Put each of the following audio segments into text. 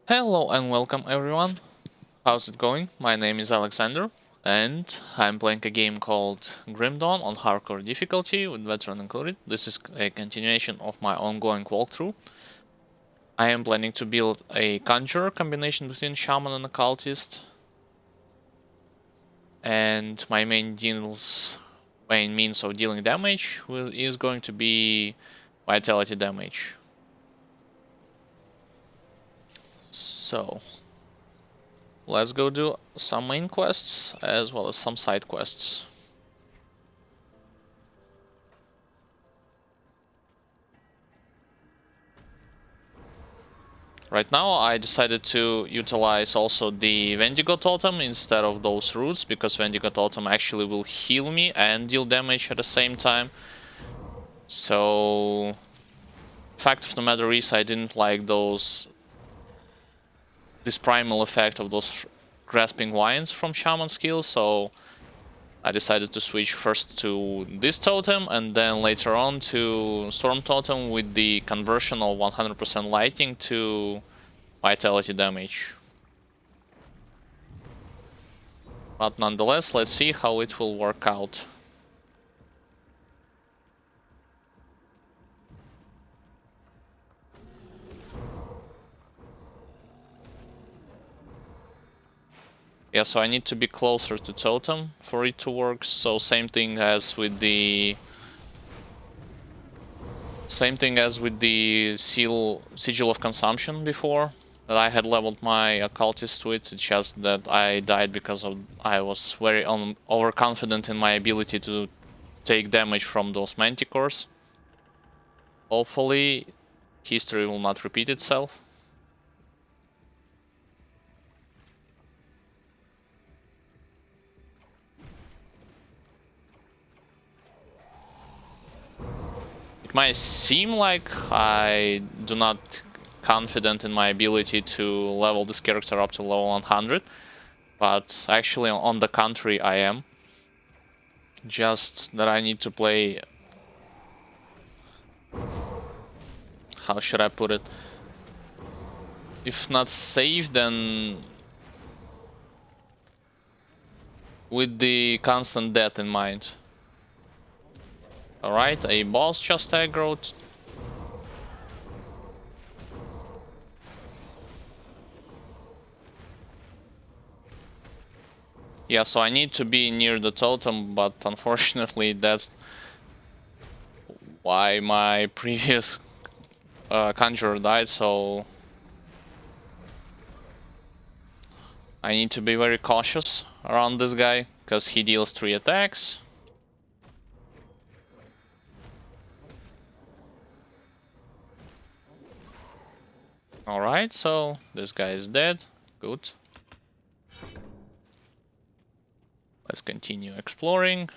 Hello and welcome everyone. How's it going? My name is Alexander and I'm playing a game called Grim Dawn on hardcore difficulty with veteran included. This is a continuation of my ongoing walkthrough. I am planning to build a Conjurer combination between Shaman and Occultist. And my main means of dealing damage is going to be vitality damage. So let's go do some main quests as well as some side quests. Right now I decided to utilize also the Wendigo Totem instead of those roots, because Wendigo Totem actually will heal me and deal damage at the same time. So, fact of the matter is I didn't like this primal effect of those grasping vines from Shaman skills, so I decided to switch first to this totem and then later on to Storm Totem with the conversion of 100% lightning to vitality damage. But nonetheless, let's see how it will work out. Yeah, so I need to be closer to Totem for it to work, so same thing as with the Sigil of Consumption before, that I had leveled my Occultist with. It's just that I died because I was very overconfident in my ability to take damage from those Manticores. Hopefully, history will not repeat itself. It might seem like I do not confident in my ability to level this character up to level 100, but actually on the contrary I am. Just that I need to play... How should I put it? If not safe, then with the constant death in mind. Alright, a boss just aggroed. Yeah, so I need to be near the totem, but unfortunately that's why my previous Conjurer died, so I need to be very cautious around this guy, because he deals 3 attacks. Alright, so this guy is dead. Good. Let's continue exploring.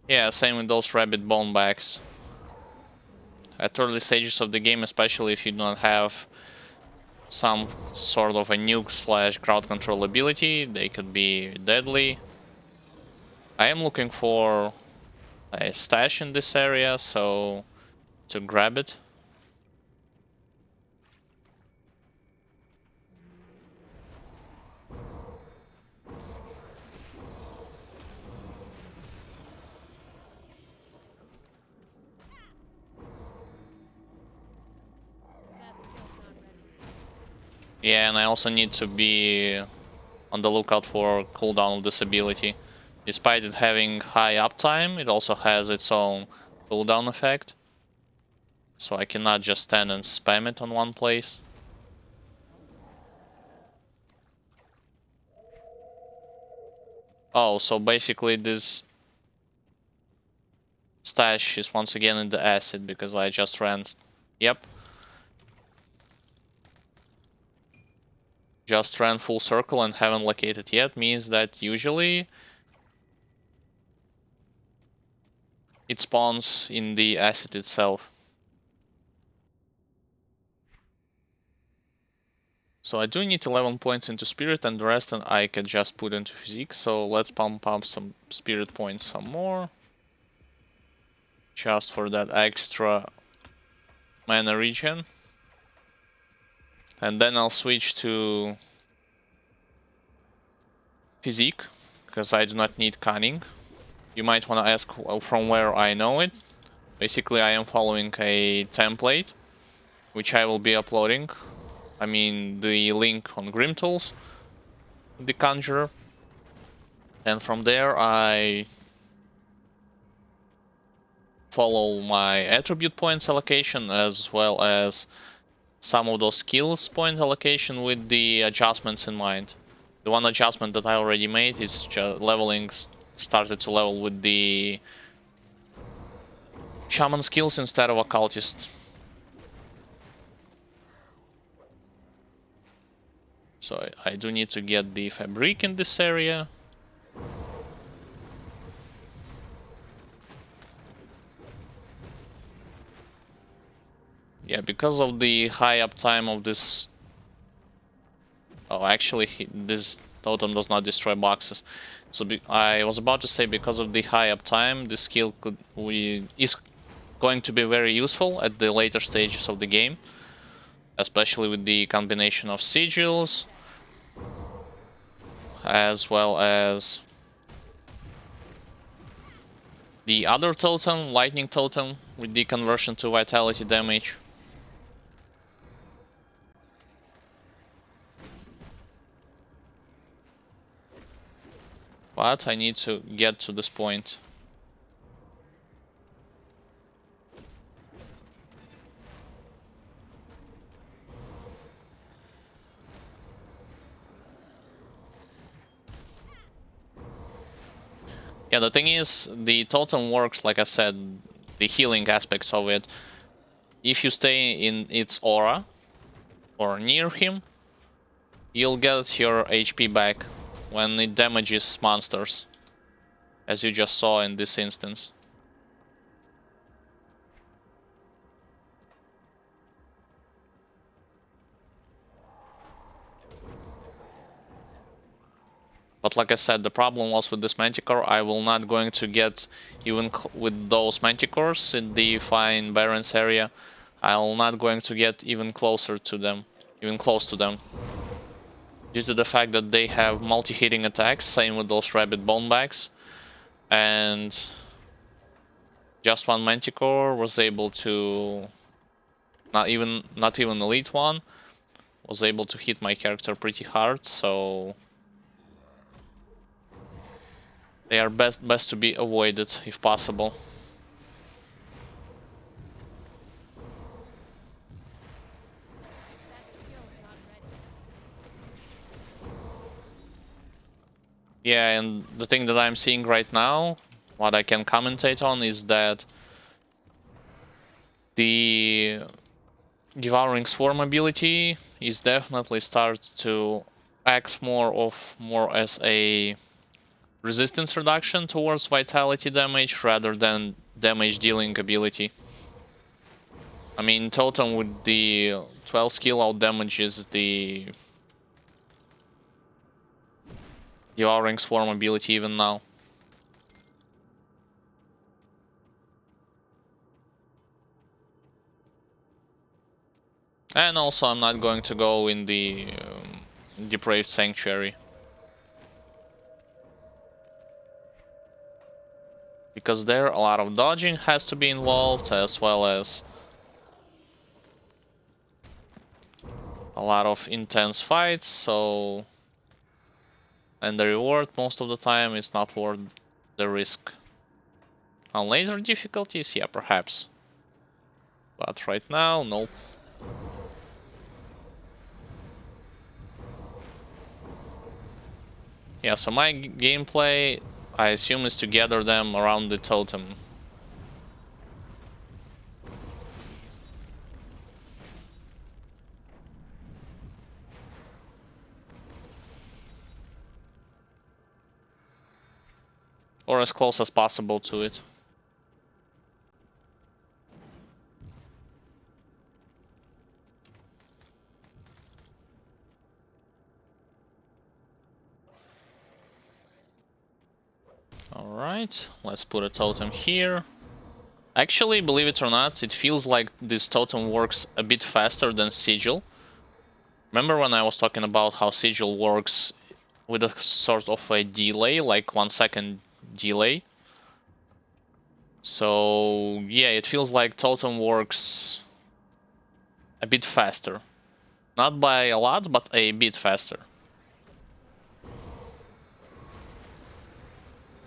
Yeah, same with those rabbit bone backs. At early stages of the game, especially if you do not have some sort of a nuke slash crowd control ability, they could be deadly. I am looking for a stash in this area, so to grab it. Yeah, and I also need to be on the lookout for cooldown of this ability. Despite it having high uptime, it also has its own cooldown effect. So I cannot just stand and spam it on one place. Oh, so basically this stash is once again in the acid because I just ran... Yep. Just ran full circle and haven't located yet, means that usually it spawns in the acid itself. So I do need 11 points into spirit, and the rest I can just put into physique. So let's pump up some spirit points some more. Just for that extra mana regen. And then I'll switch to Physique, because I do not need Cunning. You might want to ask from where I know it. Basically, I am following a template, which I will be uploading. I mean, the link on Grim Tools, the Conjurer. And from there, I follow my attribute points allocation, as well as some of those skills point allocation with the adjustments in mind. The one adjustment that I already made is just leveling, started to level with the Shaman skills instead of Occultist. So I do need to get the Fabric in this area. Yeah, because of the high uptime of this... Oh, actually, this totem does not destroy boxes. So I was about to say, because of the high uptime, this skill is going to be very useful at the later stages of the game. Especially with the combination of sigils, as well as the other totem, lightning totem, with the conversion to vitality damage. But I need to get to this point. Yeah, the thing is, the totem works, like I said, the healing aspects of it. If you stay in its aura, or near him, you'll get your HP back when it damages monsters, as you just saw in this instance. But like I said, the problem was with this Manticore, I will not going to get, even with those Manticores in the Fine Barrens area, I'll not going to get even closer to them, even close to them. Due to the fact that they have multi-hitting attacks, same with those Rabbit Bonebags. And just one Manticore was able to, not even Elite one, was able to hit my character pretty hard, so... They are best to be avoided, if possible. Yeah, and the thing that I'm seeing right now, what I can commentate on, is that the Devouring Swarm ability is definitely start to act more as a resistance reduction towards vitality damage rather than damage dealing ability. I mean, Totem with the 12 skill out damages the Devouring Swarm ability even now. And also I'm not going to go in the Depraved Sanctuary. Because there a lot of dodging has to be involved, as well as a lot of intense fights, so... And the reward most of the time is not worth the risk. On later difficulties, yeah, perhaps. But right now, nope. Yeah, so my gameplay, I assume, is to gather them around the totem. Or as close as possible to it. Alright, let's put a totem here. Actually, believe it or not, it feels like this totem works a bit faster than Sigil. Remember when I was talking about how Sigil works with a sort of a delay, like 1 second delay? So yeah, it feels like Totem works a bit faster. Not by a lot, but a bit faster.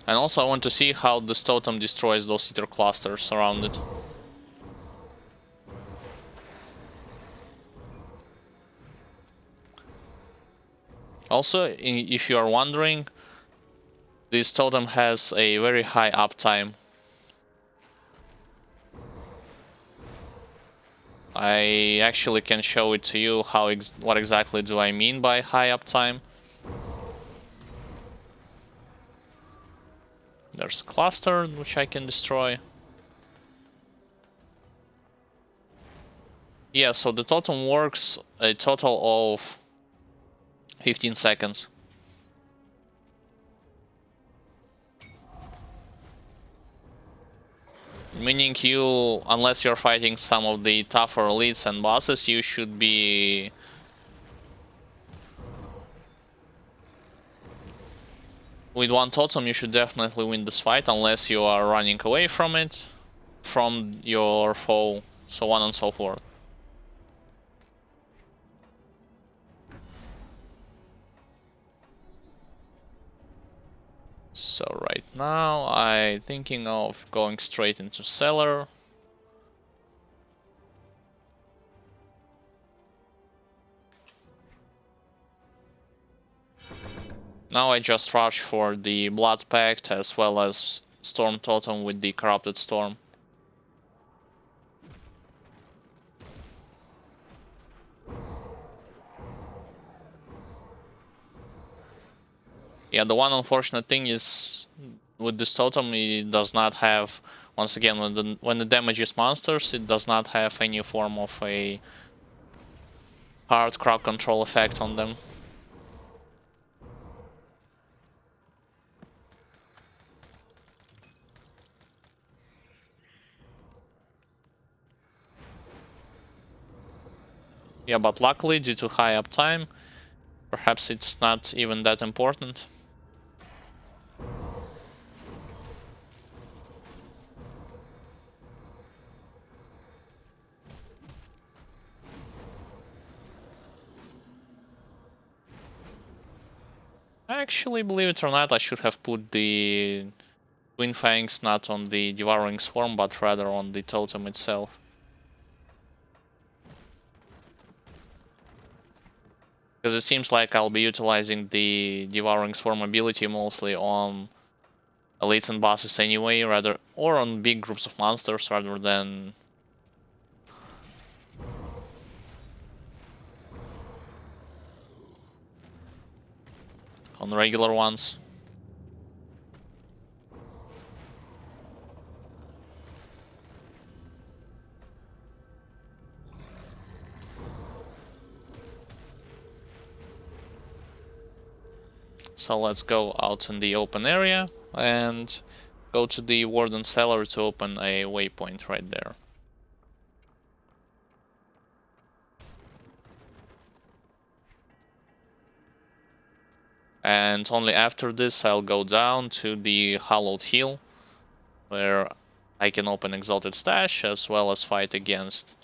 And also I want to see how this Totem destroys those ether clusters around it. Also, if you are wondering, this Totem has a very high uptime. I actually can show it to you what exactly do I mean by high uptime. There's a cluster which I can destroy. Yeah, so the totem works a total of 15 seconds. Meaning you, unless you're fighting some of the tougher elites and bosses, you should be... With one totem you should definitely win this fight, unless you are running away from it, from your foe, so on and so forth. So right now I'm thinking of going straight into cellar. Now I just rush for the Blood Pact as well as Storm Totem with the Corrupted Storm. Yeah, the one unfortunate thing is with this totem it does not have, once again, when the damages monsters, it does not have any form of a hard crowd control effect on them. Yeah, but luckily, due to high uptime, perhaps it's not even that important. Actually, believe it or not, I should have put the Twin Fangs not on the Devouring Swarm, but rather on the totem itself. Because it seems like I'll be utilizing the Devouring Swarm ability mostly on elites and bosses anyway, or on big groups of monsters rather than on regular ones. So let's go out in the open area and go to the Warden Cellar to open a waypoint right there. And only after this I'll go down to the Hallowed Hill, where I can open Exalted Stash as well as fight against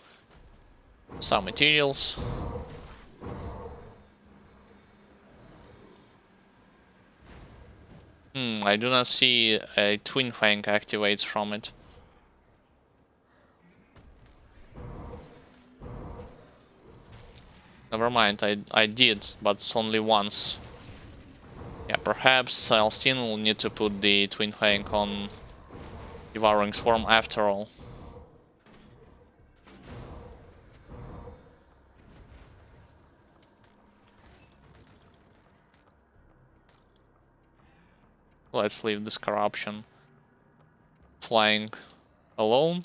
some materials. I do not see a Twin Fang activates from it. Never mind, I did, but it's only once. Yeah, perhaps I'll still need to put the Twin Fang on Devouring Swarm after all. Let's leave this corruption flying alone.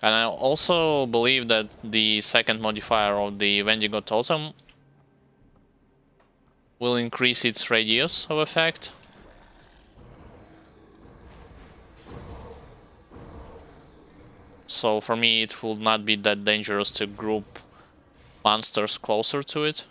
And I also believe that the second modifier of the Wendigo Totem will increase its radius of effect. So for me it would not be that dangerous to group monsters closer to it.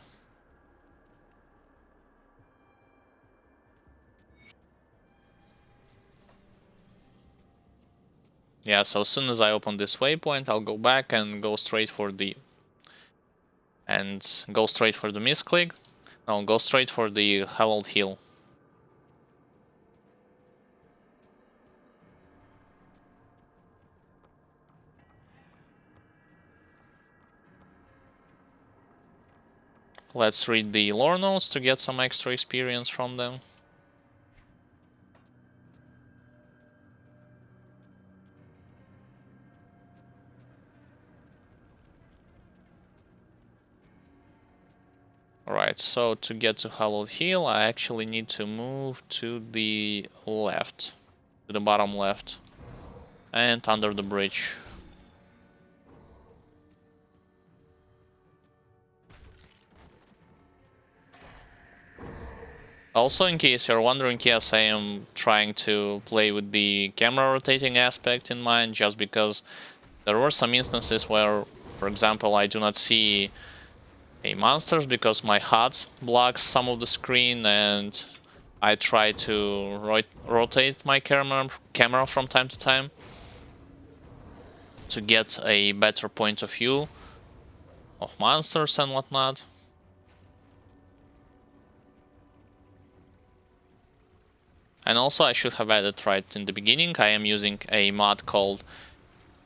Yeah, so as soon as I open this waypoint, I'll go back and go straight for the misclick. I'll go straight for the Hallowed Hill. Let's read the lore notes to get some extra experience from them. Alright, so to get to Hallowed Hill, I actually need to move to the left, to the bottom left, and under the bridge. Also, in case you're wondering, yes, I am trying to play with the camera rotating aspect in mind, just because there were some instances where, for example, I do not see monsters because my HUD blocks some of the screen, and I try to rotate my camera from time to time to get a better point of view of monsters and whatnot. And also I should have added right in the beginning, I am using a mod called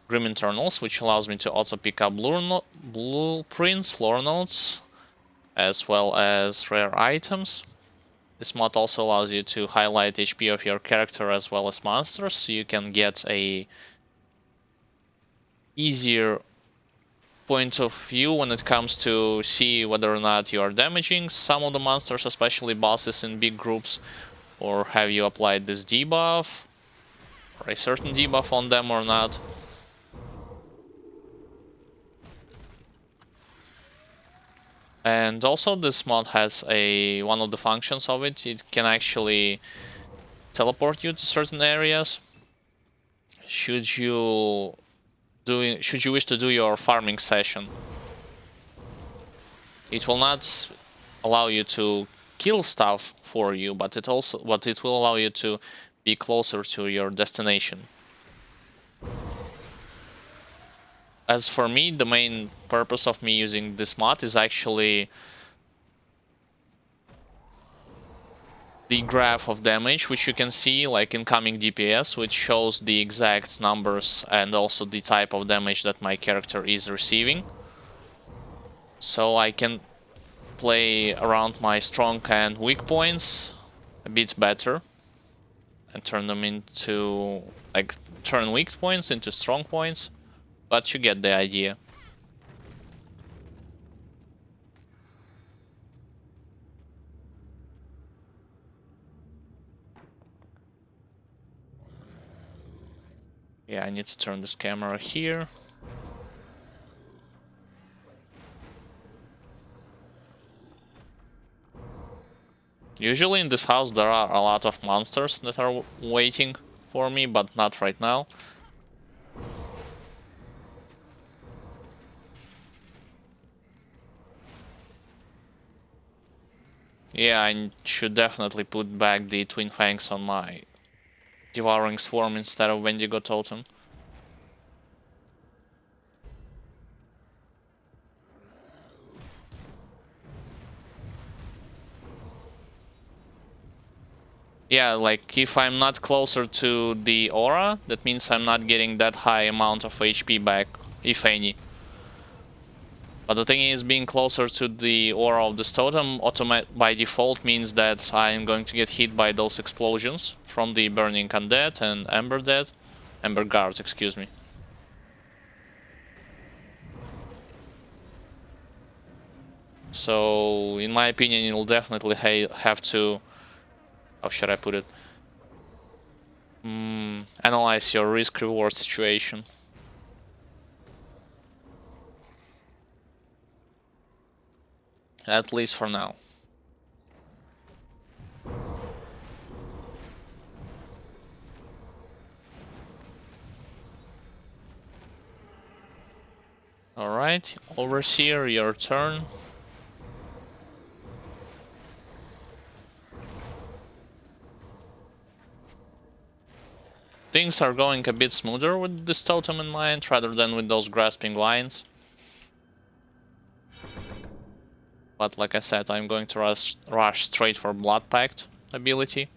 Grim Internals, which allows me to also pick up blueprints, lore notes, as well as rare items. This mod also allows you to highlight HP of your character as well as monsters, so you can get a easier point of view when it comes to see whether or not you are damaging some of the monsters, especially bosses in big groups, or have you applied this debuff, or a certain debuff on them or not. And also this mod has one of the functions of it, it can actually teleport you to certain areas should you wish to do your farming session. It will not allow you to kill stuff for you, but it will allow you to be closer to your destination. As for me, the main purpose of me using this mod is actually the graph of damage, which you can see like incoming DPS, which shows the exact numbers and also the type of damage that my character is receiving. So I can play around my strong and weak points a bit better and turn them into, like, turn weak points into strong points, but you get the idea. Yeah, I need to turn this camera here. Usually in this house there are a lot of monsters that are waiting for me, but not right now. Yeah, I should definitely put back the Twin Fangs on my Devouring Swarm instead of Wendigo Totem. Yeah, like if I'm not closer to the aura, that means I'm not getting that high amount of HP back, if any. But the thing is, being closer to the aura of this totem by default means that I'm going to get hit by those explosions from the Burning Undead and Ember Guard, excuse me. So, in my opinion, you'll definitely have to... How should I put it? Analyze your risk-reward situation. At least for now. Alright, Overseer, your turn. Things are going a bit smoother with this totem in mind rather than with those grasping lines. But like I said, I'm going to rush straight for Blood Pact ability.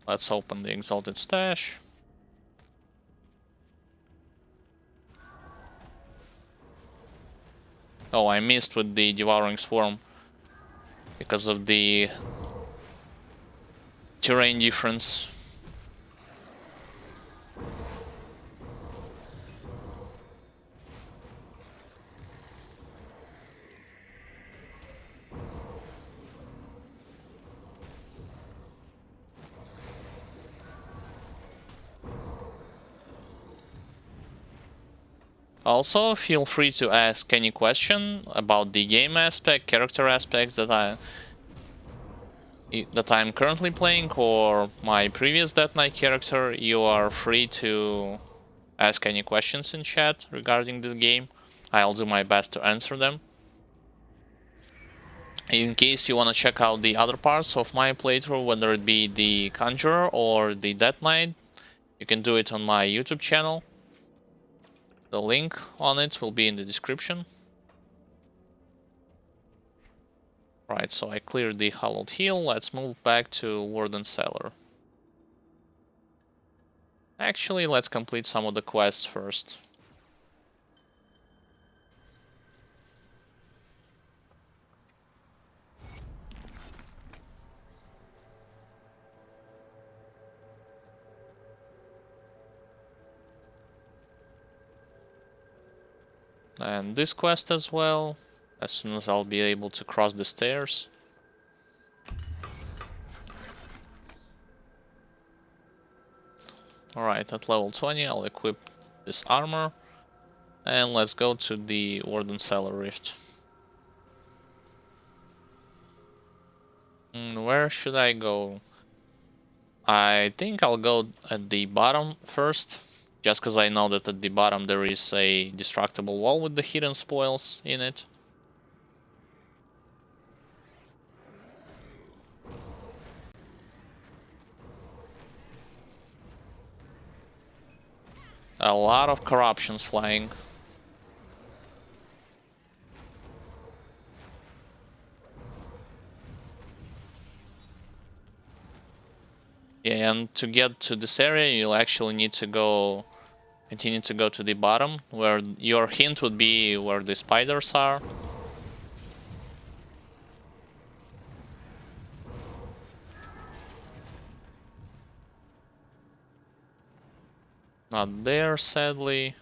Let's open the Exalted Stash. Oh, I missed with the Devouring Swarm because of the terrain difference. Also, feel free to ask any question about the game aspect, character aspects that I'm currently playing, or my previous Death Knight character. You are free to ask any questions in chat regarding the game. I'll do my best to answer them. In case you want to check out the other parts of my playthrough, whether it be the Conjurer or the Death Knight, you can do it on my YouTube channel. The link on it will be in the description. Right, so I cleared the Hallowed Hill. Let's move back to Warden Cellar. Actually, let's complete some of the quests first. And this quest as well, as soon as I'll be able to cross the stairs. Alright, at level 20 I'll equip this armor. And let's go to the Warden Cellar Rift. Where should I go? I think I'll go at the bottom first. Just because I know that at the bottom there is a destructible wall with the hidden spoils in it. A lot of corruptions flying. Yeah, and to get to this area, you'll actually need to continue to go to the bottom, where your hint would be where the spiders are. Not there, sadly.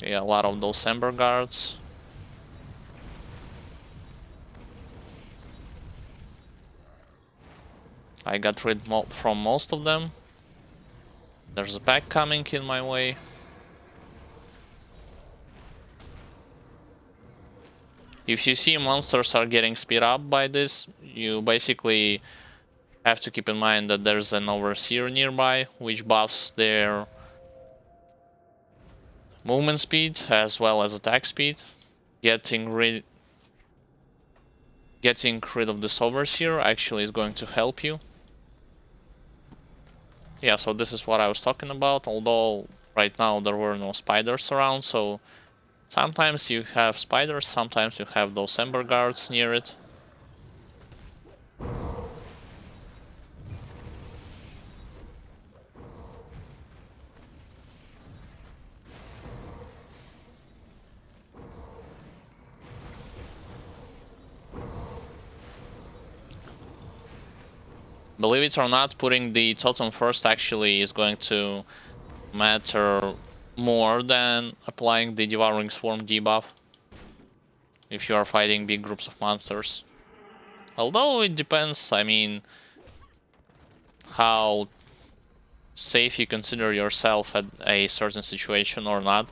Yeah, a lot of those Ember Guards. I got rid from most of them. There's a pack coming in my way. If you see monsters are getting speed up by this, you basically have to keep in mind that there's an Overseer nearby, which buffs their movement speed as well as attack speed. Getting rid of this Overseer actually is going to help you. Yeah, so this is what I was talking about, although right now there were no spiders around, so sometimes you have spiders, sometimes you have those Ember Guards near it. Believe it or not, putting the totem first actually is going to matter more than applying the Devouring Swarm debuff if you are fighting big groups of monsters. Although it depends, I mean, how say if you consider yourself at a certain situation or not.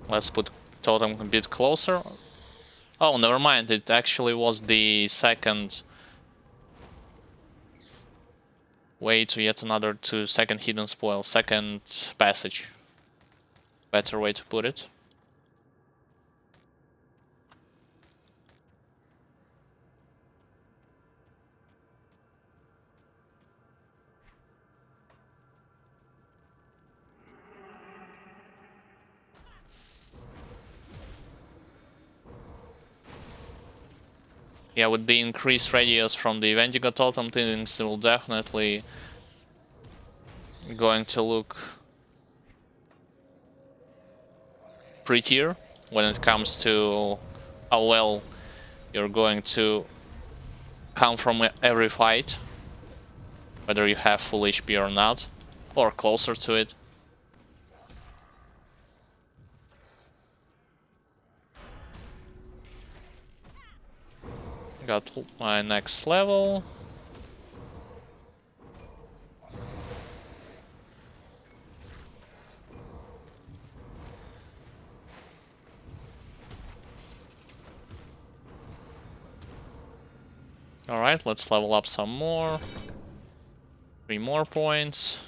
Let's put totem a bit closer. Oh, never mind, it actually was the second way to yet another second hidden spoil, second passage. Better way to put it. Yeah, with the increased radius from the Vendigo totem, things will definitely going to look prettier when it comes to how well you're going to come from every fight, whether you have full HP or not, or closer to it. Got my next level. Alright, let's level up some more. 3 more points.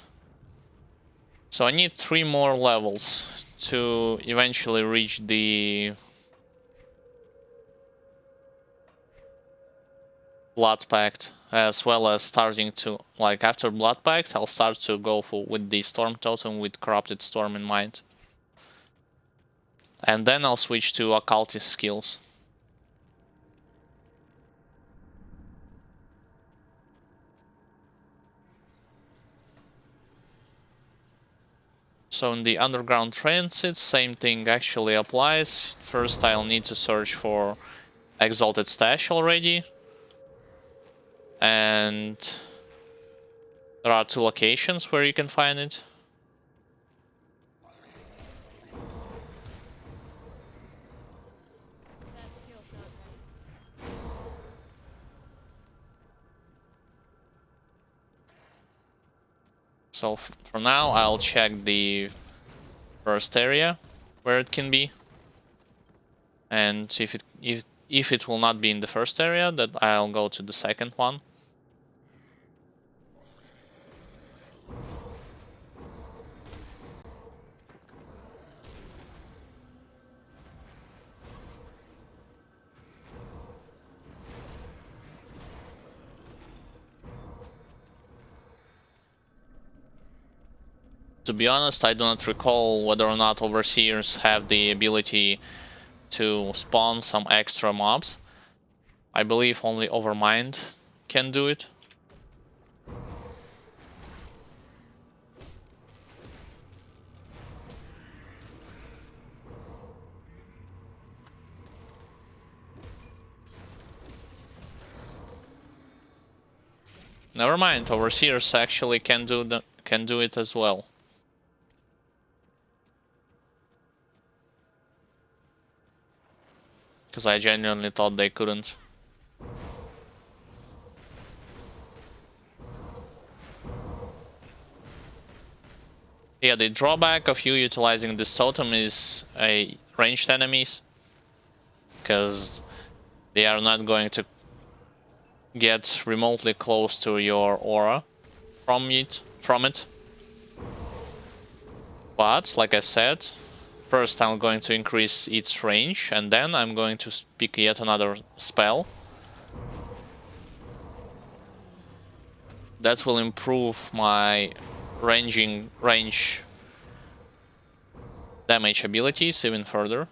So I need 3 more levels to eventually reach the Blood Pact, as well as starting to, like, after Blood Pact, I'll start to go with the Storm Totem with Corrupted Storm in mind. And then I'll switch to Occultist skills. So in the Underground Transit, same thing actually applies. First I'll need to search for Exalted Stash already. And there are 2 locations where you can find it. So for now I'll check the first area where it can be. And if it will not be in the first area, then I'll go to the second one. To be honest, I do not recall whether or not Overseers have the ability to spawn some extra mobs. I believe only Overmind can do it. Never mind, Overseers actually can do it as well. Because I genuinely thought they couldn't. Yeah, the drawback of you utilizing this totem is ranged enemies. Because they are not going to get remotely close to your aura from it. But, like I said, first I'm going to increase its range, and then I'm going to pick yet another spell that will improve my range damage abilities even further.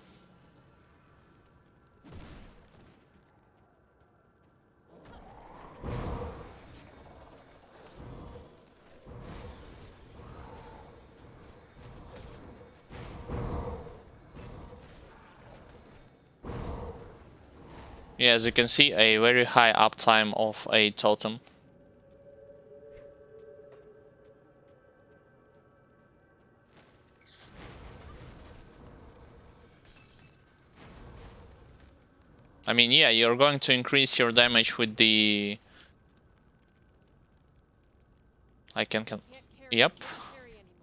Yeah, as you can see, a very high uptime of a totem. I mean, yeah, you're going to increase your damage with the... Yep.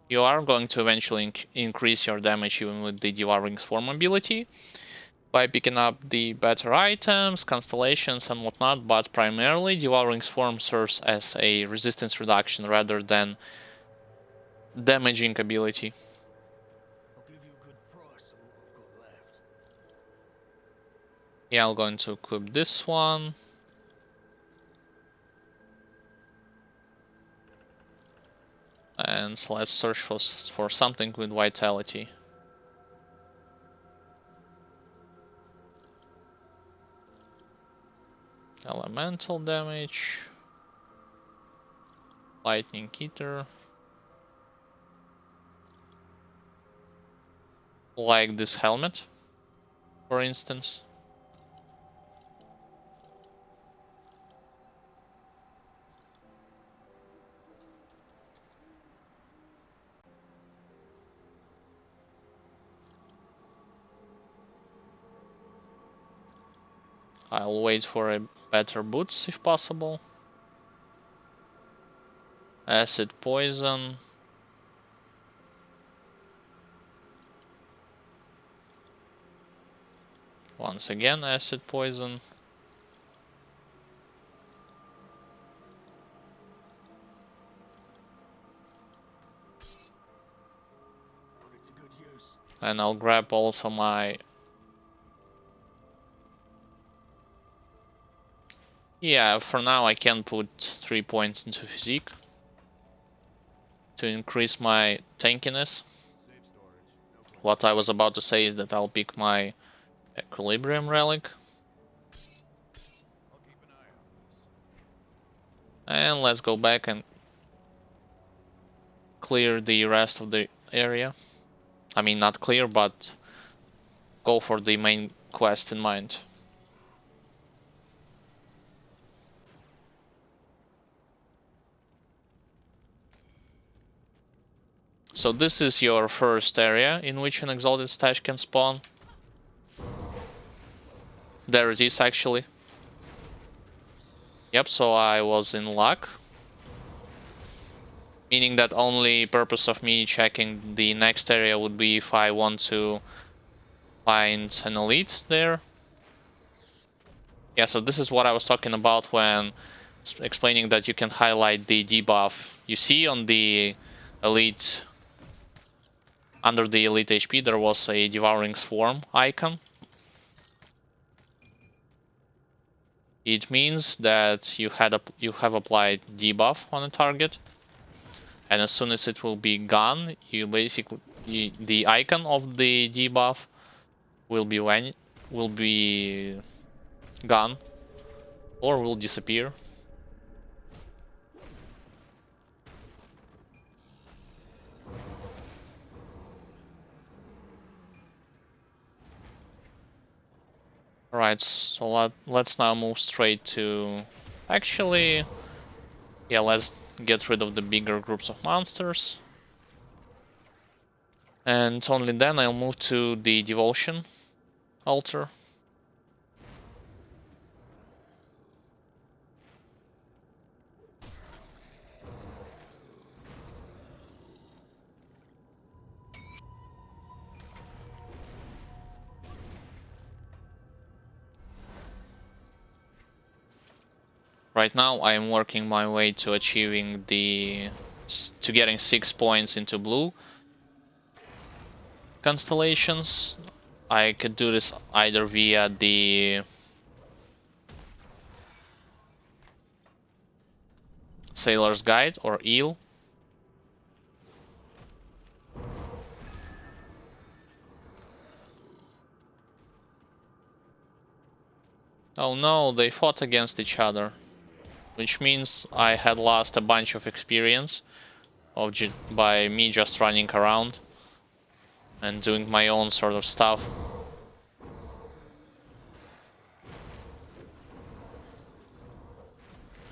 You are going to eventually increase your damage even with the Devouring Swarm ability by picking up the better items, constellations and whatnot, but primarily Devouring Swarm serves as a resistance reduction rather than damaging ability. Yeah, I'm going to equip this one. And let's search for something with vitality. Elemental damage. Lightning Eater. Like this helmet, for instance. I'll wait for a better boots if possible. Acid poison. Once again, acid poison. And I'll grab also my... Yeah, for now I can put 3 points into physique to increase my tankiness. What I was about to say is that I'll pick my Equilibrium Relic. And let's go back and clear the rest of the area. I mean, not clear, but go for the main quest in mind. So this is your first area in which an Exalted Stash can spawn. There it is, actually. Yep, so I was in luck. Meaning that only purpose of me checking the next area would be if I want to find an elite there. Yeah, so this is what I was talking about when explaining that you can highlight the debuff you see on the elite. Under the elite HP there was a Devouring Swarm icon. It means that you have applied debuff on a target, and as soon as it will be gone, you basically the icon of the debuff will be gone or will disappear. Alright, so let's now move straight to... Actually, yeah, let's get rid of the bigger groups of monsters. And only then I'll move to the Devotion altar. Right now I am working my way to achieving to getting 6 points into blue constellations. I could do this either via the Sailor's Guide or Eel. Oh no, they fought against each other. Which means I had lost a bunch of experience by me just running around and doing my own sort of stuff.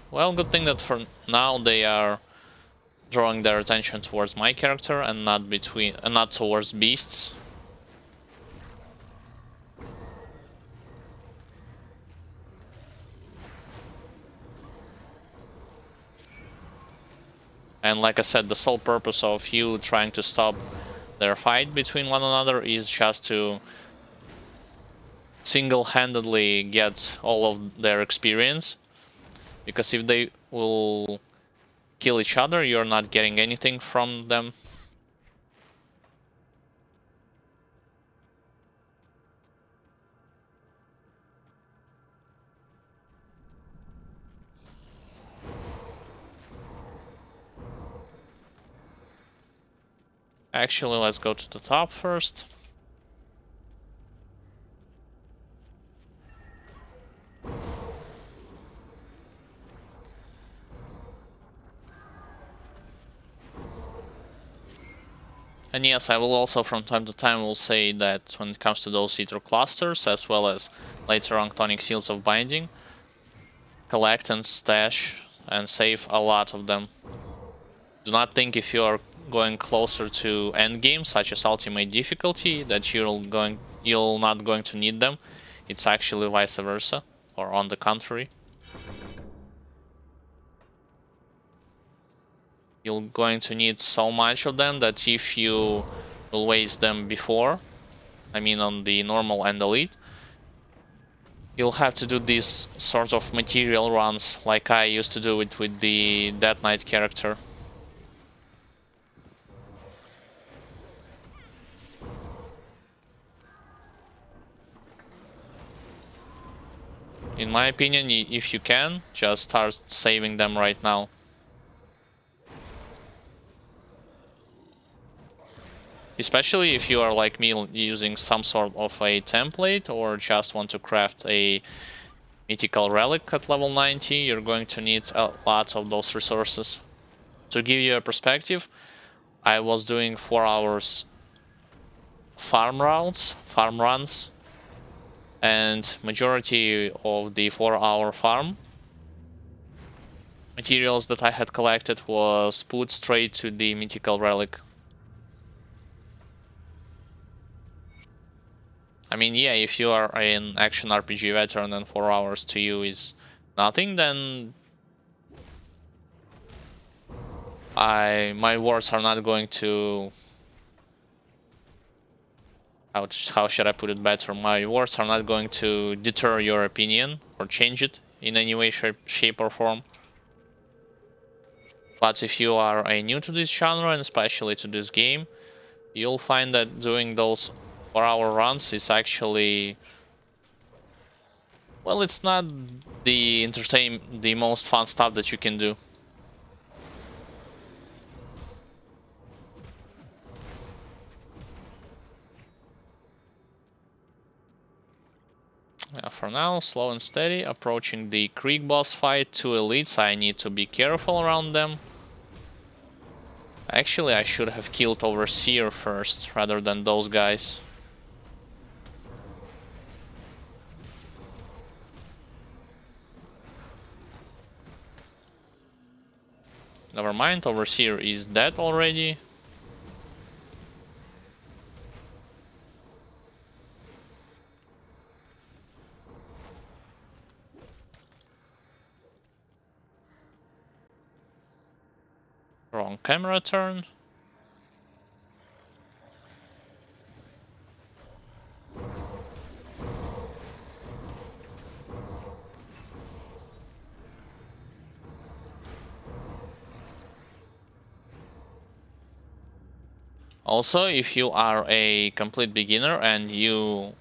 Well, good thing that for now they are drawing their attention towards my character and not towards beasts. And like I said, the sole purpose of you trying to stop their fight between one another is just to single-handedly get all of their experience. Because if they will kill each other, you're not getting anything from them. Actually, let's go to the top first. And yes, I will also from time to time will say that when it comes to those ether clusters, as well as later on tonic seals of binding, collect and stash and save a lot of them. Do not think if you are going closer to endgame, such as ultimate difficulty, that you're not going to need them. It's actually vice versa, or on the contrary. You're going to need so much of them that if you will waste them before, I mean on the normal and elite, you'll have to do these sort of material runs like I used to do it with the Death Knight character. In my opinion, if you can, just start saving them right now. Especially if you are like me using some sort of a template or just want to craft a mythical relic at level 90, you're going to need a lot of those resources. To give you a perspective, I was doing 4 hours farm runs, and majority of the 4-hour farm materials that I had collected was put straight to the mythical relic. I mean, yeah, if you are an action RPG veteran and 4 hours to you is nothing, then my words are not going to... How should I put it better? My words are not going to deter your opinion or change it in any way, shape or form. But if you are new to this genre and especially to this game, you'll find that doing those 4-hour runs is actually... well, it's not the most fun stuff that you can do. Yeah, for now, slow and steady, approaching the Krieg boss fight. 2 elites, I need to be careful around them. Actually, I should have killed Overseer first, rather than those guys. Never mind, Overseer is dead already. Wrong camera turn. Also, if you are a complete beginner and you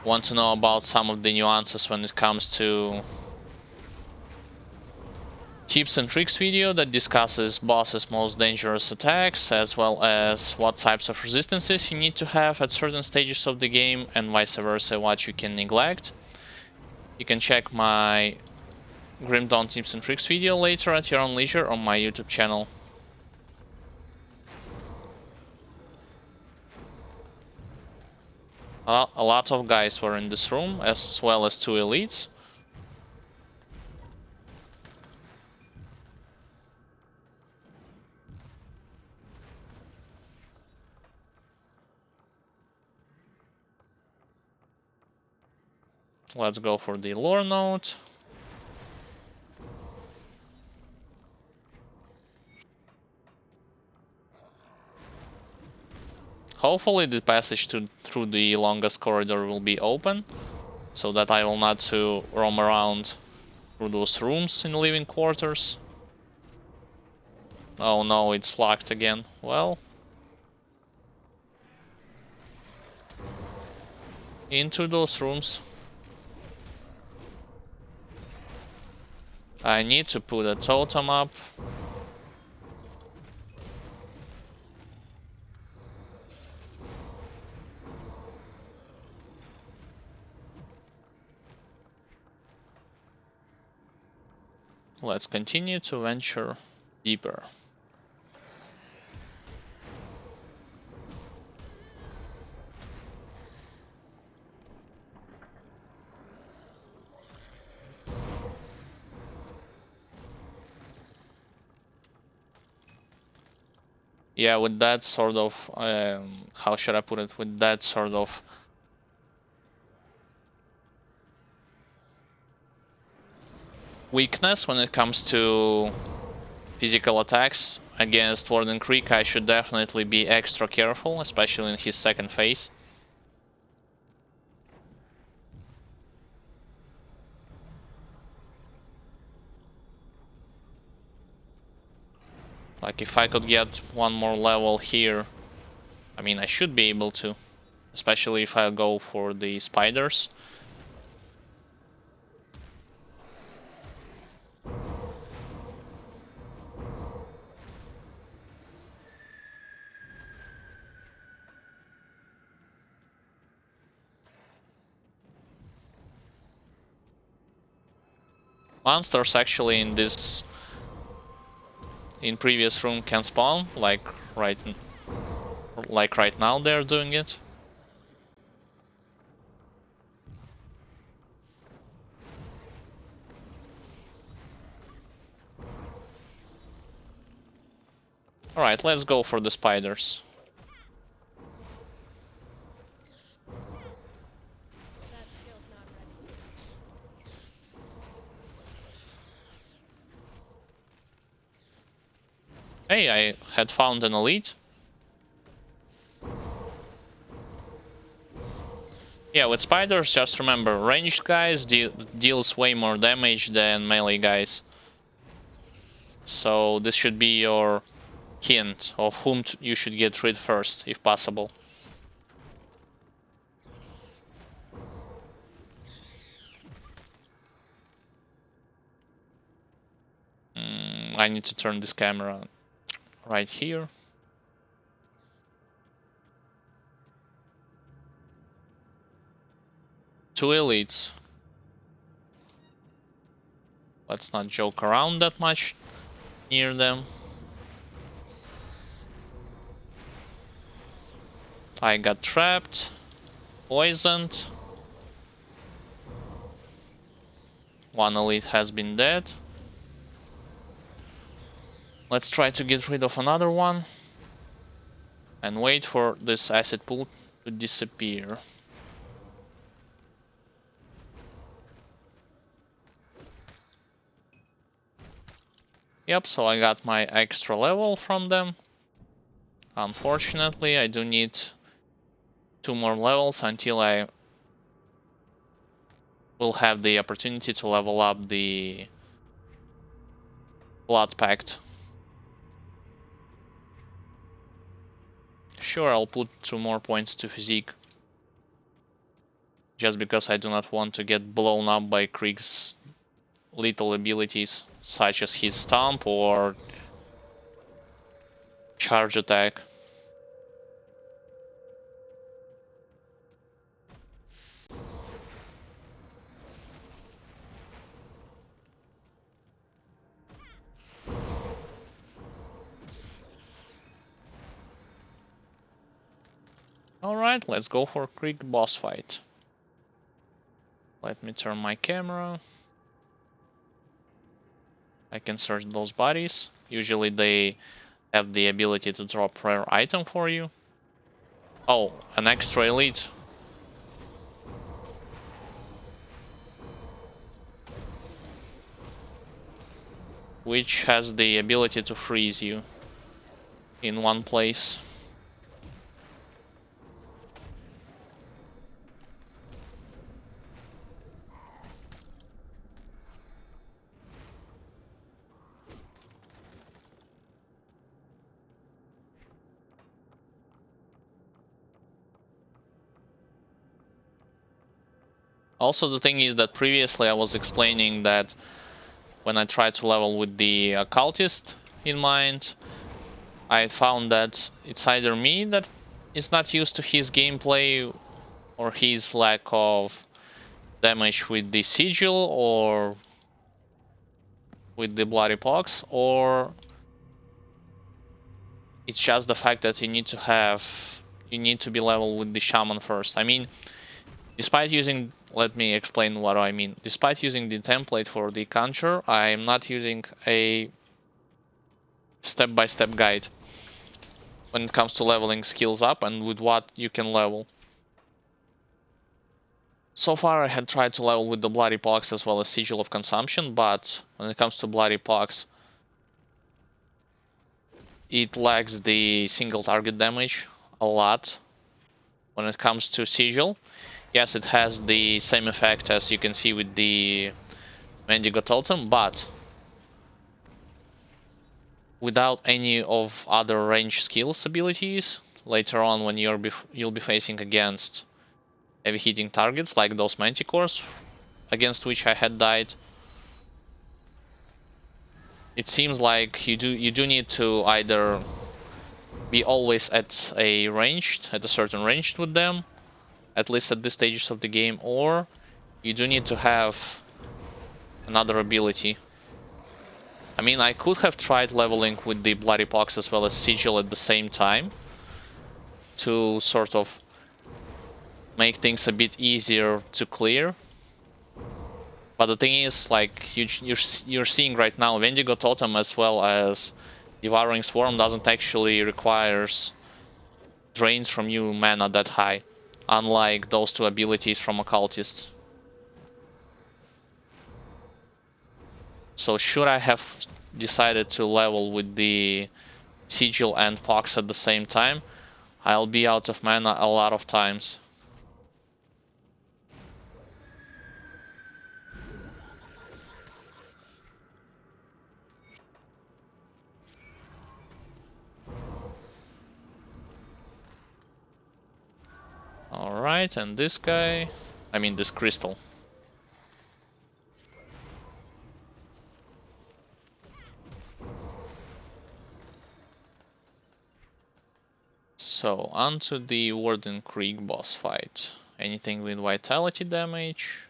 want to know about some of the nuances when it comes to tips and tricks video that discusses boss's most dangerous attacks, as well as what types of resistances you need to have at certain stages of the game, and vice versa, what you can neglect, you can check my Grim Dawn tips and tricks video later at your own leisure on my YouTube channel. A lot of guys were in this room, as well as 2 elites. Let's go for the lore note. hopefully the passage through the longest corridor will be open, so that I will not to roam around through those rooms in living quarters. Oh no, it's locked again. Well, into those rooms. I need to put a totem up. Let's continue to venture deeper. Yeah, with that sort of, how should I put it? With that sort of weakness when it comes to physical attacks against Warden Creek, I should definitely be extra careful, especially in his second phase. Like, if I could get one more level here, I mean, I should be able to. Especially if I go for the spiders. Monsters actually in this... in previous room can spawn, like right now they're doing it. Alright, let's go for the spiders. Hey, I had found an elite. Yeah, with spiders, just remember, ranged guys deals way more damage than melee guys. So this should be your hint of whom you should get rid first, if possible. I need to turn this camera right here. Two elites. Let's not joke around that much near them. I got trapped, poisoned. One elite has been dead. Let's try to get rid of another one and wait for this acid pool to disappear. Yep, so I got my extra level from them. Unfortunately, I do need 2 more levels until I will have the opportunity to level up the Blood Pact. Sure, I'll put 2 more points to physique. Just because I do not want to get blown up by Krieg's lethal abilities, such as his stomp or charge attack. Alright, let's go for a quick boss fight. Let me turn my camera. I can search those bodies. Usually they have the ability to drop rare item for you. Oh, an extra elite. Which has the ability to freeze you in one place. Also, the thing is that previously I was explaining that when I tried to level with the occultist in mind, I found that it's either me that is not used to his gameplay or his lack of damage with the sigil or with the bloody pox, or it's just the fact that you need to be level with the shaman first. I mean, despite using, let me explain what I mean. Despite using the template for the Conjurer, I'm not using a step-by-step guide when it comes to leveling skills up and with what you can level. So far I had tried to level with the Bloody Pox as well as Sigil of Consumption, but when it comes to Bloody Pox, it lacks the single target damage a lot. When it comes to Sigil, yes, it has the same effect as you can see with the Mendigo Totem, but without any of other range skills abilities, later on when you'll be facing against heavy hitting targets like those Manticores, against which I had died, it seems like you do need to either be always at a certain range with them, at least at this stages of the game, or you do need to have another ability. I mean, I could have tried leveling with the Bloody Pox as well as Sigil at the same time to sort of make things a bit easier to clear. But the thing is, like, you're seeing right now, Wendigo Totem as well as Devouring Swarm doesn't actually requires drains from you mana that high, unlike those two abilities from Occultists. So should I have decided to level with the Sigil and Pox at the same time, I'll be out of mana a lot of times. Alright, and this guy... I mean this crystal. So, onto the Warden Creek boss fight. Anything with vitality damage?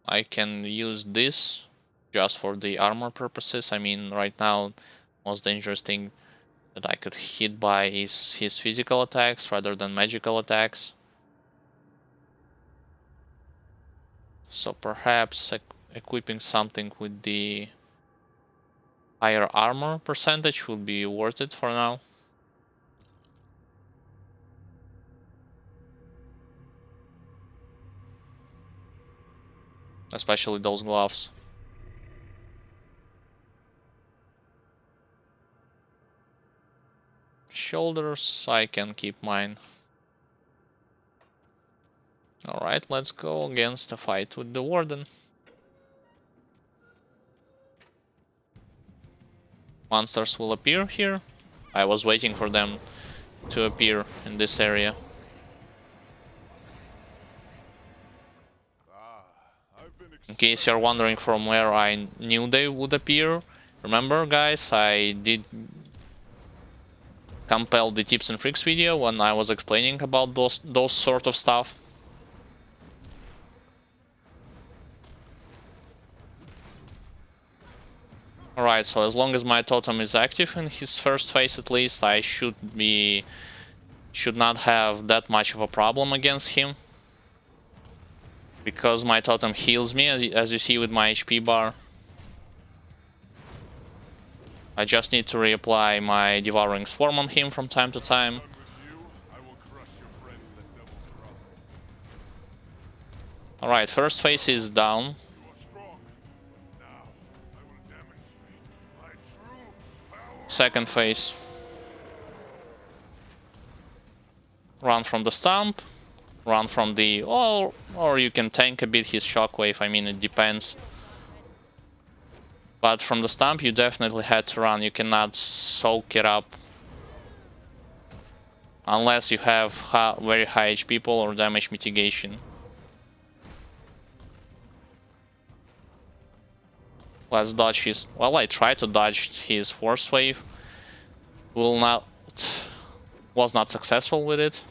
I can use this just for the armor purposes. I mean, right now, most dangerous thing that I could hit by is his physical attacks rather than magical attacks. So perhaps equipping something with the higher armor percentage would be worth it for now. Especially those gloves. Shoulders, I can keep mine. Alright, let's go against a fight with the Warden. Monsters will appear here. I was waiting for them to appear in this area. In case you're wondering from where I knew they would appear, remember guys, I did compile the tips and tricks video when I was explaining about those sort of stuff. Alright, so as long as my totem is active in his first phase at least, I should not have that much of a problem against him. Because my totem heals me, as you see with my HP bar. I just need to reapply my Devouring Swarm on him from time to time. Alright, first phase is down. Second phase. Run from the stump. Run from the... or you can tank a bit his shockwave, I mean, it depends. But from the stump you definitely had to run, you cannot soak it up. Unless you have very high HP pull or damage mitigation. Let's dodge his... Well, I tried to dodge his Force Wave. Will not... Was not successful with it.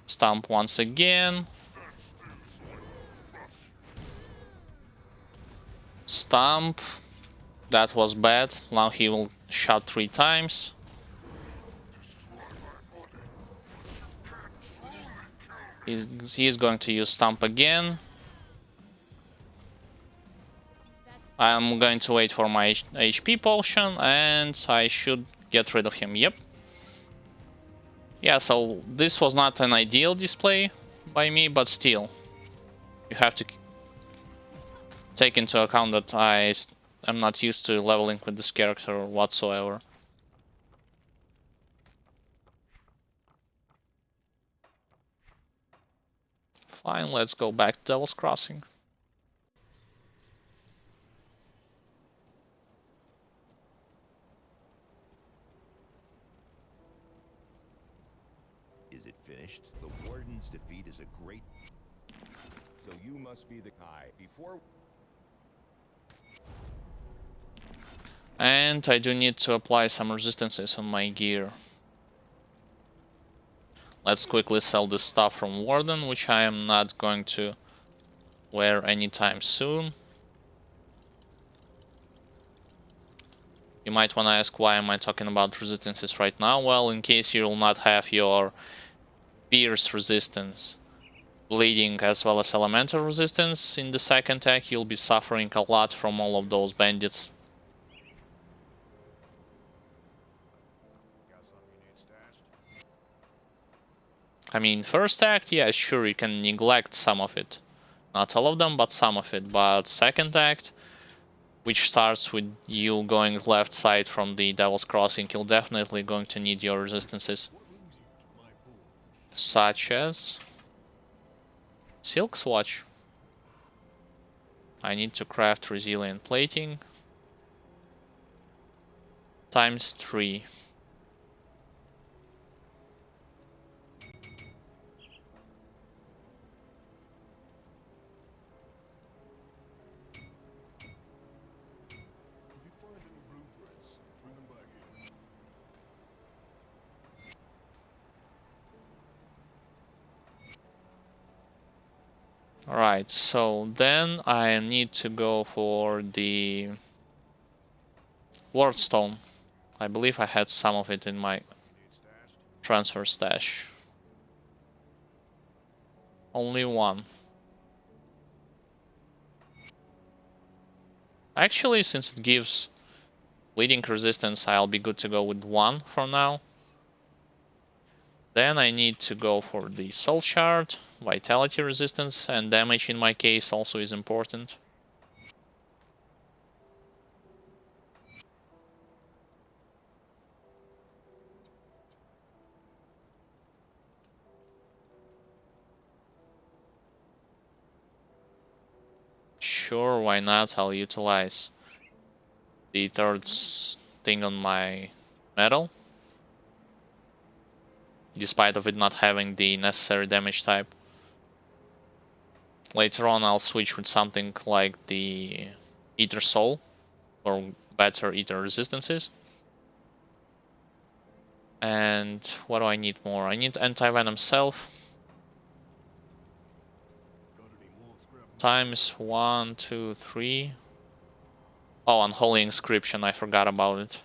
Stomp once again. Stomp. That was bad. Now he will shout 3 times. He's going to use Stomp again. I'm going to wait for my HP potion, and I should get rid of him. Yep. Yeah, so this was not an ideal display by me, but still. You have to take into account that I'm not used to leveling with this character whatsoever. Fine, let's go back to Devil's Crossing. Is it finished? The Warden's defeat is a great... So you must be the guy before... And I do need to apply some resistances on my gear. Let's quickly sell this stuff from Warden, which I am not going to wear anytime soon. You might want to ask, why am I talking about resistances right now? Well, in case you will not have your Pierce resistance, bleeding, as well as elemental resistance in the second attack, you'll be suffering a lot from all of those bandits. I mean, first act, yeah, sure, you can neglect some of it. Not all of them, but some of it. But second act, which starts with you going left side from the Devil's Crossing, you're definitely going to need your resistances. Such as... Silk Swatch. I need to craft Resilient Plating. Times 3. Alright, so then I need to go for the Wardstone. I believe I had some of it in my transfer stash. Only one. Actually, since it gives bleeding resistance, I'll be good to go with one for now. Then I need to go for the Soul Shard. Vitality resistance and damage in my case also is important. Sure, why not? I'll utilize the third thing on my medal, despite of it not having the necessary damage type. Later on I'll switch with something like the Ether Soul for better Ether resistances. And what do I need more? I need Anti-Venom Self. Times 1, 2, 3. Oh, Unholy Inscription, I forgot about it.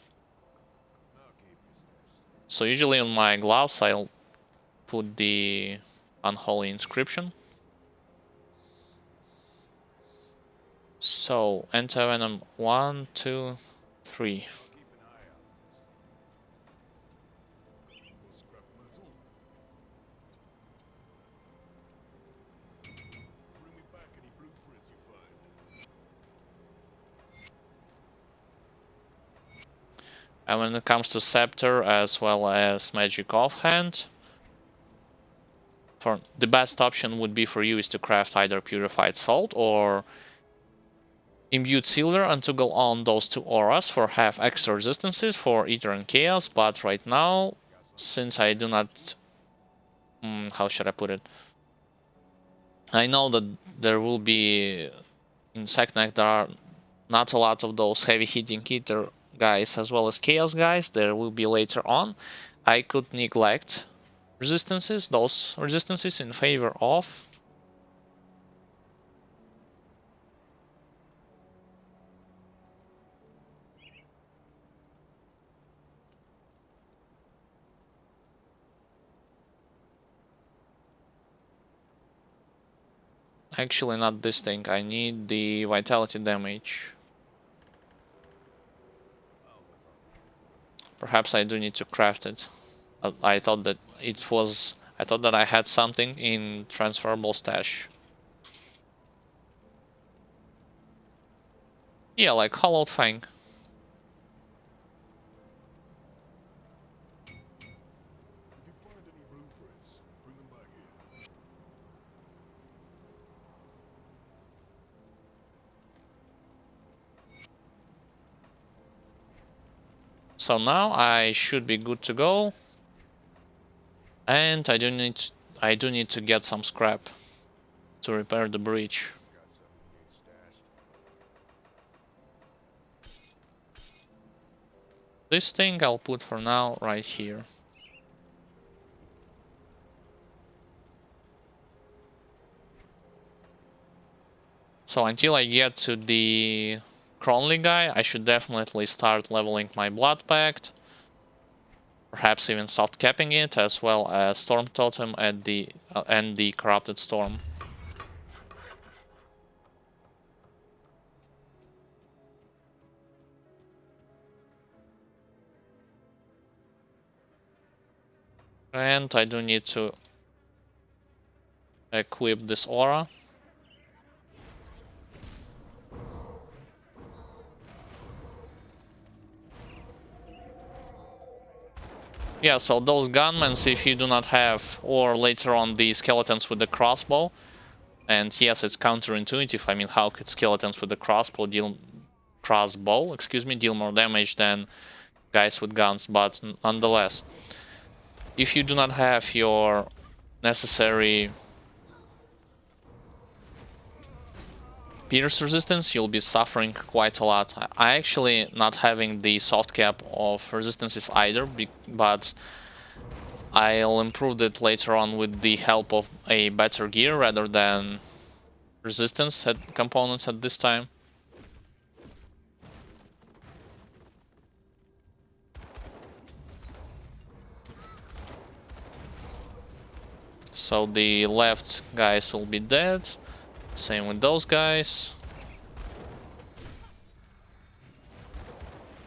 So usually on my gloves I'll put the Unholy Inscription. So, Anti-Venom 1, 2, 3. And when it comes to Scepter as well as Magic Offhand, for the best option would be for you is to craft either Purified Salt or Imbued Silver and toggle on those two auras for half extra resistances for Ether and Chaos. But right now, since I do not how should I put it? I know that there will be in Seknek there are not a lot of those heavy hitting hitter guys as well as chaos guys. There will be later on. I could neglect those resistances in favor of actually not this thing. I need the vitality damage. Perhaps I do need to craft it. I thought that it was. I thought that I had something in transferable stash. Yeah, like Hollowed Fang. So now I should be good to go. And I do need to get some scrap to repair the bridge. This thing I'll put for now right here. So until I get to the Cronley guy, I should definitely start leveling my Blood Pact. Perhaps even soft capping it, as well as Storm Totem and the Corrupted Storm. And I do need to equip this aura. Yeah, so those gunmen, if you do not have, or later on the skeletons with the crossbow, and yes, it's counterintuitive. I mean, how could skeletons with the crossbow deal more damage than guys with guns? But nonetheless, if you do not have your necessary pierce resistance, you'll be suffering quite a lot. I actually not having the soft cap of resistances either, but I'll improve it later on with the help of a better gear rather than resistance components at this time. So the left guys will be dead. Same with those guys.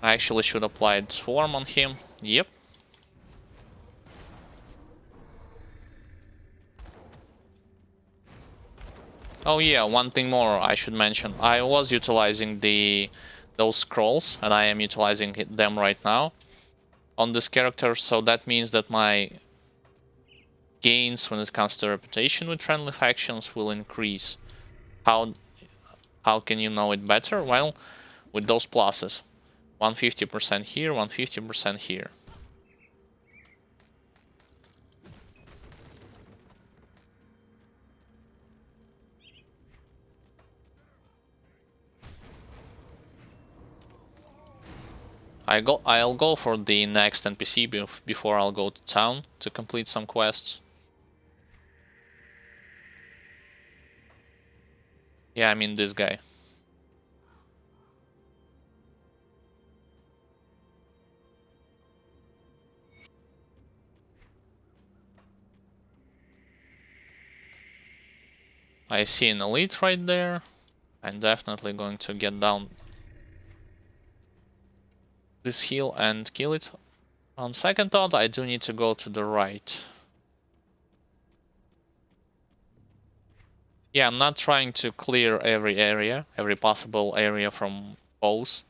I actually should apply Swarm on him. Yep. Oh yeah, one thing more I should mention. I was utilizing those scrolls, and I am utilizing them right now on this character, so that means that my gains when it comes to reputation with friendly factions will increase. How can you know it better? Well, with those pluses. 150% here, 150% here. I'll go for the next NPC before I'll go to town to complete some quests. Yeah, I mean this guy. I see an elite right there. I'm definitely going to get down this hill and kill it. On second thought, I do need to go to the right. Yeah, I'm not trying to clear every possible area from foes.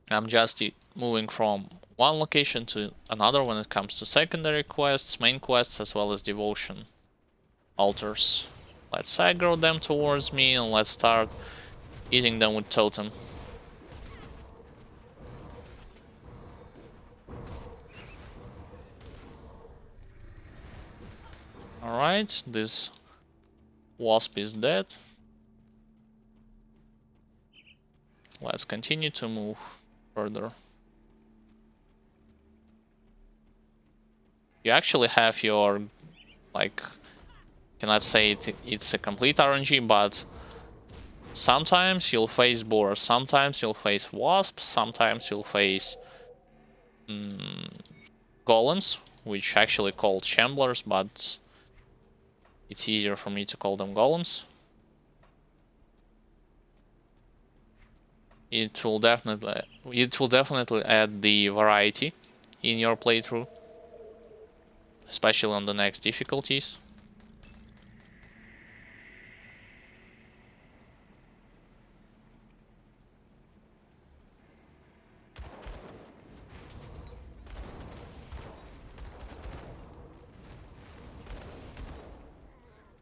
I'm just moving from one location to another when it comes to secondary quests, main quests, as well as devotion altars. Let's aggro them towards me and let's start eating them with totem. Alright, this wasp is dead. Let's continue to move further. You actually have your, like, cannot say it's a complete RNG, but sometimes you'll face boars, sometimes you'll face wasps, sometimes you'll face golems, which actually called shamblers, but it's easier for me to call them golems. It will definitely add the variety in your playthrough, especially on the next difficulties.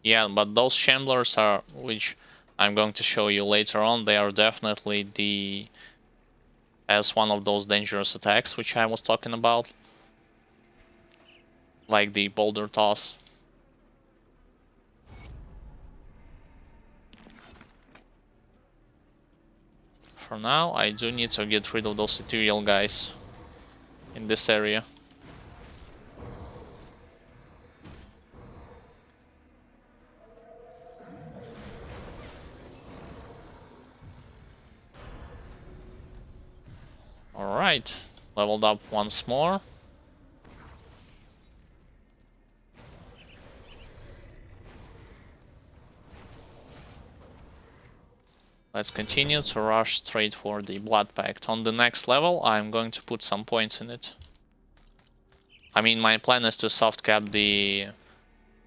Yeah, but those shamblers are, which I'm going to show you later on, they are definitely as one of those dangerous attacks which I was talking about, like the boulder toss. For now, I do need to get rid of those ethereal guys in this area. Alright, leveled up once more. Let's continue to rush straight for the Blood Pact. On the next level, I'm going to put some points in it. I mean, my plan is to soft cap the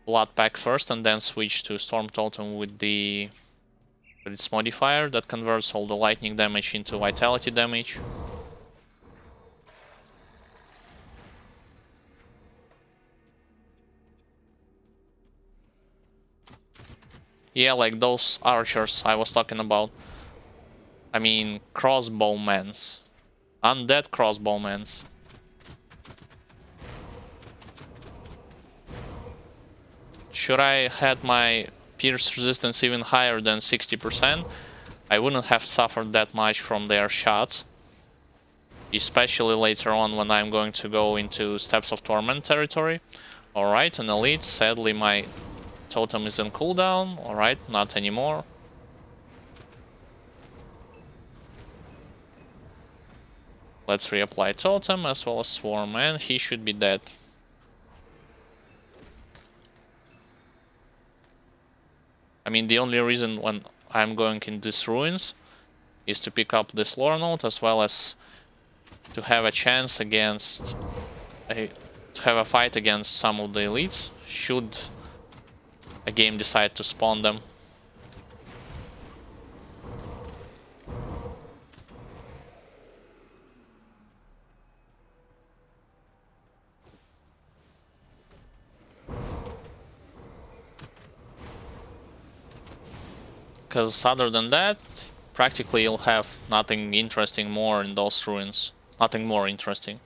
Blood Pact first and then switch to Storm Totem with its modifier that converts all the lightning damage into vitality damage. Yeah, like those archers I was talking about. I mean, crossbowmens. Undead crossbowmens. Should I had my pierce resistance even higher than 60%, I wouldn't have suffered that much from their shots. Especially later on when I'm going to go into Steps of Torment territory. Alright, an elite. Sadly, my totem is in cooldown. Alright, not anymore. Let's reapply totem as well as swarm, and he should be dead. I mean, the only reason when I'm going in these ruins is to pick up this lore note as well as to have a chance against to have a fight against some of the elites should a game decide to spawn them. Because other than that, practically you'll have nothing interesting more in those ruins. Nothing more interesting.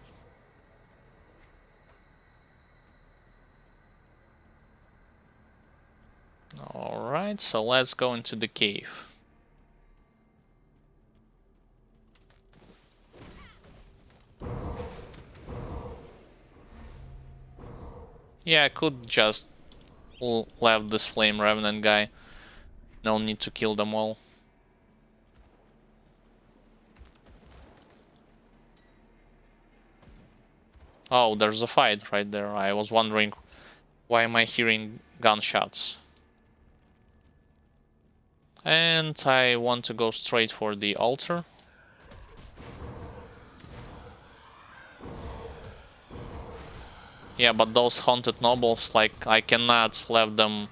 Alright, so let's go into the cave. Yeah, I could just left this Flame Revenant guy. No need to kill them all. Oh, there's a fight right there. I was wondering, why am I hearing gunshots? And I want to go straight for the altar. Yeah, but those haunted nobles, like, I cannot let them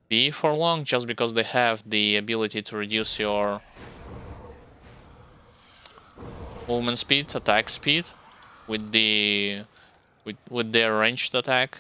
be for long just because they have the ability to reduce your movement speed, attack speed with with their ranged attack.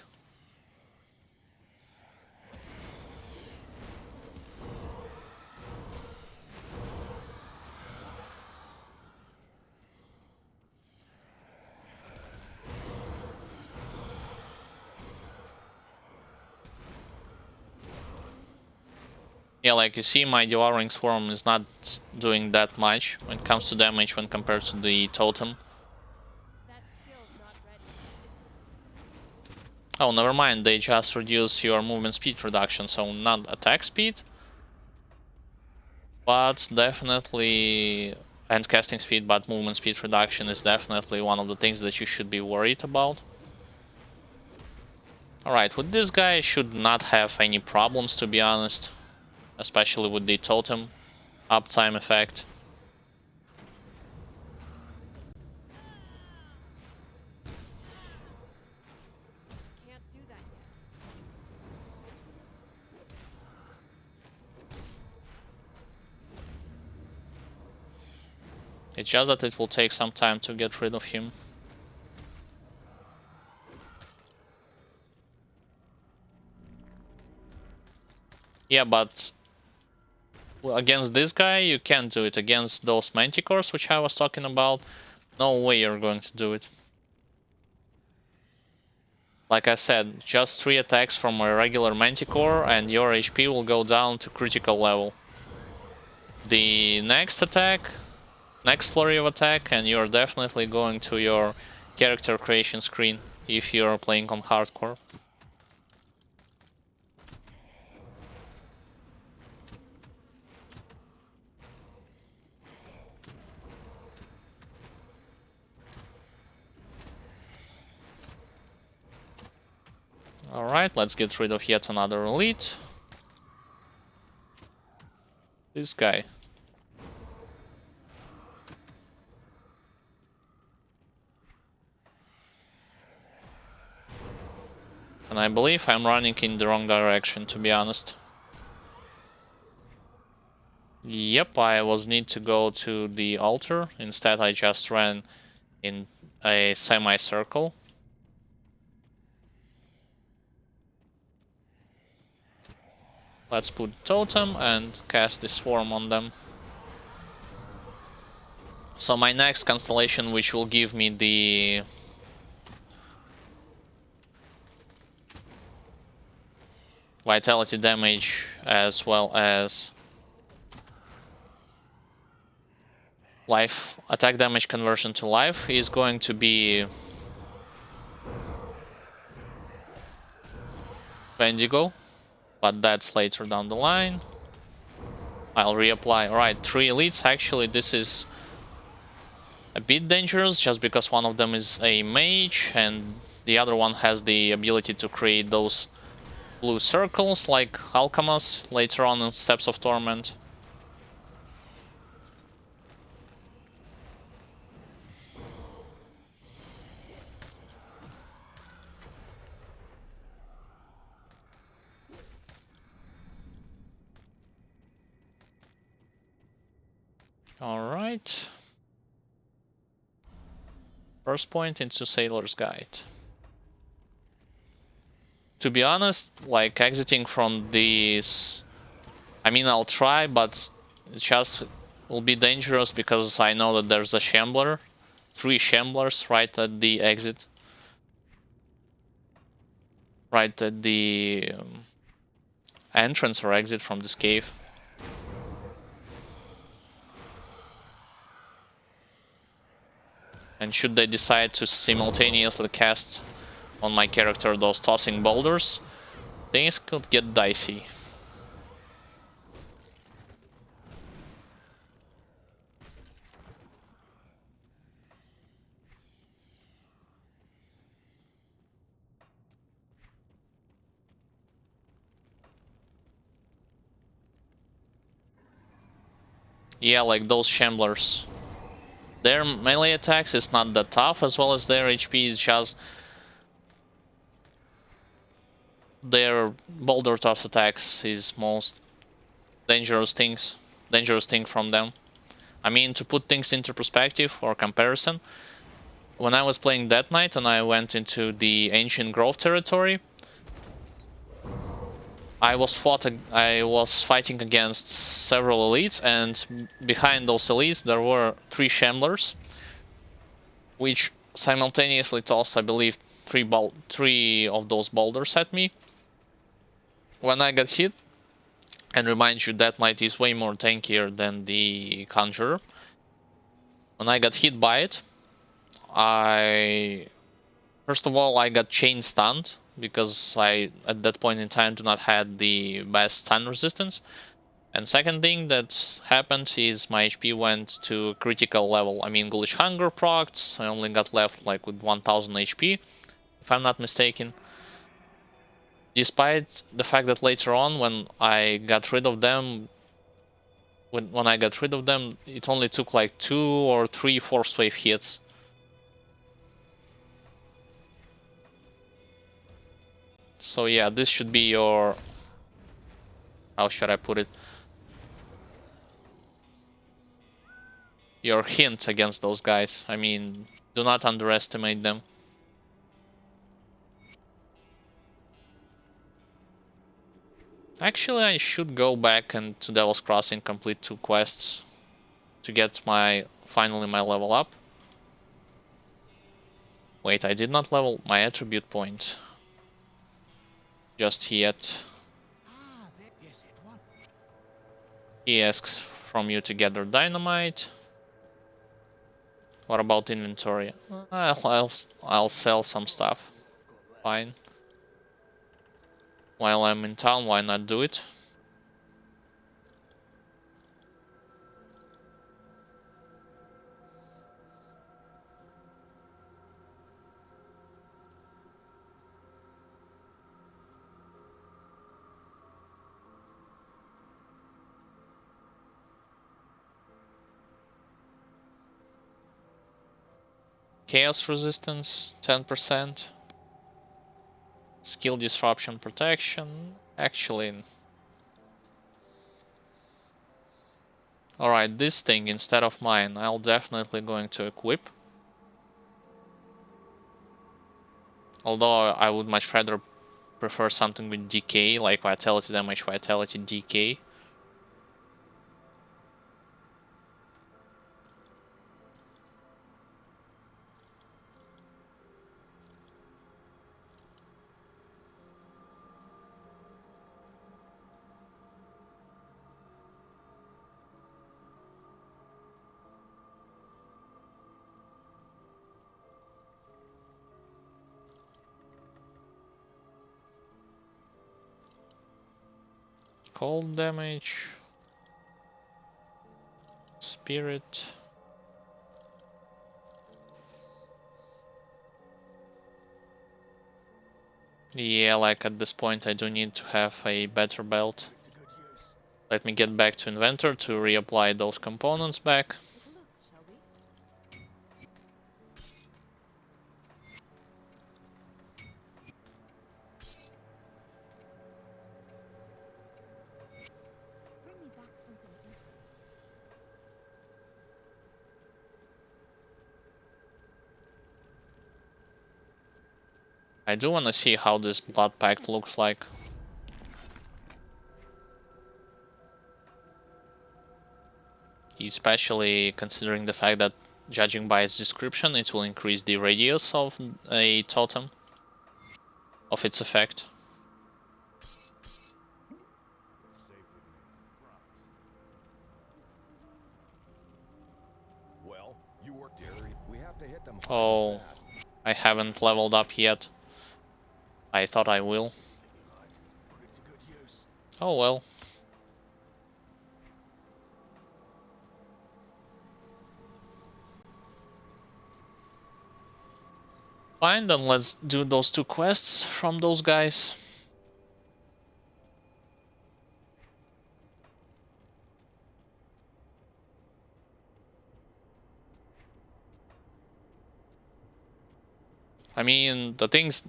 Yeah, like you see, my Devouring Swarm is not doing that much when it comes to damage when compared to the Totem. That skill's not ready. Oh, never mind, they just reduce your movement speed reduction, so not attack speed, but definitely, and casting speed, but movement speed reduction is definitely one of the things that you should be worried about. Alright, with this guy, I should not have any problems, to be honest, especially with the Totem uptime effect. Can't do that yet. It's just that it will take some time to get rid of him. Yeah, but against this guy, you can't do it. Against those Manticores, which I was talking about, no way you're going to do it. Like I said, just 3 attacks from a regular Manticore and your HP will go down to critical level. The next attack, next flurry of attack, and you're definitely going to your character creation screen if you're playing on hardcore. Alright, let's get rid of yet another elite. This guy. And I believe I'm running in the wrong direction, to be honest. Yep, I was need to go to the altar. Instead, I just ran in a semicircle. Let's put Totem and cast the Swarm on them. So my next constellation, which will give me the vitality damage as well as life attack damage conversion to life, is going to be Wendigo, but that's later down the line. I'll reapply. Alright, 3 elites. Actually, this is a bit dangerous just because one of them is a mage and the other one has the ability to create those blue circles like Alchemist later on in Steps of Torment. Alright. First point into Sailor's Guide. To be honest, like exiting from this, I mean, I'll try, but it just will be dangerous because I know that there's a Shambler, 3 Shamblers right at the exit, right at the entrance or exit from this cave. And should they decide to simultaneously cast on my character those tossing boulders, things could get dicey. Yeah, like those Shamblers. Their melee attacks is not that tough, as well as their HP is just their boulder toss attacks is most dangerous thing from them. I mean, to put things into perspective or comparison, when I was playing Death Knight and I went into the Ancient Grove territory, I was fighting against several elites, and behind those elites there were 3 Shamblers, which simultaneously tossed, I believe, 3 of those boulders at me. When I got hit, And remind you, that knight is way more tankier than the Conjurer. When I got hit by it, first of all, I got chain stunned, because I, at that point in time, do not have the best stun resistance. And second thing that happened is my HP went to critical level. I mean, Ghoulish Hunger procs, I only got left like with 1000 HP, if I'm not mistaken. Despite the fact that later on, when I got rid of them, when I got rid of them, it only took like 2 or 3 force wave hits. So yeah, this should be your... how should I put it? Your hint against those guys. I mean, do not underestimate them. Actually, I should go back and to Devil's Crossing complete 2 quests to get finally my level up. Wait, I did not level my attribute point just yet. He asks from you to gather dynamite. What about inventory? I'll sell some stuff. Fine. While I'm in town, why not do it? Chaos resistance, 10%. Skill disruption protection. Actually... alright, this thing instead of mine, I'll definitely going to equip. Although I would much rather prefer something with decay, like vitality damage, vitality decay. Cold damage. Spirit. Yeah, like at this point I do need to have a better belt. Let me get back to inventor to reapply those components back. Bring me back something interesting. I do want to see how this blood pact looks like. Especially considering the fact that, judging by its description, it will increase the radius of a totem, of its effect. Well, you worked here. We have to hit them hard Oh, and fast. I haven't leveled up yet. I thought I will. Oh well. Fine, then let's do those 2 quests from those guys. I mean, the things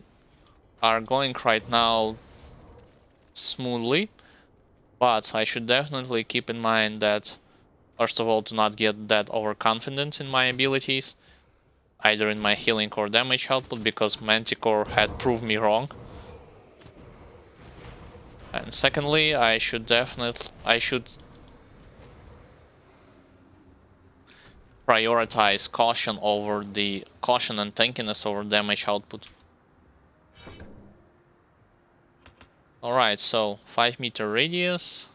are going right now smoothly, but I should definitely keep in mind that, first of all, to not get that overconfident in my abilities, either in my healing or damage output, because Manticore had proved me wrong. And secondly, I should prioritize caution and tankiness over damage output. Alright, so 5-meter radius.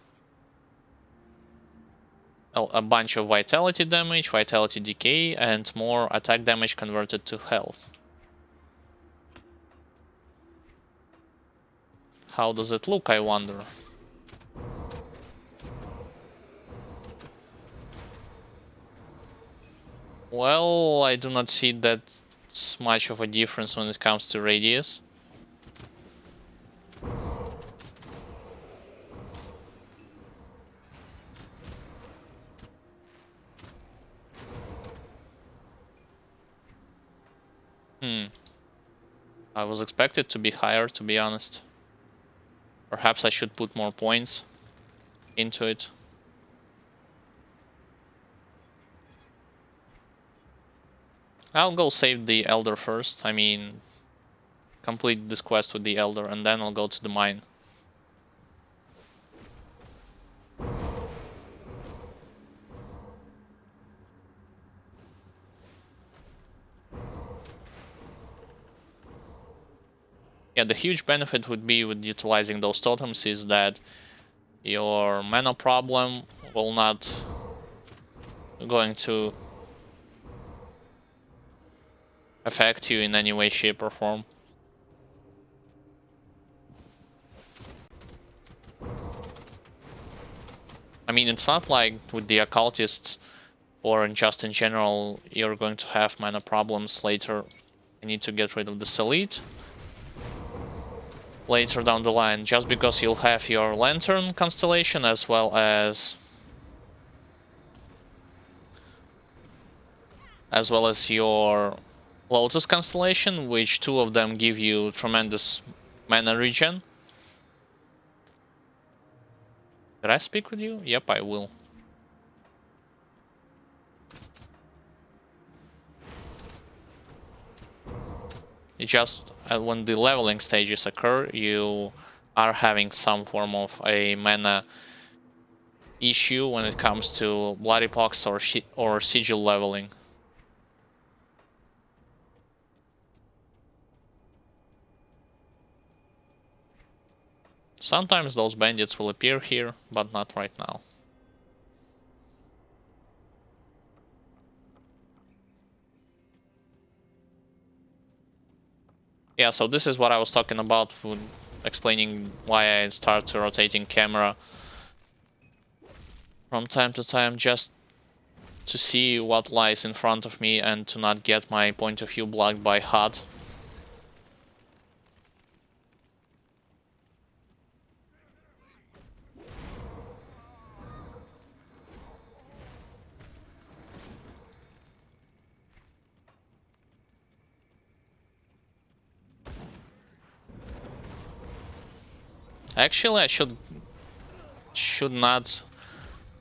a bunch of vitality damage, vitality decay, and more attack damage converted to health. How does it look, I wonder? Well, I do not see that much of a difference when it comes to radius. I was expected to be higher, to be honest. Perhaps I should put more points into it. I'll go save the Elder first. I mean, complete this quest with the Elder, and then I'll go to the mine. Yeah, the huge benefit would be with utilizing those totems is that your mana problem will not going to affect you in any way, shape, or form. I mean, it's not like with the occultists or just in general you're going to have mana problems later. I need to get rid of this elite later down the line, just because you'll have your Lantern constellation as well as your Lotus constellation, which two of them give you tremendous mana regen. Did I speak with you? Yep, I will. It just when the leveling stages occur, you are having some form of a mana issue when it comes to Bloody Pox or Sigil leveling. Sometimes those bandits will appear here, but not right now. Yeah, so this is what I was talking about when explaining why I start rotating camera from time to time, just to see what lies in front of me and to not get my point of view blocked by HUD. Actually, I should not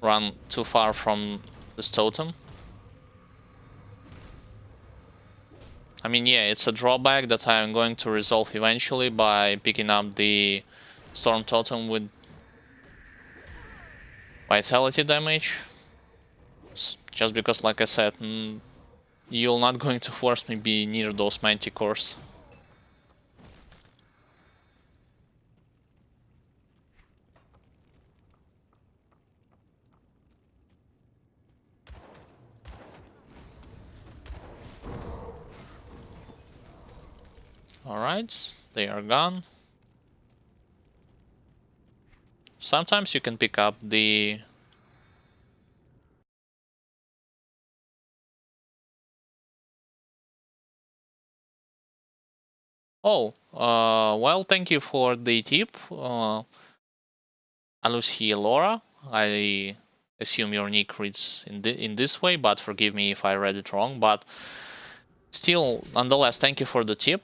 run too far from this totem. I mean, yeah, it's a drawback that I'm going to resolve eventually by picking up the Storm Totem with vitality damage. Just because, like I said, you're not going to force me be near those manticores. Alright, they are gone. Sometimes you can pick up the... Oh, well, thank you for the tip, Alucia Laura. I assume your nick reads in this way, but forgive me if I read it wrong. But still, nonetheless, thank you for the tip.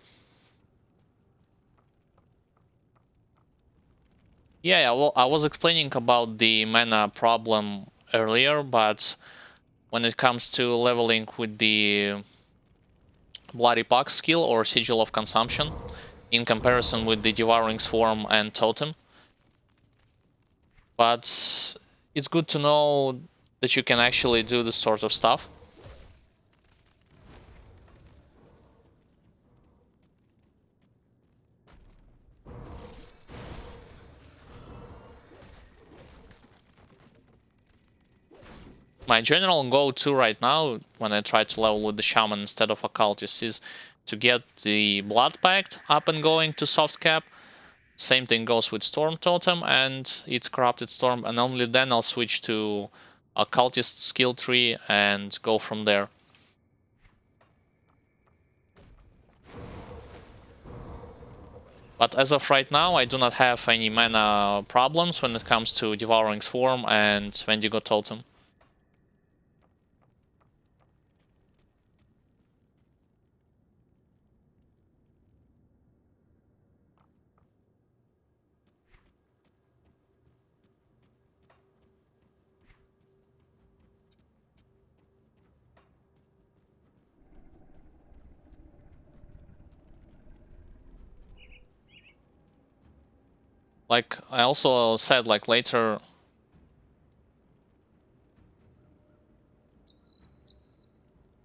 Yeah, well, I was explaining about the mana problem earlier, but when it comes to leveling with the Bloody Pox skill or Sigil of Consumption, in comparison with the Devouring Swarm and Totem. But it's good to know that you can actually do this sort of stuff. my general go-to right now, when I try to level with the Shaman instead of Occultist, is to get the Blood Pact up and going to soft cap. Same thing goes with Storm Totem and its Corrupted Storm, and only then I'll switch to Occultist skill tree and go from there. But as of right now, I do not have any mana problems when it comes to Devouring Swarm and Wendigo Totem. Like I also said, like later,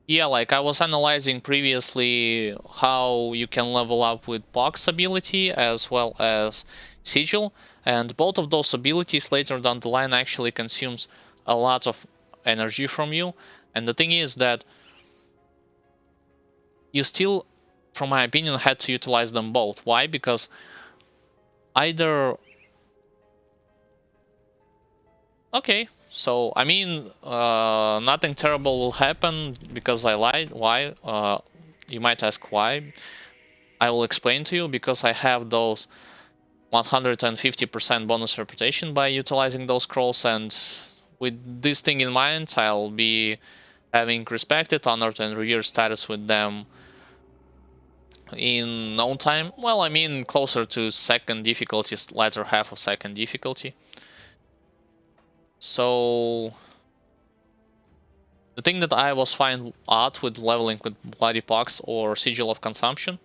yeah, like I was analyzing previously how you can level up with Box ability as well as Sigil, and both of those abilities later down the line actually consumes a lot of energy from you. And the thing is that you still, from my opinion, had to utilize them both. Why? Because either... Okay, so I mean, nothing terrible will happen because I lied. Why? You might ask why. I will explain to you, because I have those 150% bonus reputation by utilizing those scrolls, and with this thing in mind, I'll be having respected, honored, and revered status with them in no time. Well, I mean, closer to second difficulty, latter half of second difficulty. So the thing that I was fine out with leveling with Bloody Pox or Sigil of Consumption,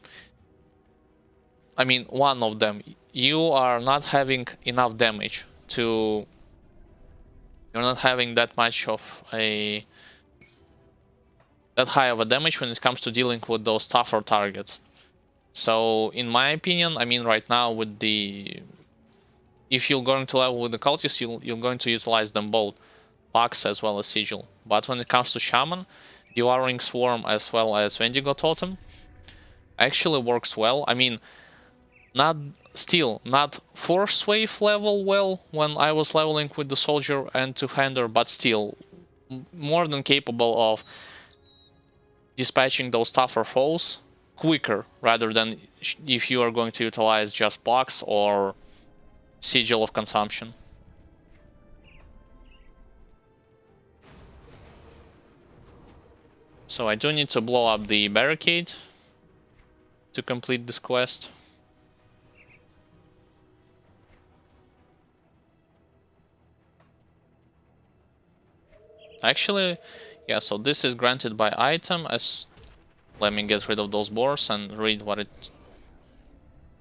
I mean, one of them, you are not having enough damage to... You're not having that much of a... that high of a damage when it comes to dealing with those tougher targets. So, in my opinion, I mean, right now with the... If you're going to level with the cultists, you're going to utilize them both, Pox as well as Sigil. But when it comes to Shaman, Devouring Swarm as well as Wendigo Totem actually works well. I mean, not Force Wave level well when I was leveling with the Soldier and Two-Hander, but still more than capable of dispatching those tougher foes quicker, rather than if you are going to utilize just Pox or Sigil of Consumption. So I do need to blow up the barricade to complete this quest. Actually, yeah, so this is granted by item. As let me get rid of those boars and read what it...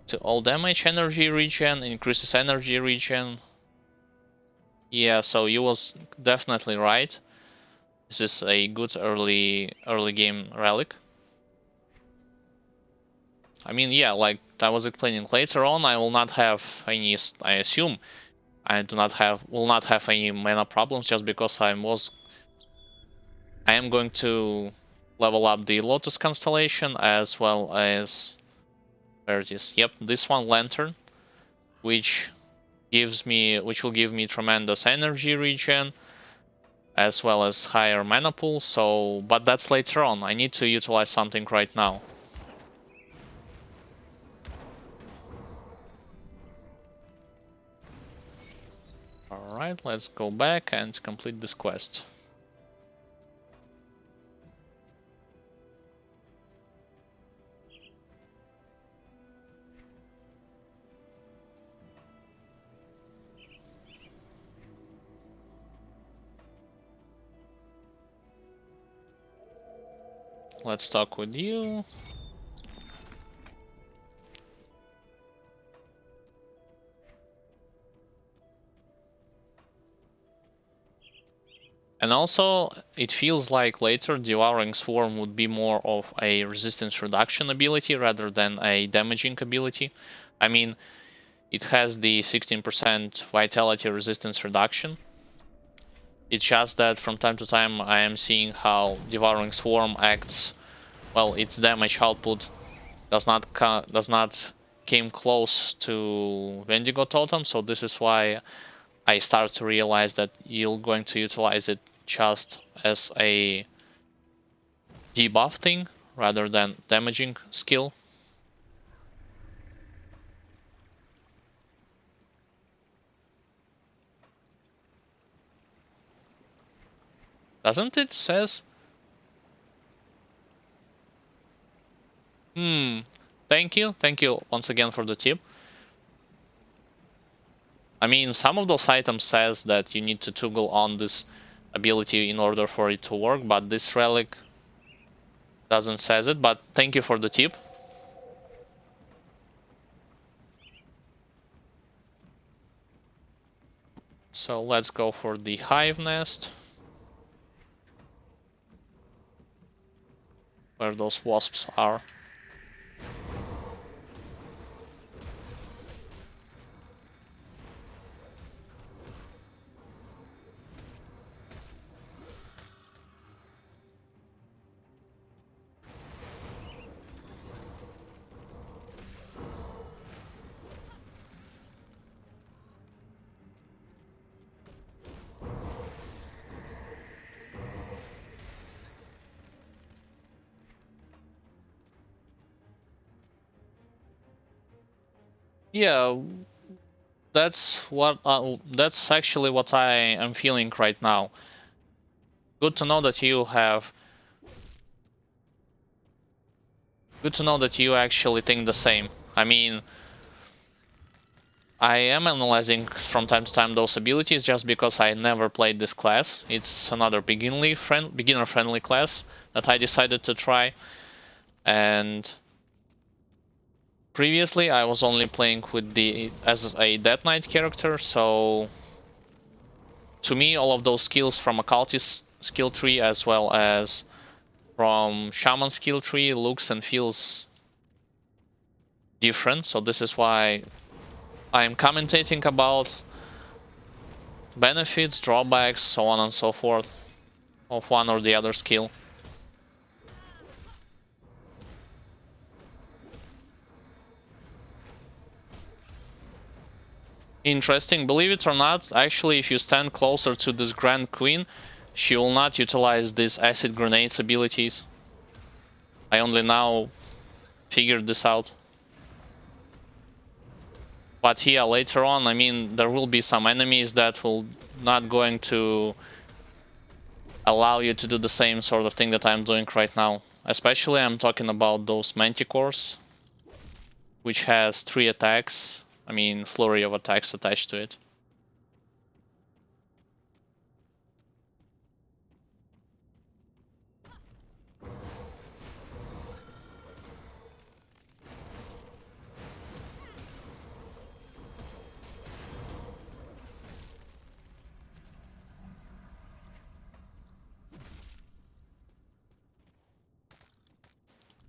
To all damage, energy regen, increases energy regen. Yeah, so you was definitely right. This is a good early game relic. I mean, yeah, like I was explaining, later on I will not have any... I assume I will not have any mana problems, just because I am going to level up the Lotus Constellation as well as... Where it is? Yep, this one, Lantern, which will give me tremendous energy regen as well as higher mana pool. So, but that's later on. I need to utilize something right now. All right, let's go back and complete this quest. Let's talk with you. And also, it feels like later Devouring Swarm would be more of a resistance reduction ability rather than a damaging ability. I mean, it has the 16% vitality resistance reduction. It's just that from time to time I am seeing how Devouring Swarm acts. Well, its damage output does not came close to Wendigo Totem, so this is why I start to realize that you're going to utilize it just as a debuff thing rather than damaging skill. Doesn't it says? Thank you once again for the tip. I mean, some of those items says that you need to toggle on this ability in order for it to work, but this relic doesn't says it, but thank you for the tip. So let's go for the hive nest, where those wasps are. Yeah, that's actually what I am feeling right now. Good to know that you have. Good to know that you actually think the same. I mean, I am analyzing from time to time those abilities just because I never played this class. It's another beginner-friendly class that I decided to try, and previously I was only playing with as a Death Knight character, so to me all of those skills from Occultist skill tree as well as from Shaman skill tree looks and feels different, so this is why I'm commentating about benefits, drawbacks, so on and so forth of one or the other skill. Interesting, believe it or not, actually if you stand closer to this Grand Queen, she will not utilize these acid grenades abilities. I only now figured this out. But yeah, later on, I mean, there will be some enemies that will not going to allow you to do the same sort of thing that I'm doing right now. Especially I'm talking about those manticores, which has 3 attacks. I mean, flurry of attacks attached to it.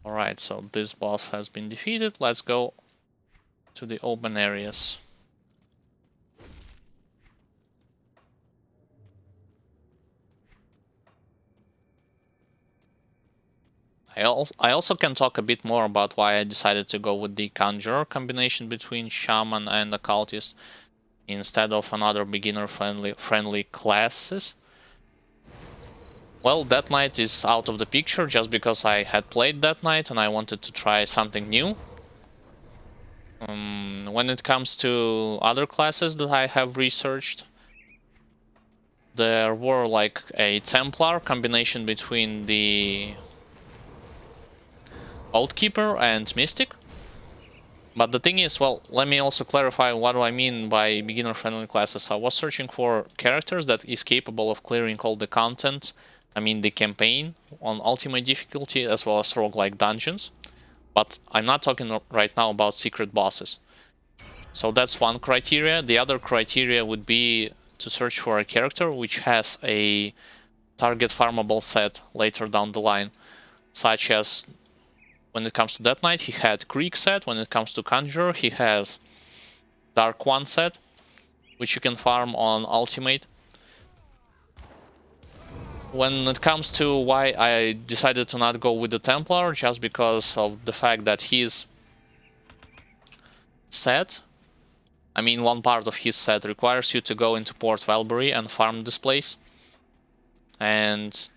Alright, so this boss has been defeated. Let's go to the open areas. I also can talk a bit more about why I decided to go with the Conjurer combination between Shaman and Occultist instead of another beginner-friendly classes. Well, Death Knight is out of the picture just because I had played Death Knight and I wanted to try something new. When it comes to other classes that I have researched, there were like a Templar combination between the Oathkeeper and Mystic. But the thing is, well, let me also clarify what do I mean by beginner-friendly classes. I was searching for characters that is capable of clearing all the content, I mean the campaign, on ultimate difficulty as well as roguelike dungeons. But I'm not talking right now about secret bosses. So that's one criteria. The other criteria would be to search for a character which has a target farmable set later down the line, such as when it comes to Death Knight, he had Greek set. When it comes to Conjurer, he has Dark One set, which you can farm on Ultimate. when it comes to why I decided to not go with the Templar, just because of the fact that his set, I mean one part of his set requires you to go into Port Valbury and farm this place. And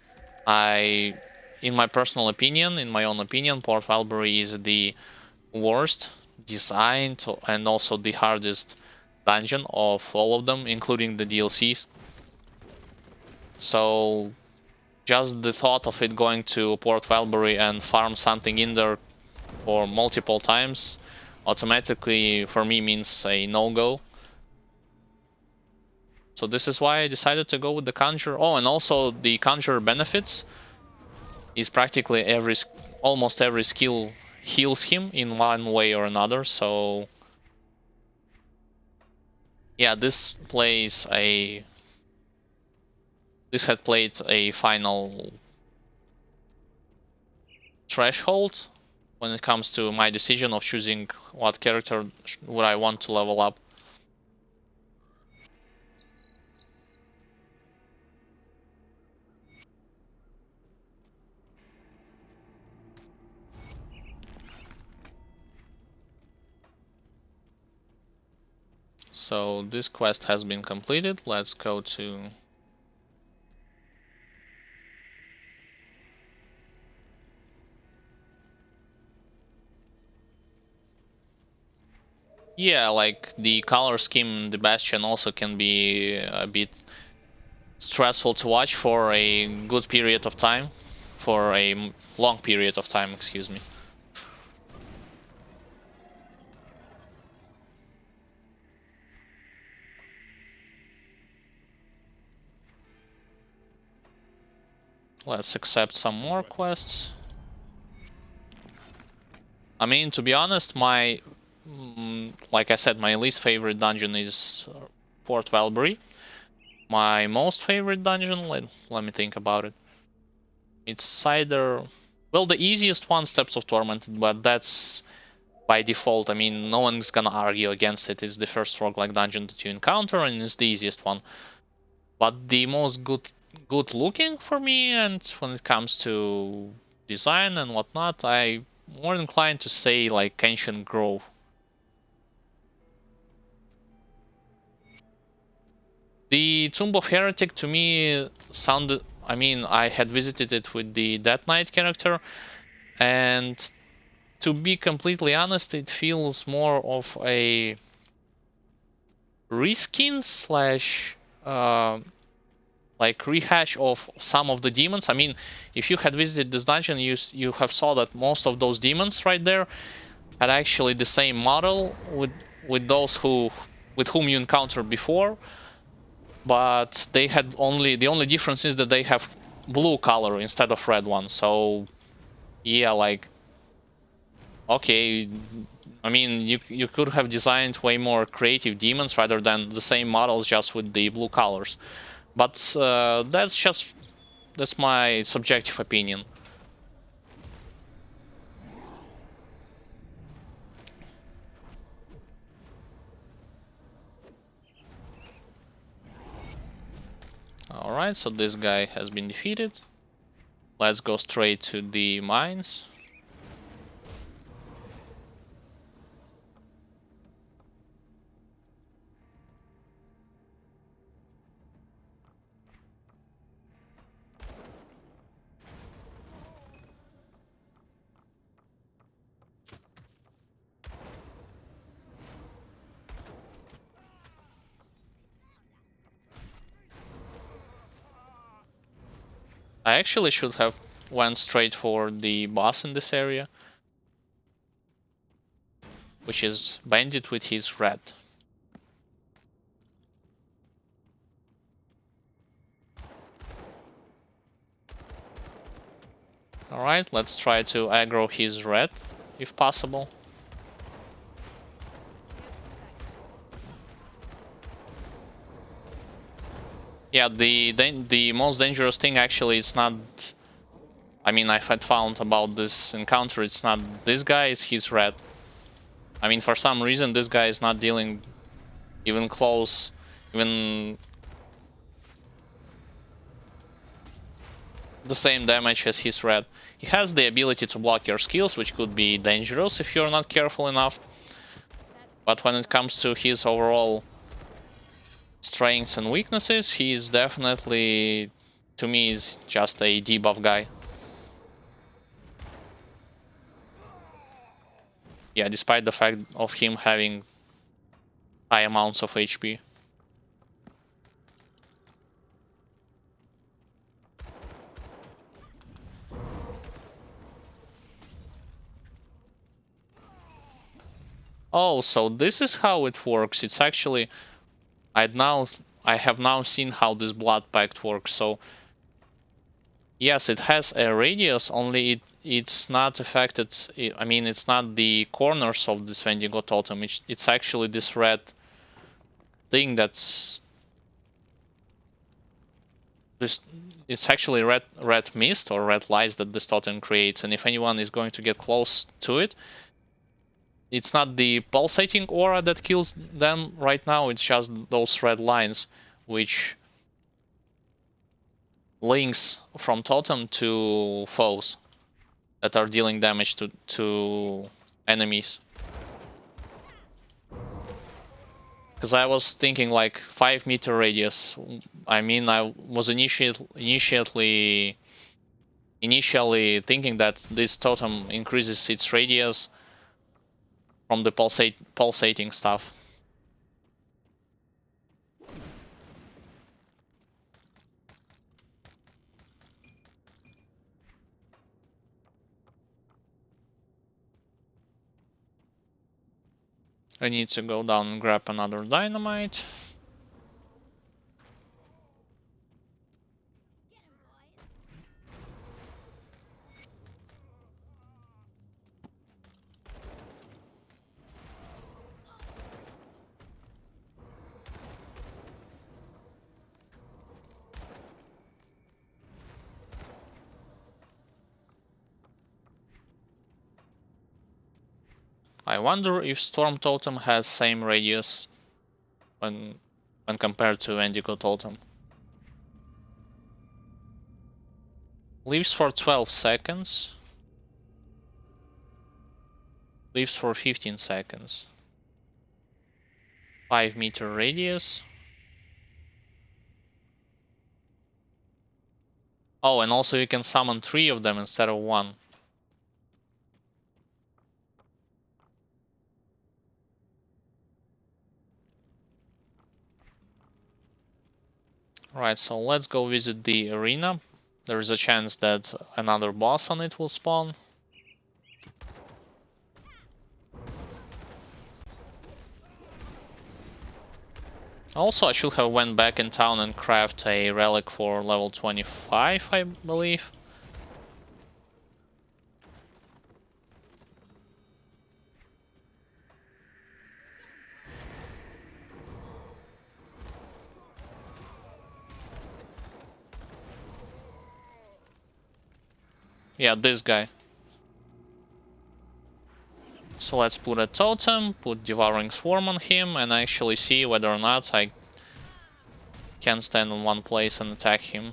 in my personal opinion, in my own opinion, Port Valbury is the worst designed and also the hardest dungeon of all of them, including the DLCs. So just the thought of it going to Port Valbury and farm something in there for multiple times automatically for me means a no-go. So this is why I decided to go with the Conjurer. Oh, and also the Conjurer benefits is practically almost every skill heals him in one way or another, so yeah, this had played a final threshold when it comes to my decision of choosing what character would I want to level up. So this quest has been completed. Let's go to yeah, like the color scheme in the Bastion also can be a bit stressful to watch for a good period of time. For a long period of time, excuse me. Let's accept some more quests. I mean, to be honest, like I said, my least favorite dungeon is Port Valbury. My most favorite dungeon, let me think about it. It's either, well, the easiest one, Steps of Tormented, but that's by default. I mean, no one's gonna argue against it. It's the first roguelike dungeon that you encounter, and it's the easiest one. But the most good looking for me, and when it comes to design and whatnot, I'm more inclined to say like Ancient Grove. The Tomb of Heretic to me sounded, I mean, I had visited it with the Death Knight character, and to be completely honest, it feels more of a reskin slash like rehash of some of the demons. I mean, if you had visited this dungeon, you have saw that most of those demons right there had actually the same model with those with whom you encountered before, but they had the only difference is that they have blue color instead of red one. So yeah, like okay, I mean you could have designed way more creative demons rather than the same models just with the blue colors. But that's my subjective opinion. Alright, so this guy has been defeated. Let's go straight to the mines. I actually should have went straight for the boss in this area, which is Bandit with his red. Alright, let's try to aggro his red, if possible. Yeah, the most dangerous thing actually is not... I mean, I had found about this encounter, it's not this guy, it's his red. I mean, for some reason, this guy is not dealing even close, even... the same damage as his red. He has the ability to block your skills, which could be dangerous if you're not careful enough. But when it comes to his overall strengths and weaknesses, he is definitely, to me, is just a debuff guy. Yeah, despite the fact of him having high amounts of HP. Oh, so this is how it works. It's actually... I have now seen how this blood pact works. So yes, it has a radius, only it's not affected. I mean, it's not the corners of this Wendigo totem. It's actually this red thing that's this. It's actually red mist or red lights that this totem creates. And if anyone is going to get close to it, it's not the pulsating aura that kills them right now. It's just those red lines, which links from totem to foes that are dealing damage to enemies. Because I was thinking like 5-meter radius. I mean, I was initially thinking that this totem increases its radius from the pulsating stuff. I need to go down and grab another dynamite. I wonder if Storm Totem has same radius when compared to Indigo Totem. Lives for 12 seconds. Lives for 15 seconds. 5-meter radius. Oh, and also you can summon 3 of them instead of 1. Right, so let's go visit the arena. There is a chance that another boss on it will spawn. Also, I should have went back in town and craft a relic for level 25, I believe. Yeah, this guy. So let's put a totem, put Devouring Swarm on him, and actually see whether or not I can stand in one place and attack him.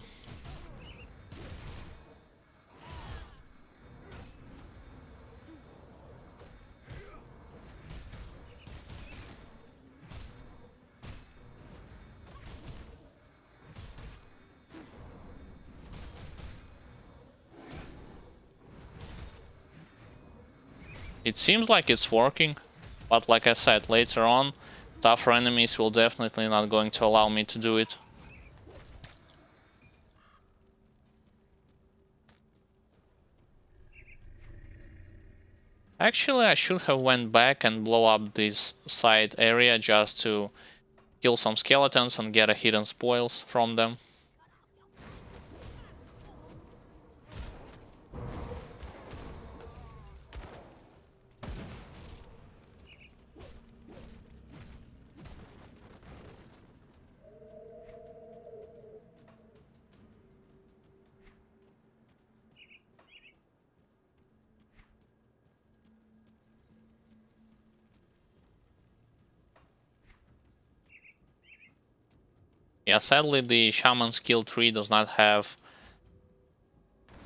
It seems like it's working, but like I said, later on, tougher enemies will definitely not going to allow me to do it. Actually, I should have went back and blow up this side area just to kill some skeletons and get a hidden spoils from them. Yeah, sadly the Shaman skill tree does not have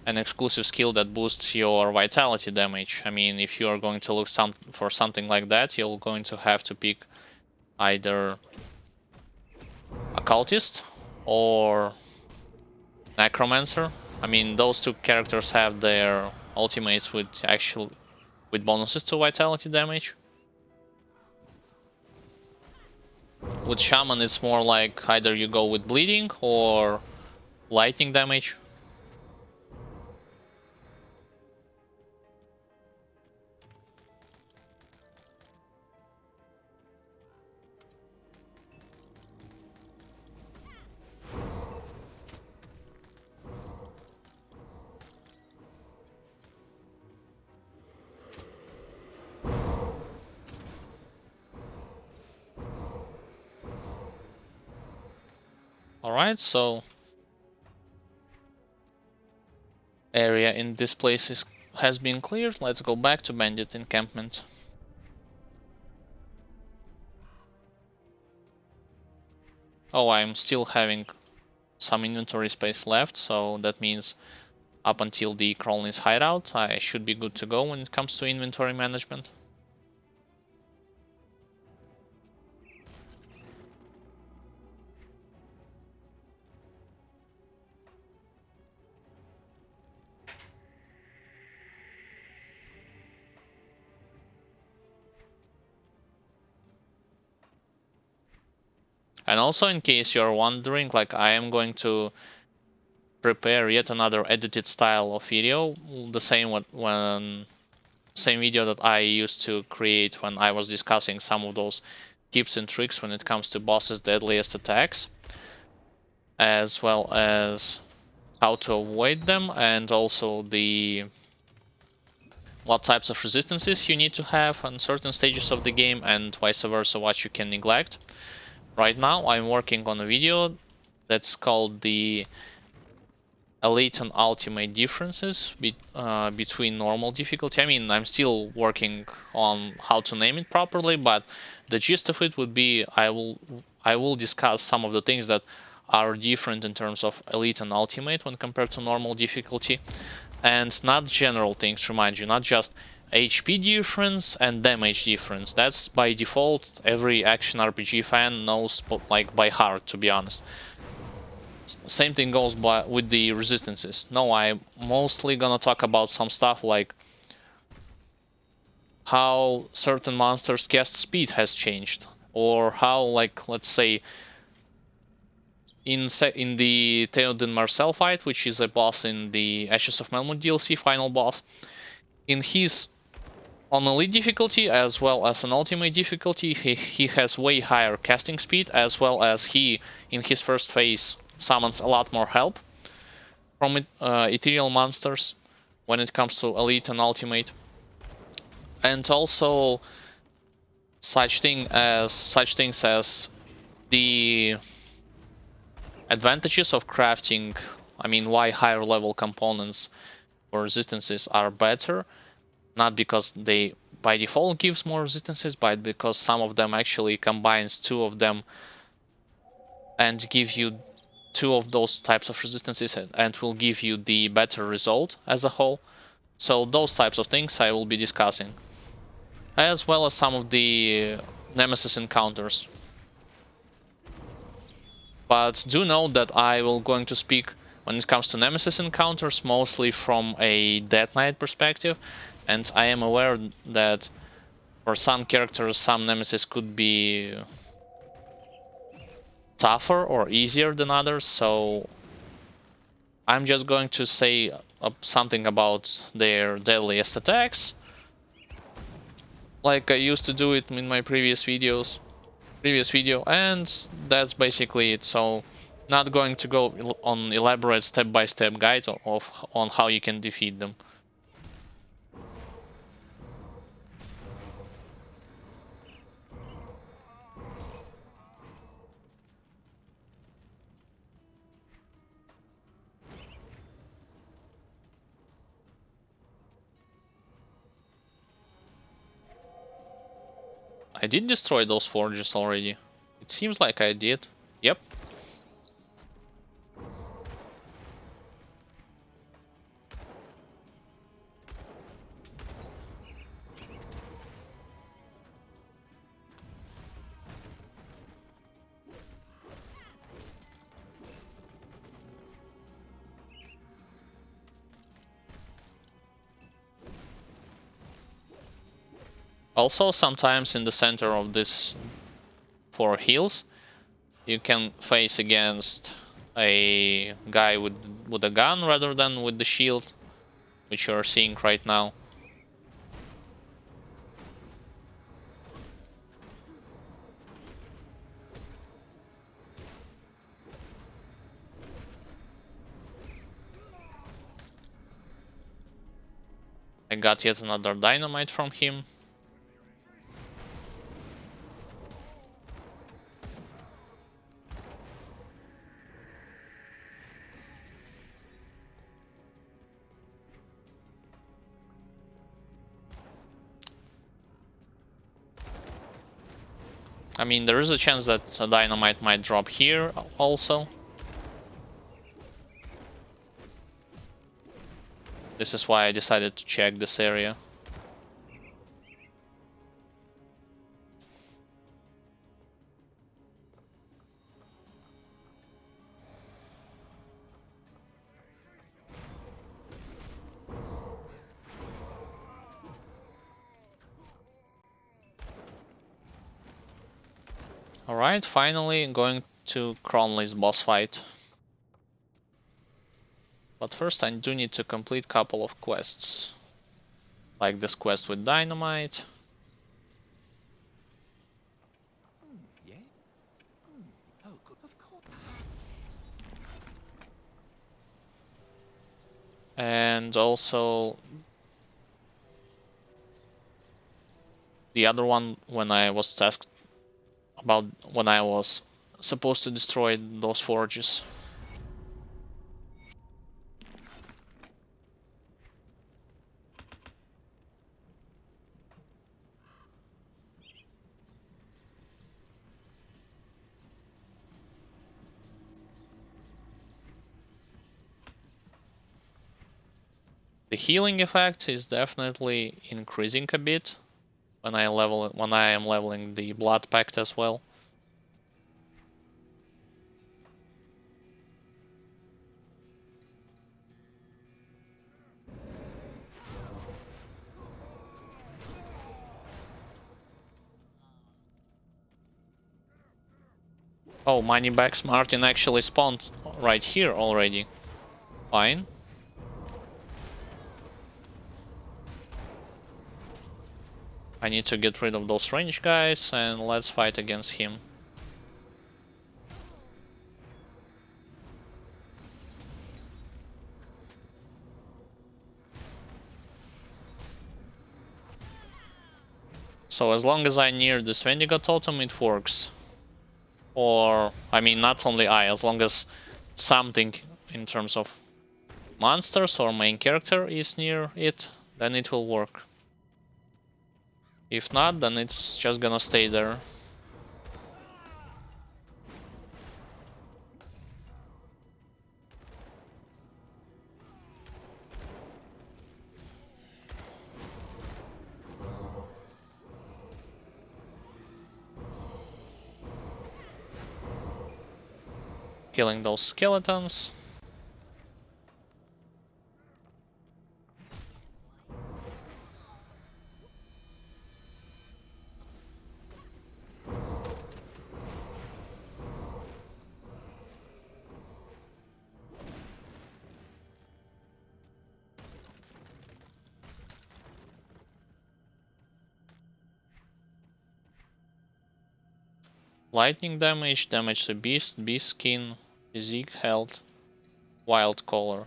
an exclusive skill that boosts your vitality damage. I mean, if you are going to look for something like that, you're going to have to pick either Occultist or Necromancer. I mean, those two characters have their ultimates with bonuses to vitality damage. With Shaman, it's more like either you go with bleeding or lightning damage. Alright, so area in this place has been cleared. Let's go back to bandit encampment. Oh, I'm still having some inventory space left, so that means up until the Kroln's hideout, I should be good to go when it comes to inventory management. And also, in case you're wondering, like, I am going to prepare yet another edited style of video, the same video that I used to create when I was discussing some of those tips and tricks when it comes to bosses' deadliest attacks, as well as how to avoid them, and also what types of resistances you need to have on certain stages of the game, and vice versa, what you can neglect. Right now I'm working on a video that's called the Elite and Ultimate differences between normal difficulty. I mean, I'm still working on how to name it properly, but the gist of it would be I will discuss some of the things that are different in terms of Elite and Ultimate when compared to normal difficulty, and not general things, remind you, not just HP difference and damage difference. That's by default, every action RPG fan knows like by heart, to be honest. Same thing goes with the resistances. No, I'm mostly gonna talk about some stuff like how certain monsters' cast speed has changed, or how, like, let's say, in the Theoden Marcel fight, which is a boss in the Ashes of Melmoth DLC, final boss, on elite difficulty as well as an ultimate difficulty, he has way higher casting speed, as well as he, in his first phase, summons a lot more help from ethereal monsters when it comes to elite and ultimate. And also such things as the advantages of crafting, I mean, why higher level components or resistances are better, not because they by default gives more resistances, but because some of them actually combines two of them and give you two of those types of resistances, and will give you the better result as a whole. So those types of things I will be discussing, as well as some of the Nemesis encounters. But do note that I will going to speak, when it comes to Nemesis encounters, mostly from a Death Knight perspective, and I am aware that for some characters some Nemesis could be tougher or easier than others, so I'm just going to say something about their deadliest attacks, like I used to do it in my previous video, and that's basically it. So not going to go on elaborate step-by-step guides on how you can defeat them. I did destroy those forges already. It seems like I did. Yep. Also, sometimes in the center of this 4 heals, you can face against a guy with a gun rather than with the shield, which you're seeing right now. I got yet another dynamite from him. I mean, there is a chance that a dynamite might drop here also. This is why I decided to check this area. Alright, finally going to Cronley's boss fight. But first I do need to complete a couple of quests. Like this quest with dynamite. Yeah? Oh, good. Of course. And also the other one when I was tasked about when I was supposed to destroy those forges. The healing effect is definitely increasing a bit when I am leveling the blood pact as well. Oh, Moneybags Martin actually spawned right here already. Fine. I need to get rid of those range guys and let's fight against him. So as long as I near this Wendigo totem, it works. Or, I mean, not only I, as long as something in terms of monsters or main character is near it, then it will work. If not, then it's just gonna stay there. Killing those skeletons. Lightning damage, damage to beast, beast skin, physique health, wild color.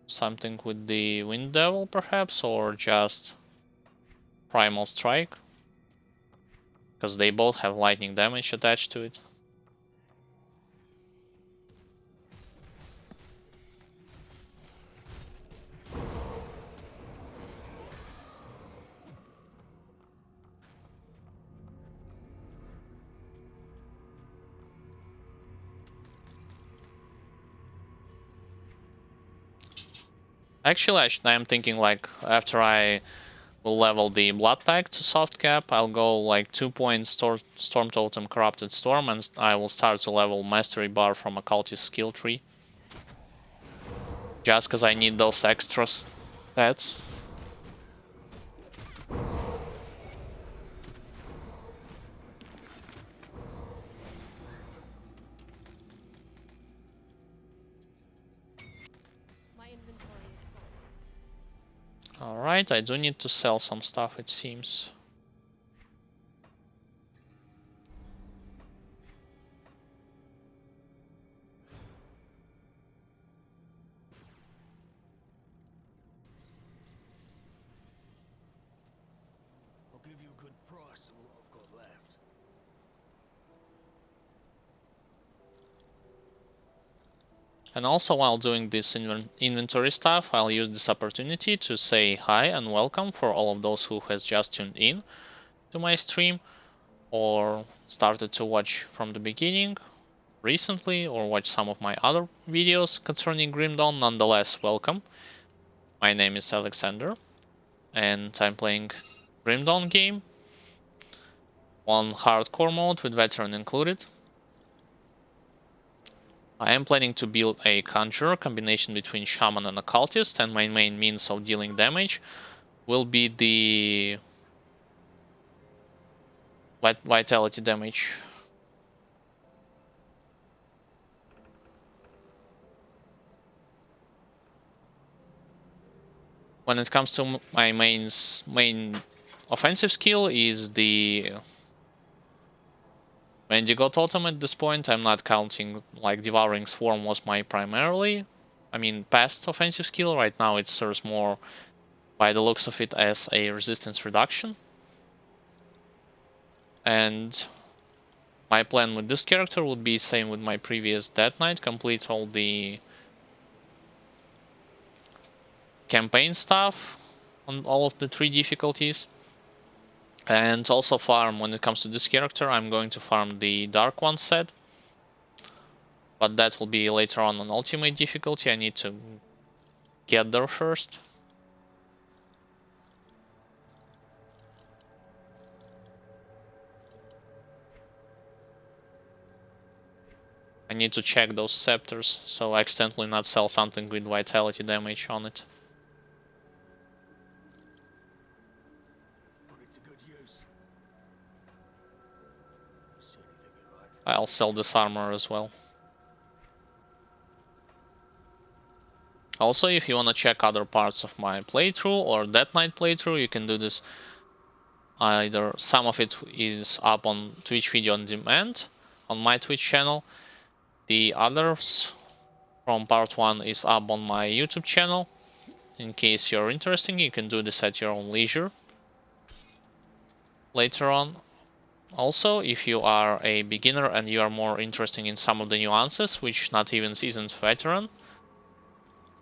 Something with the Wind Devil perhaps, or just Primal Strike? Because they both have lightning damage attached to it. Actually, I'm thinking like after I will level the Blood Pact to soft cap, I'll go like 2 points Storm Totem Corrupted Storm and I will start to level Mastery Bar from Occultist skill tree. Just because I need those extra stats. Alright, I do need to sell some stuff, it seems. I'll give you a good price on what I've got left. And also, while doing this inventory stuff, I'll use this opportunity to say hi and welcome for all of those who has just tuned in to my stream or started to watch from the beginning recently or watch some of my other videos concerning Grim Dawn. Nonetheless, welcome. My name is Alexander and I'm playing Grim Dawn game on hardcore mode with veteran included. I am planning to build a Conjurer combination between Shaman and Occultist, and my main means of dealing damage will be the Vitality damage. When it comes to my main offensive skill is the Wendigo Totem at this point. I'm not counting, like Devouring Swarm was my past offensive skill. Right now it serves more, by the looks of it, as a resistance reduction. And my plan with this character would be same with my previous Death Knight, complete all the campaign stuff on all of the 3 difficulties. And also farm, when it comes to this character, I'm going to farm the Dark One set. But that will be later on ultimate difficulty. I need to get there first. I need to check those scepters, so I accidentally not sell something with vitality damage on it. Put it to good use. See anything you like? I'll sell this armor as well. Also, if you want to check other parts of my playthrough or Death Knight playthrough, you can do this. Either some of it is up on Twitch video on demand on my Twitch channel. The others from part 1 is up on my YouTube channel. In case you're interested, you can do this at your own leisure later on. Also, if you are a beginner and you are more interested in some of the nuances, which not even seasoned veteran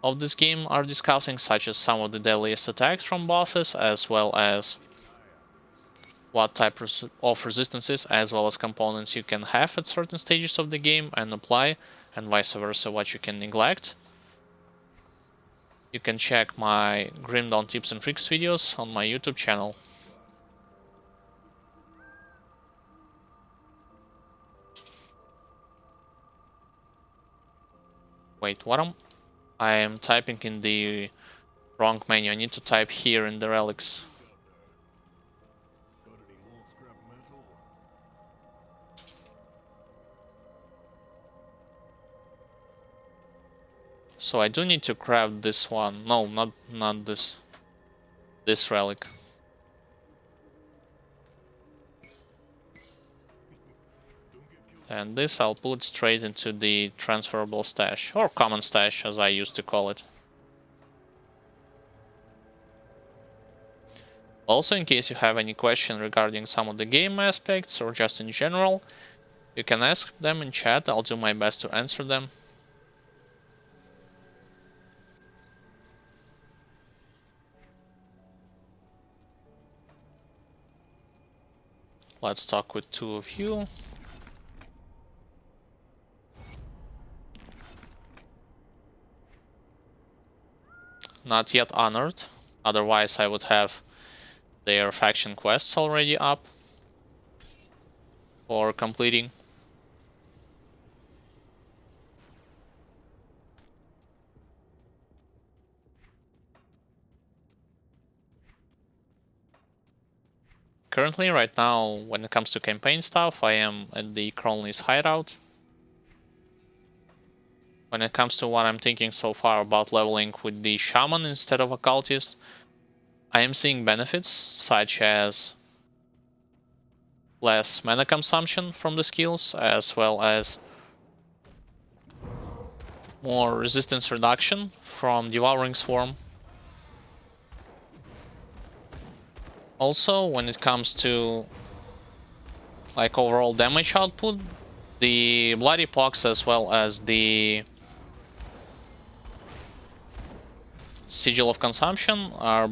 of this game are discussing, such as some of the deadliest attacks from bosses, as well as what type of resistances as well as components you can have at certain stages of the game and apply, and vice versa what you can neglect. You can check my Grim Dawn tips and tricks videos on my YouTube channel. Wait, I am typing in the wrong menu. I need to type here in the relics. Got any more scrap metal? So I do need to craft this one. No, not this. This relic. And this I'll put straight into the transferable stash, or common stash as I used to call it. Also, in case you have any question regarding some of the game aspects or just in general, you can ask them in chat. I'll do my best to answer them. Let's talk with 2 of you. Not yet honored, otherwise I would have their faction quests already up for completing. Currently, right now, when it comes to campaign stuff, I am at the Crowley's hideout. When it comes to what I'm thinking so far about leveling with the Shaman instead of Occultist, I am seeing benefits such as less mana consumption from the skills, as well as more resistance reduction from Devouring Swarm. Also, when it comes to like overall damage output, the Bloody Pox as well as the Sigil of Consumption are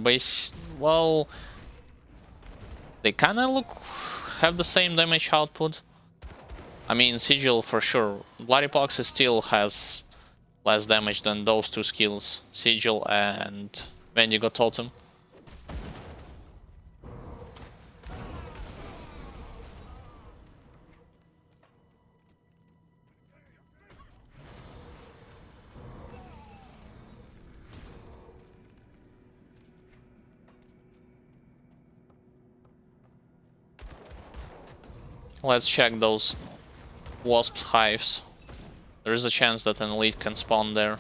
well, they kinda have the same damage output. I mean, Sigil for sure. Bloody Pox still has less damage than those two skills, Sigil and Wendigo Totem. Let's check those wasp hives. There is a chance that an elite can spawn there.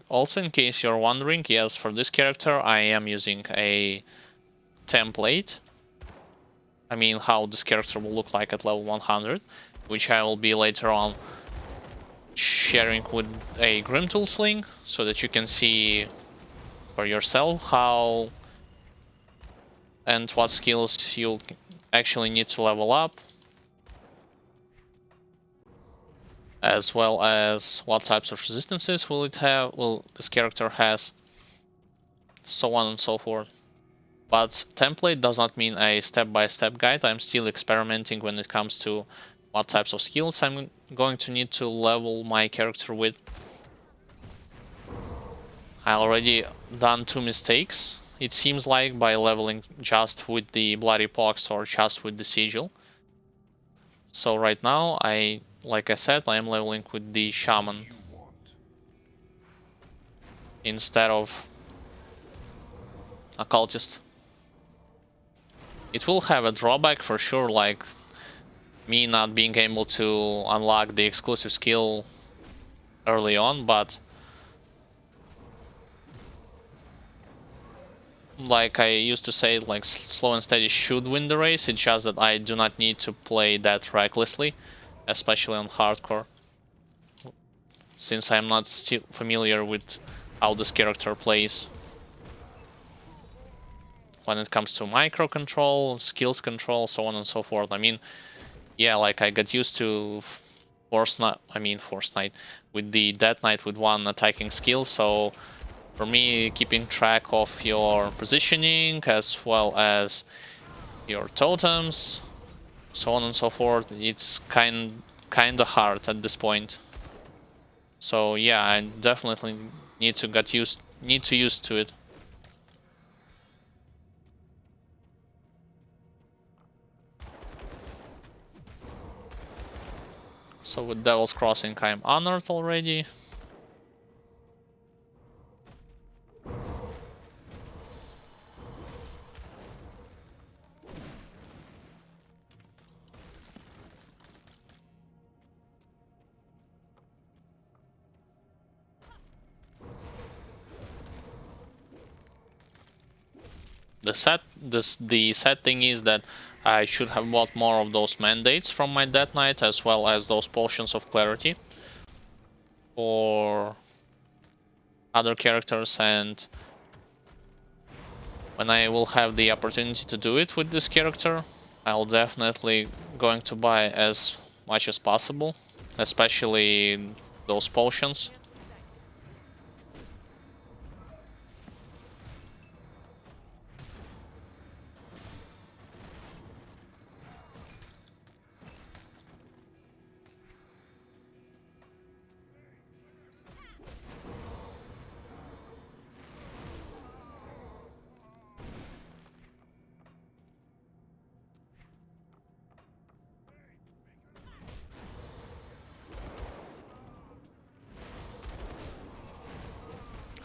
Also, in case you're wondering, yes, for this character I am using a template. I mean, how this character will look like at level 100, which I will be later on sharing with a Grim Tools link, so that you can see for yourself how and what skills you actually need to level up, as well as what types of resistances will this character has, so on and so forth. But template does not mean a step-by-step guide. I'm still experimenting when it comes to what types of skills I'm going to need to level my character with. I already done 2 mistakes, it seems like, by leveling just with the Bloody Pox or just with the Sigil. So right now, like I said, I am leveling with the Shaman instead of Occultist. It will have a drawback for sure, like me not being able to unlock the exclusive skill early on, but like I used to say, like slow and steady should win the race. It's just that I do not need to play that recklessly, especially on hardcore, since I'm not still familiar with how this character plays. When it comes to micro control, skills control, so on and so forth. I mean, yeah, like I got used to Force Knight with the Death Knight with one attacking skill, so for me, keeping track of your positioning as well as your totems, so on and so forth, it's kinda hard at this point. So yeah, I definitely need to get used to it. So with Devil's Crossing, I'm honored already. The sad thing is that I should have bought more of those mandates from my Death Knight, as well as those potions of clarity for other characters, and when I will have the opportunity to do it with this character, I'll definitely going to buy as much as possible, especially those potions.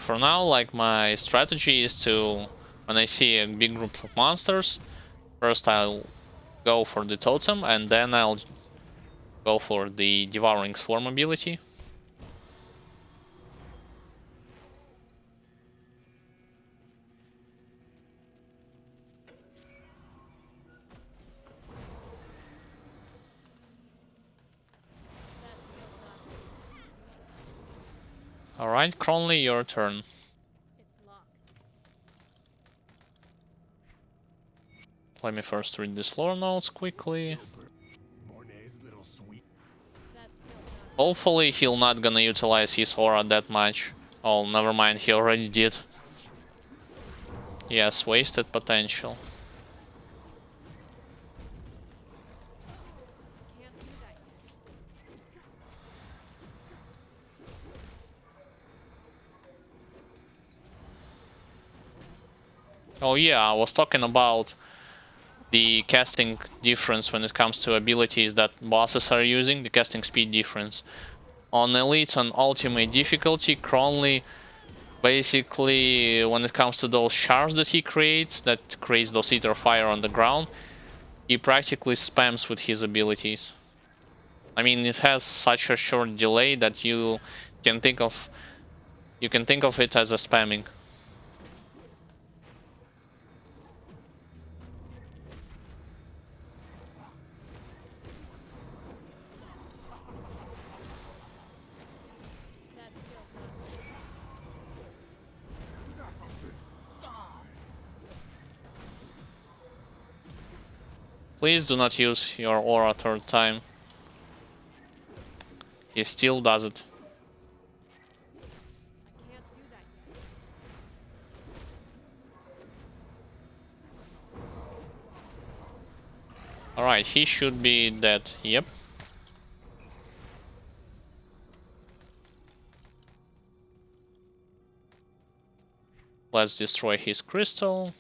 for now, like, my strategy is to, when I see a big group of monsters, first I'll go for the totem, and then I'll go for the Devouring Swarm ability. Alright, Cronley, your turn. It's locked. Let me first read the lore notes quickly. Mornay's little sweet. That's still not. Hopefully he'll not gonna utilize his aura that much. Oh, never mind, he already did. Yes, wasted potential. Can't do that yet. Oh yeah, I was talking about the casting difference when it comes to abilities that bosses are using, the casting speed difference. On Elite and Ultimate difficulty, Cronley, basically, when it comes to those shards that he creates, that creates those ether fire on the ground, he practically spams with his abilities. I mean, it has such a short delay that you can think of it as a spamming. That's still not. Please do not use your aura third time. He still does it. I can't do that yet. Alright, he should be dead. Yep. Let's destroy his crystal.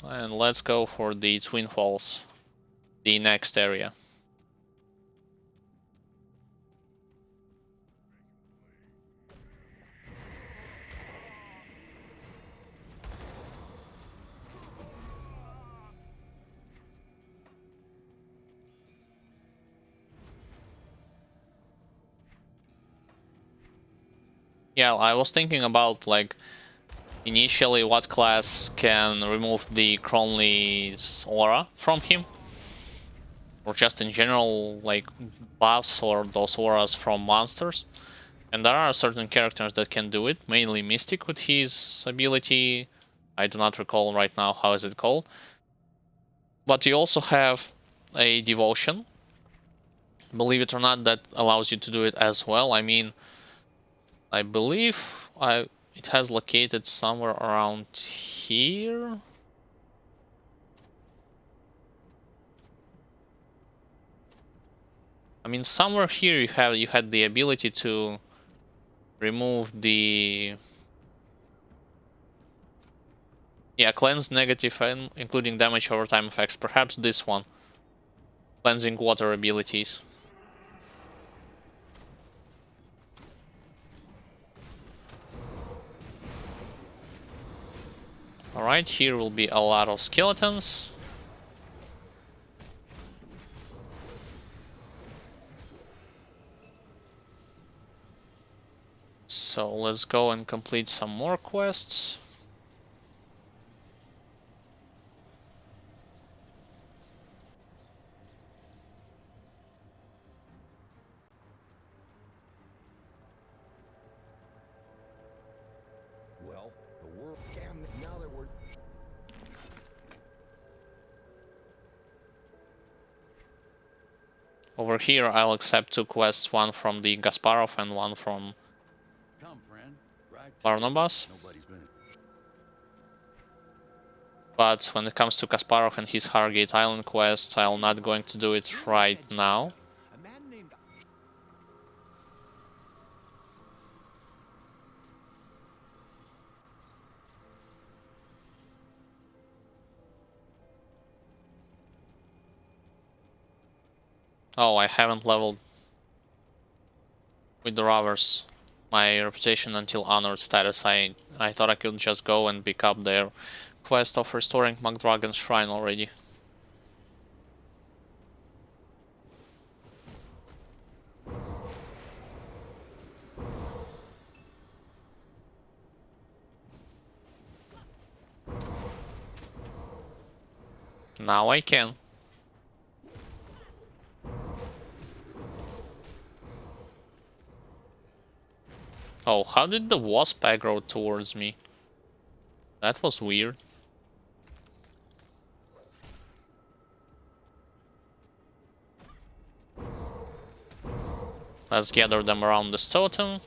And let's go for the Twin Falls, the next area. Yeah, I was thinking about, like, initially what class can remove the Cronley's aura from him. Or just in general, like, buffs or those auras from monsters. And there are certain characters that can do it, mainly Mystic with his ability. I do not recall right now how is it called. But you also have a Devotion. Believe it or not, that allows you to do it as well. I mean, I believe it has located somewhere around here. I mean, somewhere here you had the ability to remove the cleanse negative and including damage over time effects. Perhaps this one, cleansing water abilities. Alright, here will be a lot of skeletons. So let's go and complete some more quests. Well, the world. Damn it! Now that we're. Over here I'll accept 2 quests, one from the Gasparov and one from Come, friend. Right. Barnabas. Nobody's been. But when it comes to Kasparov and his Hargate Island quest, I'm not going to do it right now. A man named. Oh, I haven't leveled with the robbers my reputation until honored status. I thought I could just go and pick up their quest of restoring McDragon's shrine already. Now I can. Oh, how did the wasp aggro towards me? That was weird. Let's gather them around this totem.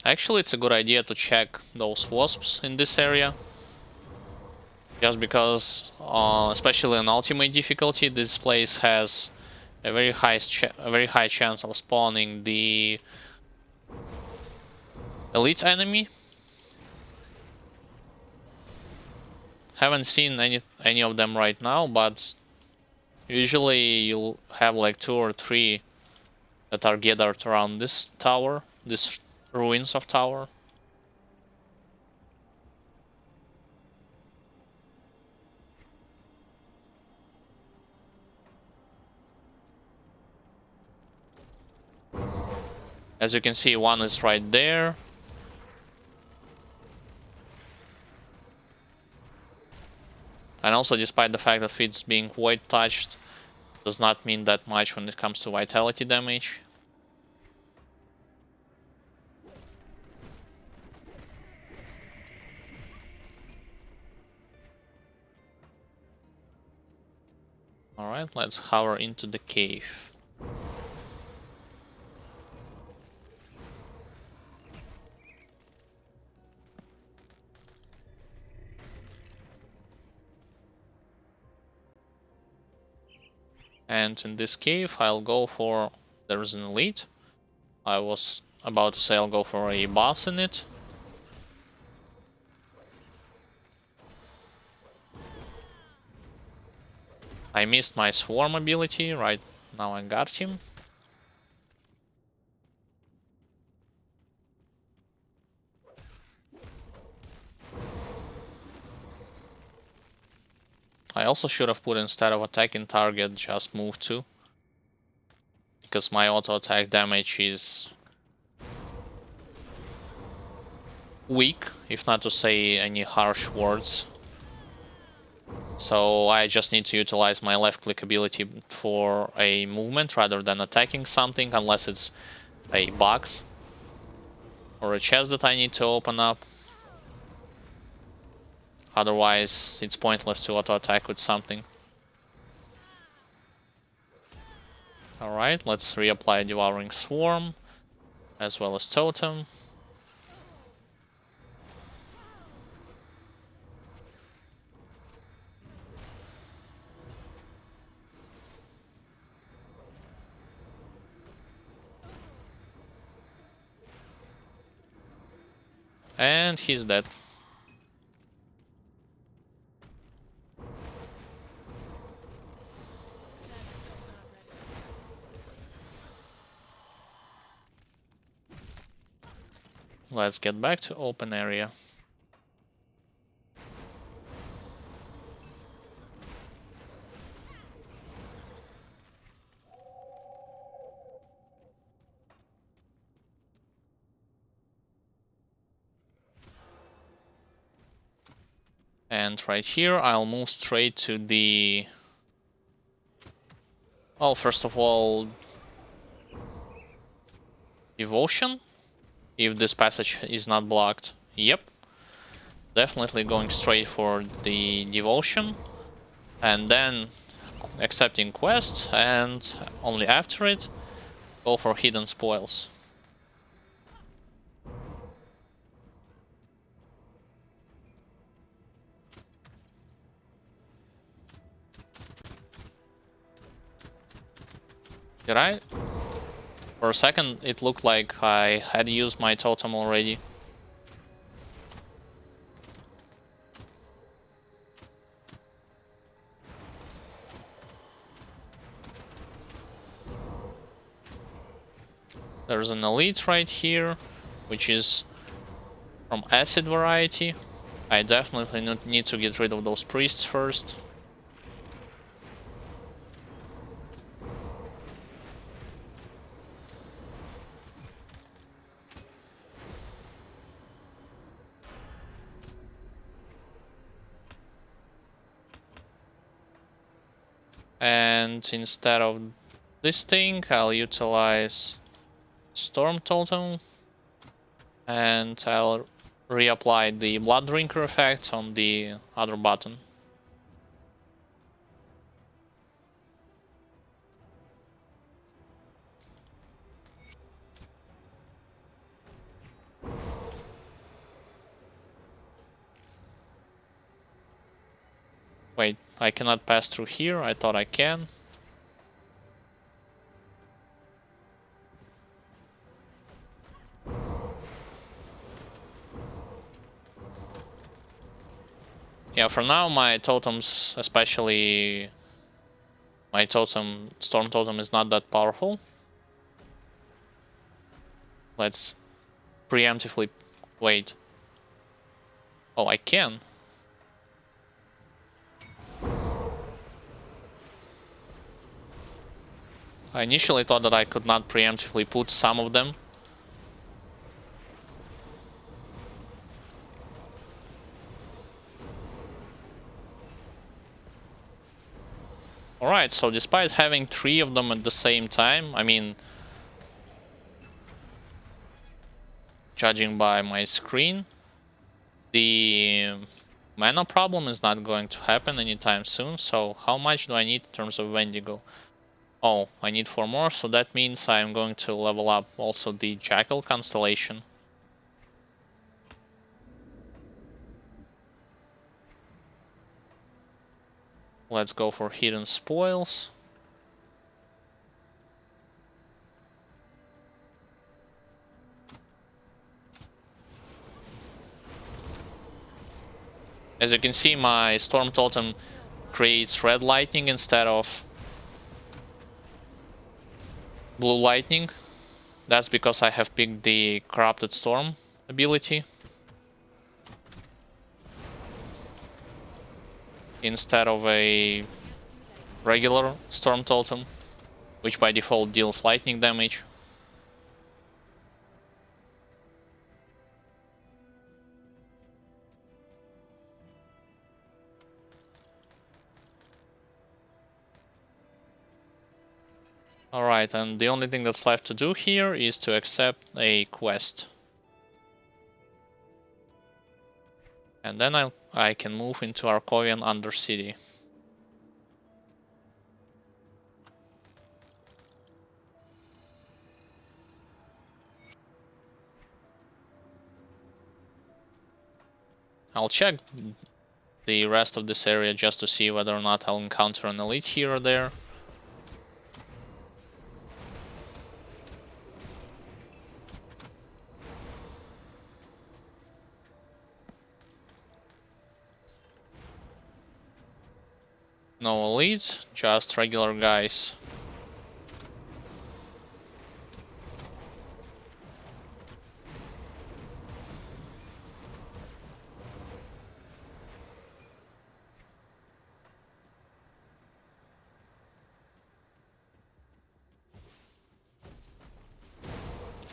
Actually, it's a good idea to check those wasps in this area. Just because, especially on ultimate difficulty, this place has a very high chance of spawning the elite enemy. Haven't seen any of them right now, but usually you'll have like 2 or 3 that are gathered around this tower, this ruins of tower. As you can see, one is right there. And also, despite the fact that it's being void touched, does not mean that much when it comes to vitality damage. Alright, let's hover into the cave. And in this cave, I'll go for... There's an elite. I was about to say I'll go for a boss in it. I missed my swarm ability, right now I got him. I also should have put, instead of attacking target, just move to. Because my auto attack damage is weak, if not to say any harsh words. So I just need to utilize my left click ability for a movement rather than attacking something, unless it's a box or a chest that I need to open up. Otherwise, it's pointless to auto-attack with something. Alright, let's reapply Devouring Swarm, as well as Totem. And he's dead. Let's get back to open area. And right here, I'll move straight to the... Oh, first of all, Devotion, if this passage is not blocked. Yep. Definitely going straight for the Devotion. And then accepting quests, and only after it, go for Hidden Spoils. Did I? For a second, it looked like I had used my totem already. There's an elite right here, which is from acid variety. I definitely need to get rid of those priests first. And instead of this thing, I'll utilize Storm Totem. And I'll reapply the Blood Drinker effect on the other button. Wait, I cannot pass through here. I thought I can. Yeah, for now my totems, especially my totem, Storm Totem, is not that powerful. Let's preemptively wait. Oh, I can. I initially thought that I could not preemptively put some of them. Alright, so despite having 3 of them at the same time, I mean, judging by my screen, the mana problem is not going to happen anytime soon. So how much do I need in terms of Wendigo? Oh, I need 4 more, so that means I'm going to level up also the Jackal constellation. Let's go for Hidden Spoils. As you can see, my Storm Totem creates red lightning instead of blue lightning. That's because I have picked the Corrupted Storm ability instead of a regular Storm Totem, which by default deals lightning damage. Alright, and the only thing that's left to do here is to accept a quest. And then I can move into Arkovian Undercity. I'll check the rest of this area just to see whether or not I'll encounter an elite here or there. No elites, just regular guys.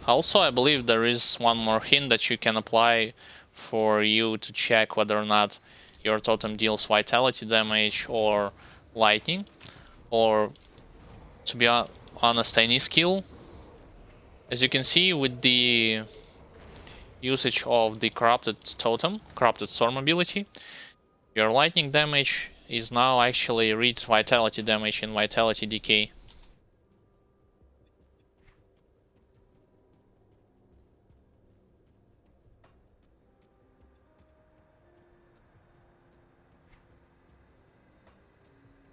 Also, I believe there is one more hint that you can apply for you to check whether or not your totem deals vitality damage or lightning, or to be honest, any skill. As you can see, with the usage of the Corrupted Totem, Corrupted Storm ability, your lightning damage is now actually reads vitality damage and vitality decay.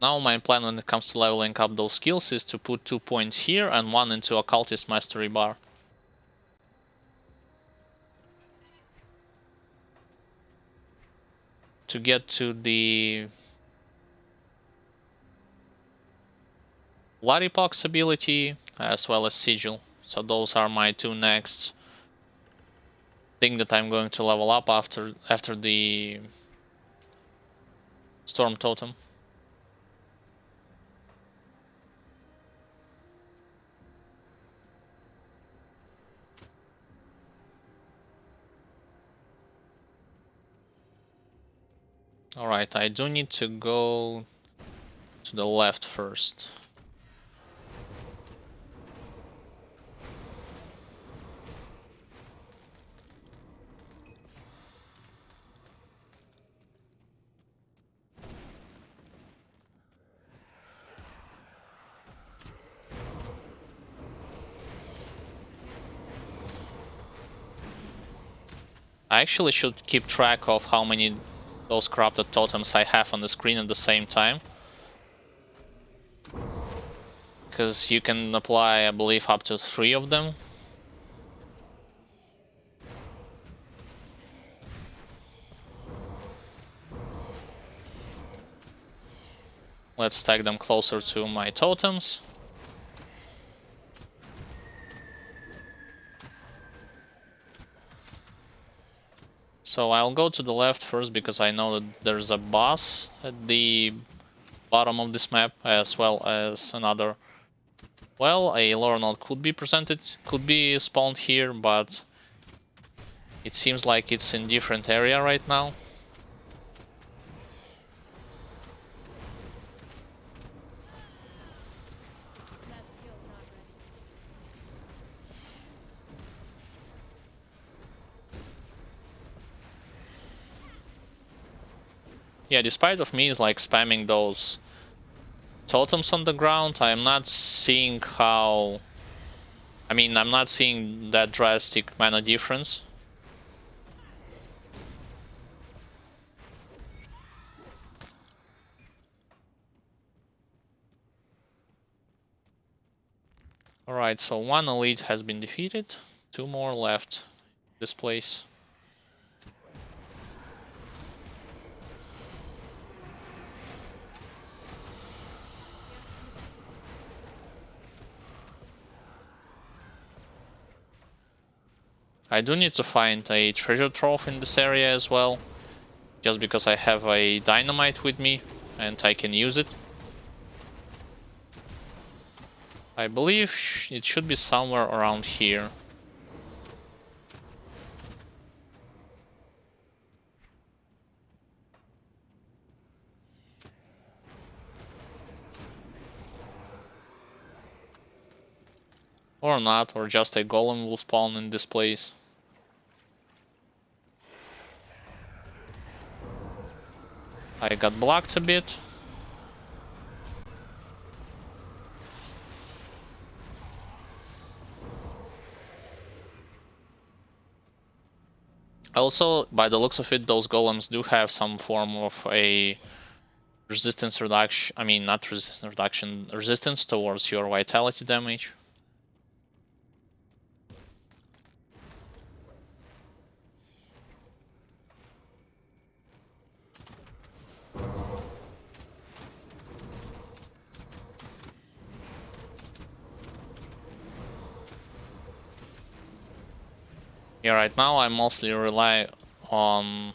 Now my plan when it comes to leveling up those skills is to put 2 points here and 1 into Occultist Mastery bar. To get to the Bloody-Pox ability as well as Sigil. So those are my two next thing that I'm going to level up after the Storm Totem. Alright, I do need to go to the left first. I actually should keep track of how many those corrupted totems I have on the screen at the same time. Because you can apply, I believe, up to 3 of them. Let's stack them closer to my totems. So I'll go to the left first because I know that there's a boss at the bottom of this map, as well as another. Well, a lore node could be presented, could be spawned here, but it seems like it's in different area right now. That skill's not ready. Yeah, despite of me is like spamming those totems on the ground, I'm not seeing how... I mean, I'm not seeing that drastic mana difference. Alright, so 1 elite has been defeated, 2 more left this place. I do need to find a treasure trove in this area as well, just because I have a dynamite with me and I can use it. I believe it should be somewhere around here. Or not, or just a golem will spawn in this place. I got blocked a bit. Also, by the looks of it, those golems do have some form of a resistance reduction. I mean, not resistance reduction, resistance towards your vitality damage. Yeah, right now I mostly rely on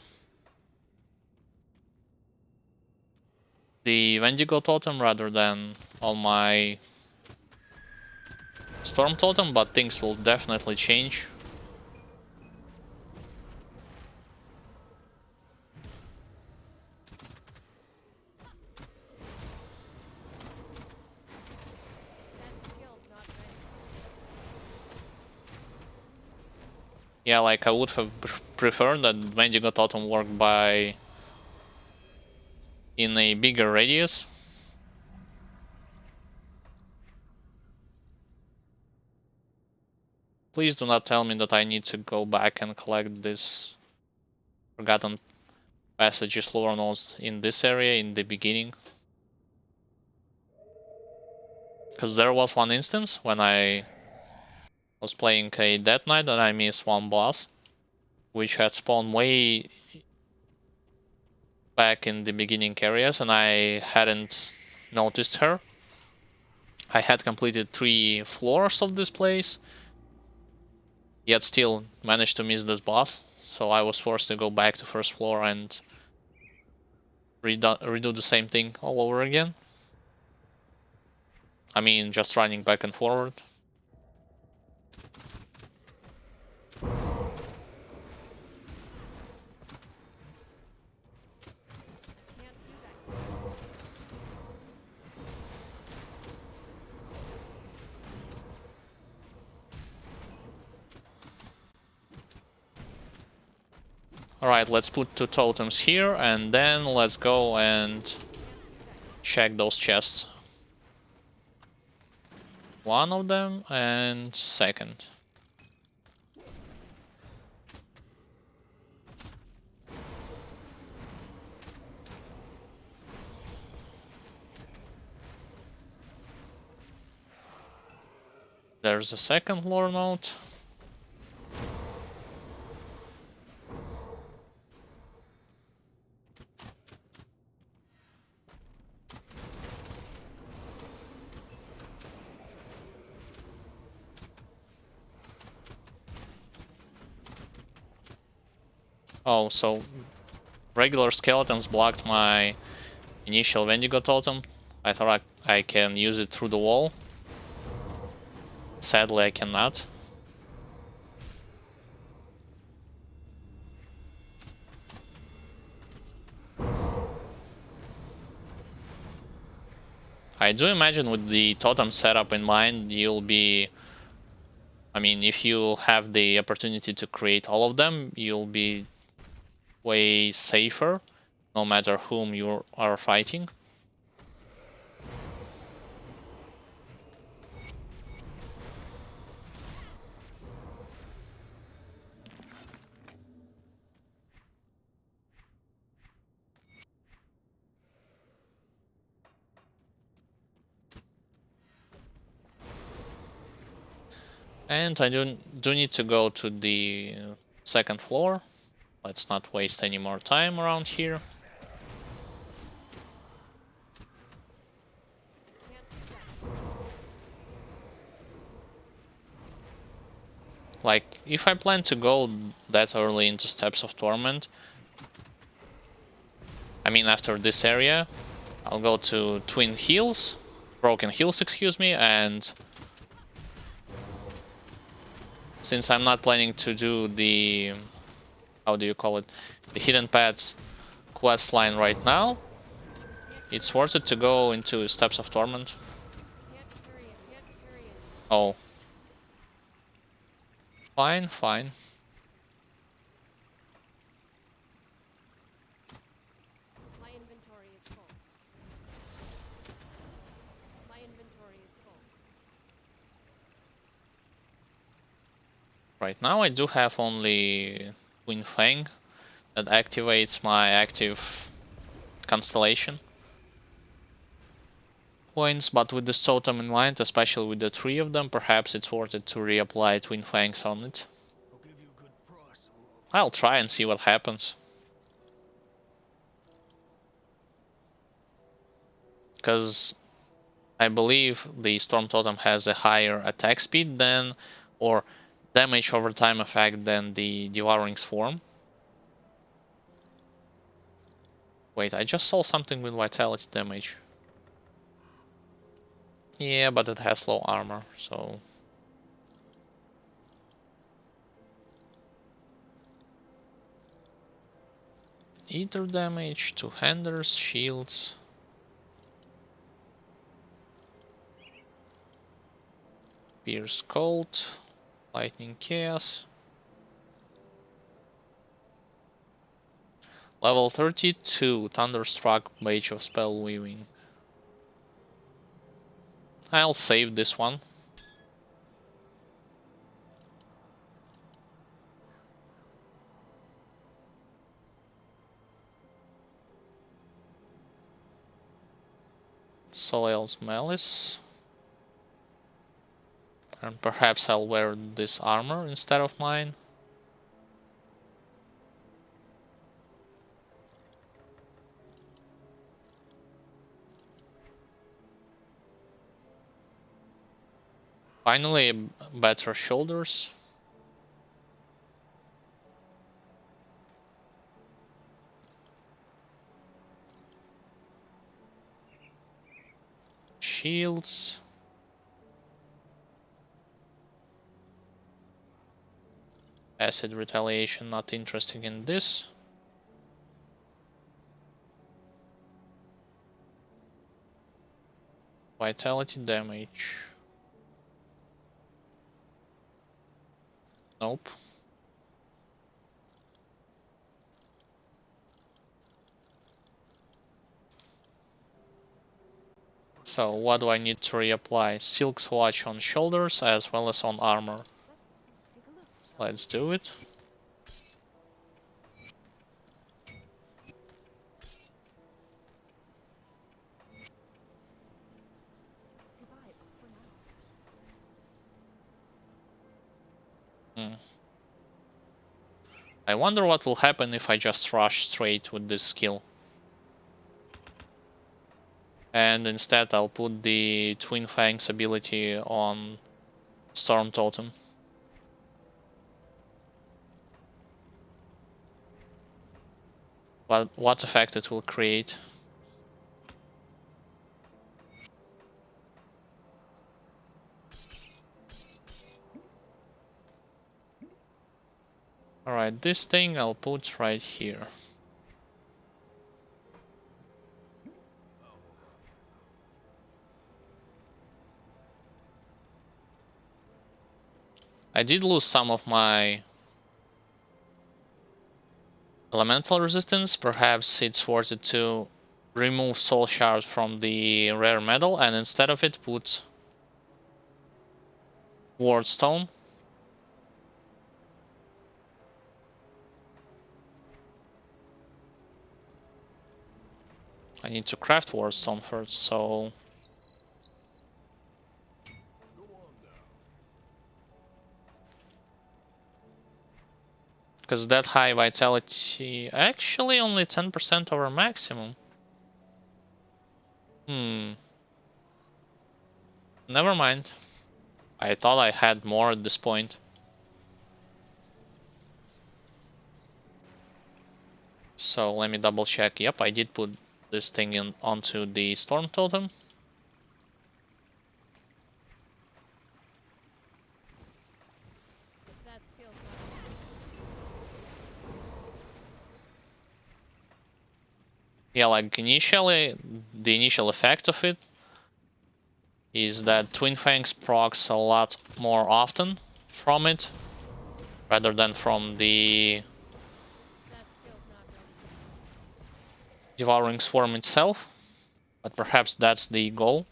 the Wendigo totem rather than on my Storm totem, but things will definitely change. That skill's not ready. Yeah, like I would have preferred that Wendigo totem worked by in a bigger radius. Please do not tell me that I need to go back and collect this forgotten passages lore nodes in this area in the beginning. Because there was one instance when I was playing a Death Knight and I missed one boss, which had spawned way back in the beginning areas, and I hadn't noticed her. I had completed 3 floors of this place, yet still managed to miss this boss, so I was forced to go back to first floor and redo the same thing all over again. I mean, just running back and forward. Can't do that. Alright, let's put 2 totems here, and then let's go and check those chests. One of them, and second. There's a second lore note. Oh, so regular skeletons blocked my initial Wendigo totem. I thought I can use it through the wall. Sadly, I cannot. I do imagine with the totem setup in mind, you'll be... I mean, if you have the opportunity to create all of them, you'll be way safer, no matter whom you are fighting. And I do need to go to the second floor. Let's not waste any more time around here. Like, if I plan to go that early into Steps of Torment, I mean after this area, I'll go to Broken Hills, excuse me, and since I'm not planning to do the, how do you call it, the Hidden Paths quest line right now, it's worth it to go into Steps of Torment. Oh. Fine, fine. My inventory is full. My inventory is full. Right now I do have only Twin Fang that activates my active constellation points, but with this totem in mind, especially with the 3 of them, perhaps it's worth it to reapply Twin Fangs on it. I'll give you a good price. I'll try and see what happens. Because I believe the Storm Totem has a higher attack speed than, or damage over time effect than the Devouring Swarm. Wait, I just saw something with vitality damage. Yeah, but it has low armor, so... Ether damage, 2 handers, shields... Pierce Cold, Lightning Chaos. Level 32, Thunderstruck, Mage of Spell Weaving. I'll save this one. Soil's Malice. And perhaps I'll wear this armor instead of mine. Finally, better shoulders. Shields. Acid retaliation, not interested in this. Vitality damage. Nope. So what do I need to reapply? Silk Swatch on shoulders as well as on armor. Take a look. Let's do it. Goodbye for now. Hmm. I wonder what will happen if I just rush straight with this skill. And instead I'll put the Twin Fangs ability on Storm Totem. What effect it will create. Alright, this thing I'll put right here. I did lose some of my elemental resistance. Perhaps it's worth it to remove Soul Shard from the rare metal and instead of it put Ward Stone. I need to craft Ward Stone first, so because that high vitality actually only 10% over maximum. Never mind. I thought I had more at this point. So let me double check. Yep, I did put this thing in onto the Storm Totem. If that skill's Yeah, like initially, the initial effect of it is that Twin Fangs procs a lot more often from it, rather than from the not ready. Devouring Swarm itself. But perhaps that's the goal.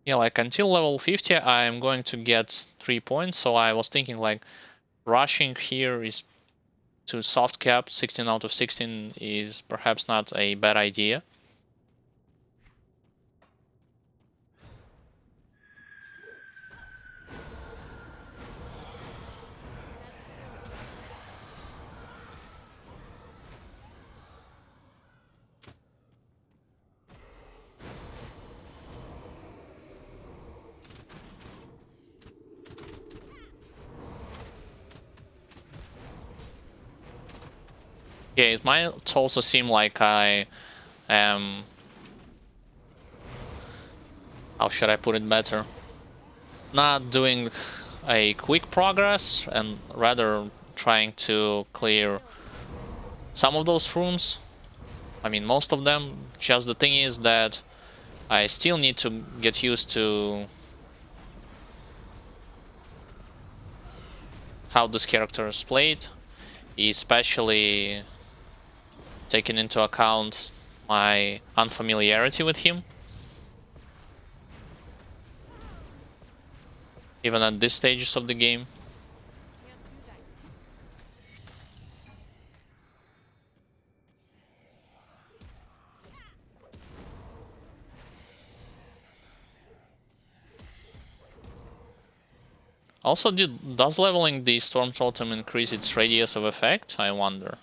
Yeah, like until level 50 I'm going to get 3 points, so I was thinking like rushing here is to soft cap 16 out of 16 is perhaps not a bad idea. Yeah, it might also seem like I am... How should I put it better? Not doing a quick progress and rather trying to clear some of those rooms. I mean, most of them. Just the thing is that I still need to get used to how this character is played, especially taking into account my unfamiliarity with him. Even at this stages of the game. Can't do that. Also, does leveling the Storm Totem increase its radius of effect? I wonder.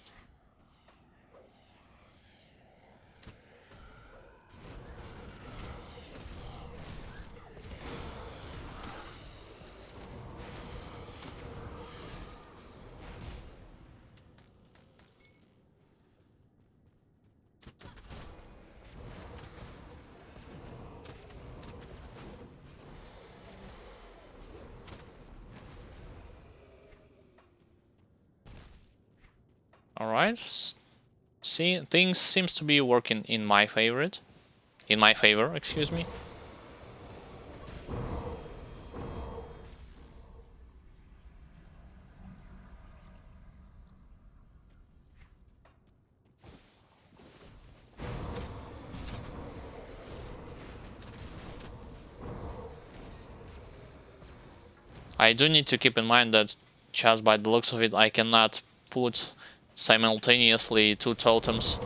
Alright. See, things seems to be working in my favor, excuse me. I do need to keep in mind that just by the looks of it, I cannot put simultaneously two totems.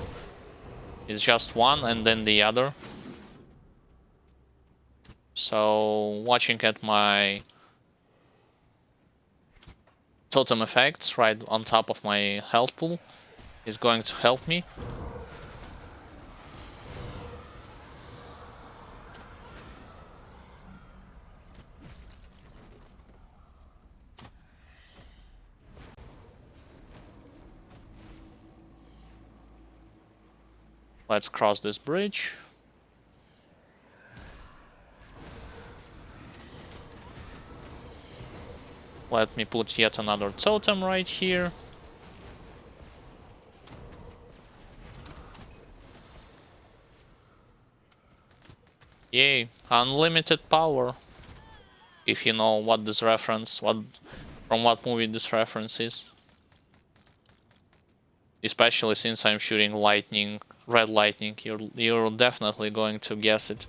It's just one and then the other. So watching at my totem effects right on top of my health pool is going to help me. Let's cross this bridge. Let me put yet another totem right here. Yay, unlimited power. If you know what this reference, from what movie this reference is. Especially since I'm shooting lightning, red lightning, you're definitely going to guess it.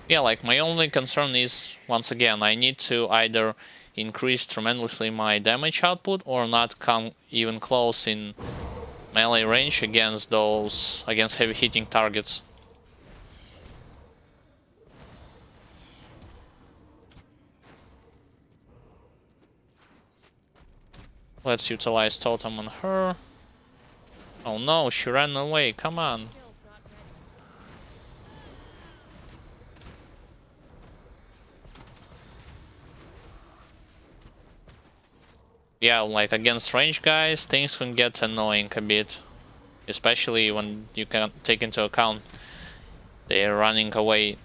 Yeah, like my only concern is, once again, I need to either increase tremendously my damage output or not come even close in melee range against heavy hitting targets. Let's utilize totem on her. Oh no, she ran away, come on. Yeah, like against range guys, things can get annoying a bit. Especially when you can take into account they're running away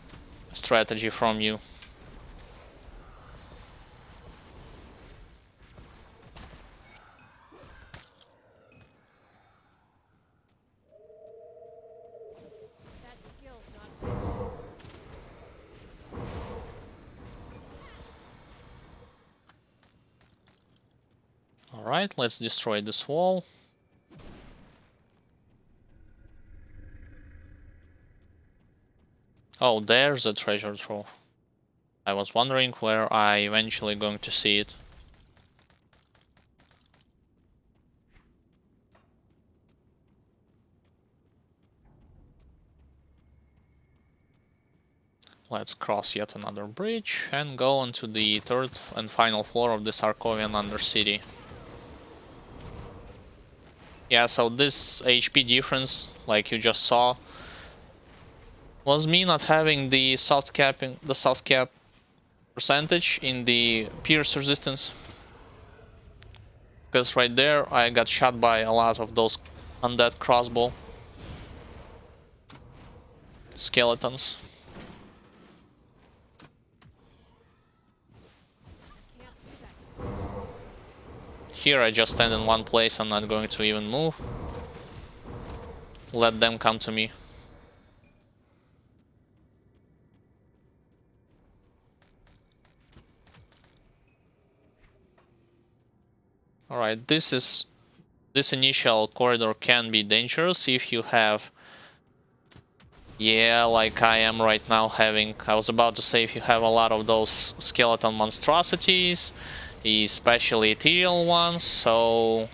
strategy from you. Alright, let's destroy this wall. Oh, there's a treasure trove. I was wondering where I eventually going to see it. Let's cross yet another bridge and go onto the third and final floor of the Sarkovian Undercity. Yeah, so this HP difference, like you just saw, was me not having the soft cap percentage in the pierce resistance. Because right there I got shot by a lot of those undead crossbow skeletons. Here I just stand in one place, I'm not going to even move. Let them come to me. Alright, this is this initial corridor can be dangerous if you have, yeah, like I am right now having, I was about to say, if you have a lot of those skeleton monstrosities, especially ethereal ones, so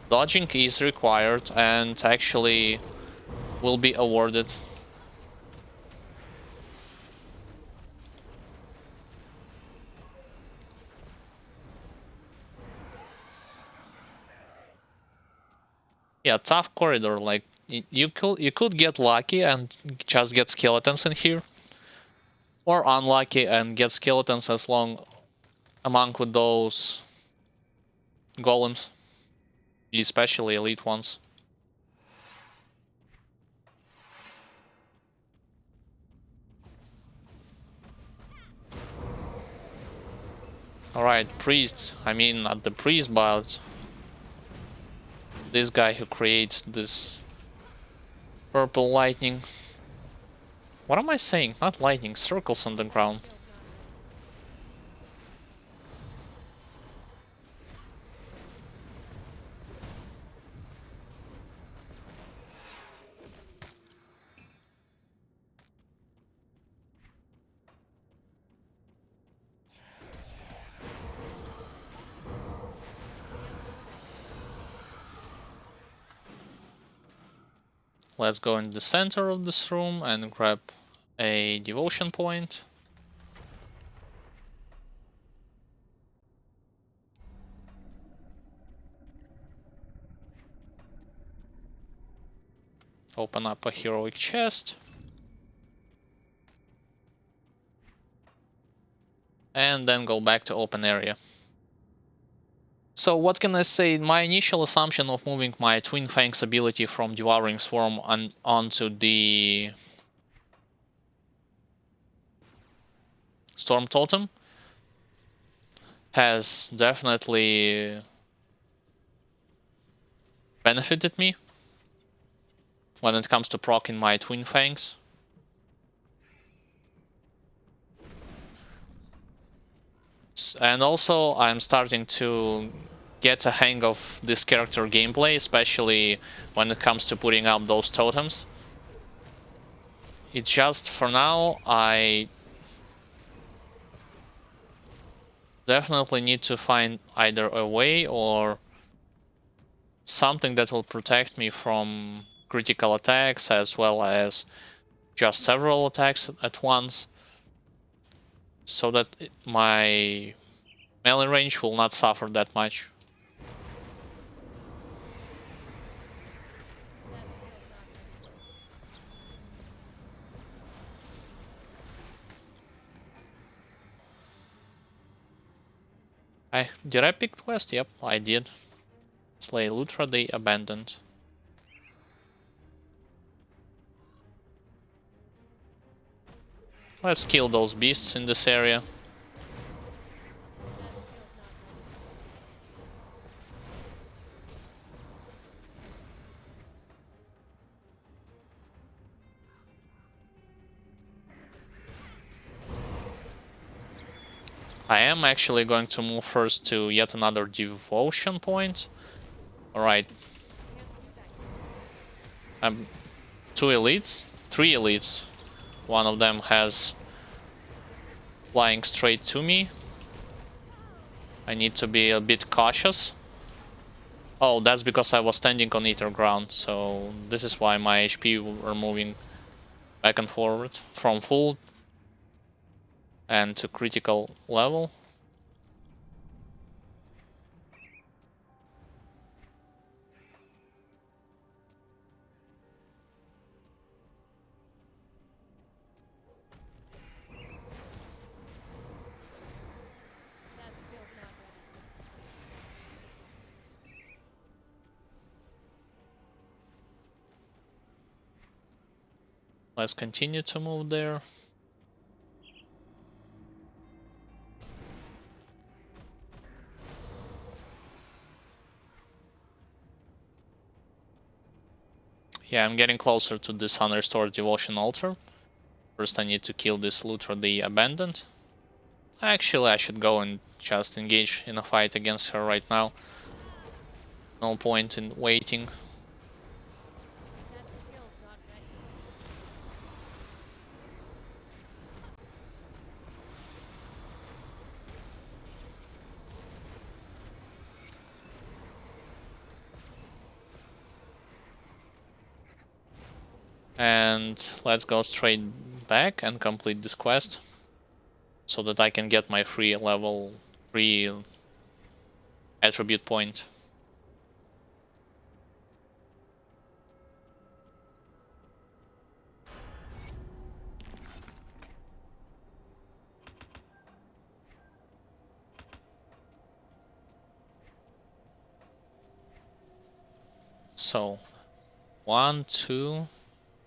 dodging is required and actually will be awarded. Yeah, tough corridor, like you could get lucky and just get skeletons in here, or unlucky and get skeletons as long among with those golems, especially elite ones. Alright, priest. I mean, not the priest, but this guy who creates this purple lightning. What am I saying? Not lightning, circles on the ground. Let's go in the center of this room and grab a devotion point. Open up a heroic chest. And then go back to open area. So what can I say? My initial assumption of moving my Twin Fangs ability from Devouring Swarm onto the Storm Totem has definitely benefited me when it comes to proccing my Twin Fangs. And also I'm starting to get a hang of this character gameplay, especially when it comes to putting up those totems. It's just, for now, I definitely need to find either a way or something that will protect me from critical attacks as well as just several attacks at once, so that my melee range will not suffer that much. Did I pick quest? Yep, I did. Slay Lutra the Abandoned. Let's kill those beasts in this area. I am actually going to move first to yet another devotion point. Alright. Two elites? Three elites. One of them has flying straight to me. I need to be a bit cautious. Oh, that's because I was standing on ether ground, so this is why my HP were moving back and forward from full and to critical level. Let's continue to move there. Yeah, I'm getting closer to this unrestored devotion altar. First I need to kill this Lutra the Abandoned. Actually, I should go and just engage in a fight against her right now. No point in waiting. That skill's not ready. And let's go straight back and complete this quest, so that I can get my free level 3 attribute point. So 1, 2,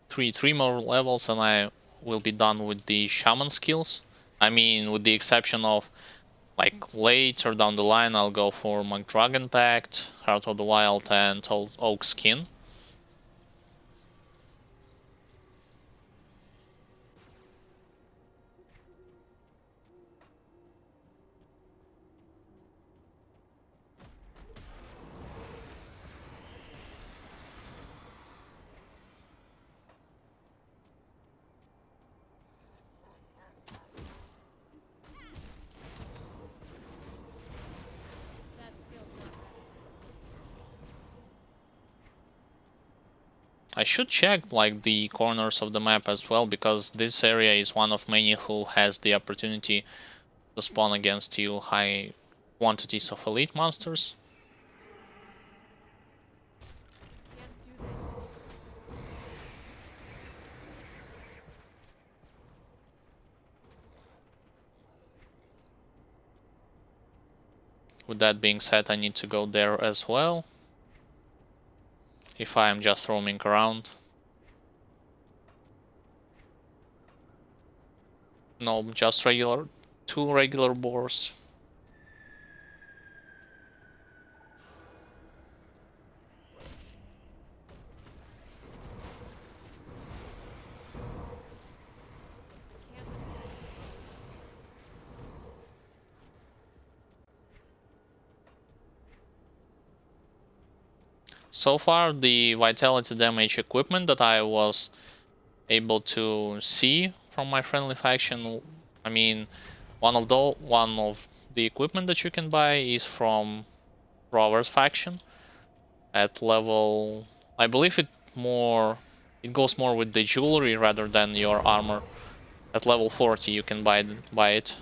3, 3 more levels and I will be done with the shaman skills. I mean, with the exception of like later down the line, I'll go for McDragon Pact, Heart of the Wild, and Oak Skin. That skill's not ready. I should check like the corners of the map as well, because this area is one of many who has the opportunity to spawn against you high quantities of elite monsters. Can't do that. With that being said, I need to go there as well, if I am just roaming around. No, just regular, 2 regular boars. Can't do that. So far, the vitality damage equipment that I was able to see from my friendly faction, I mean, one of the equipment that you can buy is from Rover's faction at level, I believe it goes more with the jewelry rather than your armor. At level 40 you can buy it.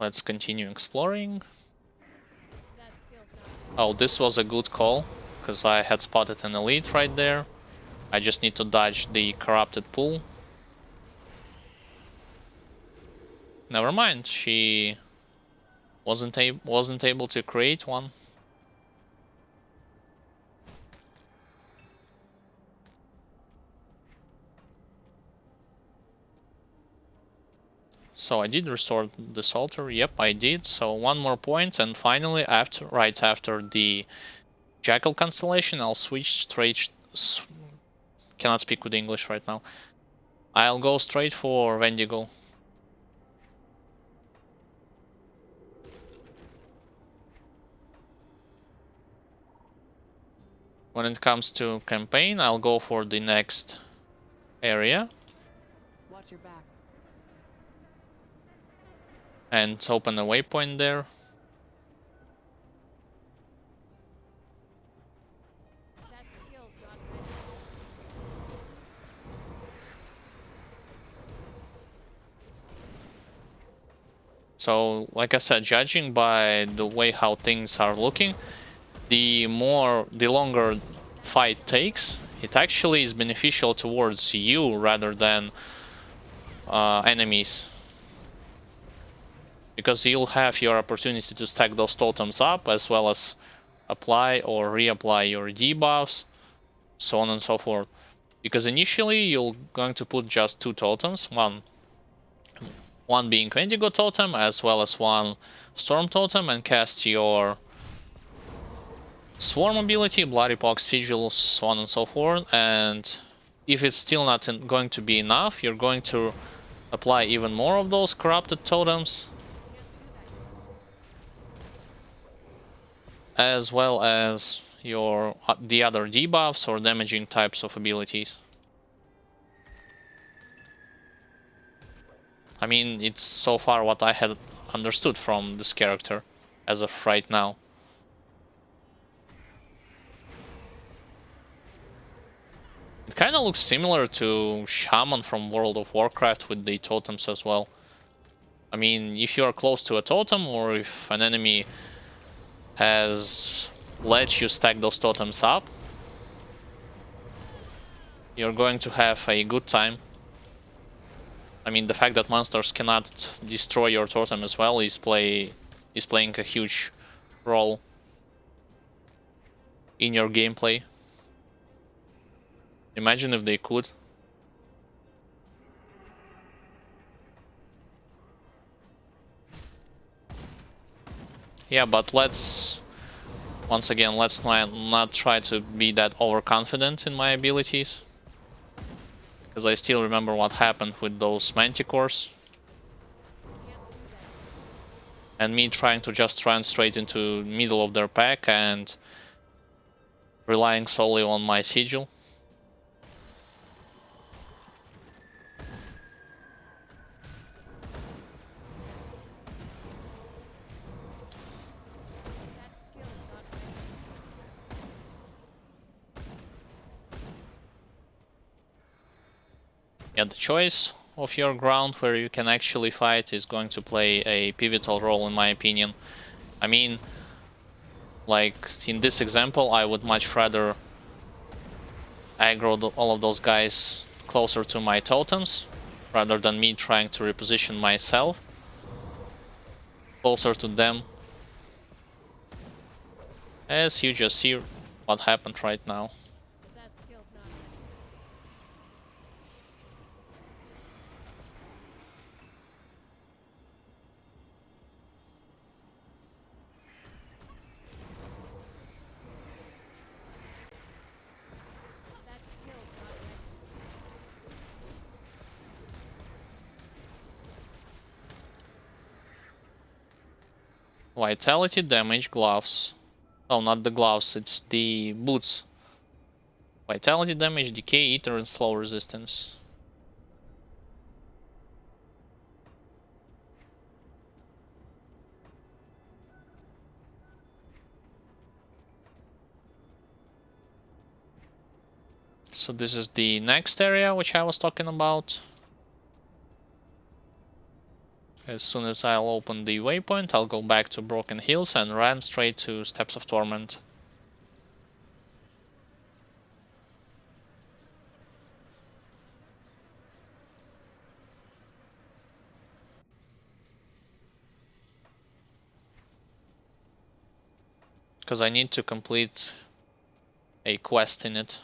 Let's continue exploring. That skill's not ready. Oh, this was a good call, because I had spotted an elite right there. I just need to dodge the corrupted pool. Never mind, she wasn't able to create one. So I did restore this altar. Yep, I did. So 1 more point, and finally, right after the Jackal constellation, I'll switch straight. Cannot speak with English right now. I'll go straight for Wendigo. When it comes to campaign, I'll go for the next area Watch your back. and open a waypoint there. That skill's not ready. So, like I said, judging by the way how things are looking, the longer fight takes, it actually is beneficial towards you rather than enemies. Because you'll have your opportunity to stack those totems up, as well as apply or reapply your debuffs, so on and so forth. Because initially you're going to put just 2 totems, one one being Wendigo Totem as well as one Storm Totem, and cast your Swarm ability, Bloody Pox, Sigil, so on and so forth. And if it's still not going to be enough, you're going to apply even more of those Corrupted Totems, as well as your the other debuffs or damaging types of abilities. I mean, it's so far what I had understood from this character as of right now. It kind of looks similar to Shaman from World of Warcraft with the totems as well. I mean, if you are close to a totem, or if an enemy has let you stack those totems up, you're going to have a good time. I mean, the fact that monsters cannot destroy your totem as well is playing a huge role in your gameplay. Imagine if they could. Yeah, but let's once again, let's not try to be that overconfident in my abilities, because I still remember what happened with those manticores. And me trying to just run straight into middle of their pack and relying solely on my sigil. Yeah, the choice of your ground where you can actually fight is going to play a pivotal role, in my opinion. I mean, like in this example, I would much rather aggro all of those guys closer to my totems, rather than me trying to reposition myself closer to them. As you just see what happened right now. That skill's not ready. That skill's not ready. Vitality damage gloves. Oh, not the gloves, it's the boots. Vitality damage, decay, ether, and slow resistance. So this is the next area which I was talking about. As soon as I'll open the waypoint, I'll go back to Broken Hills and run straight to Steps of Torment. Because I need to complete a quest in it.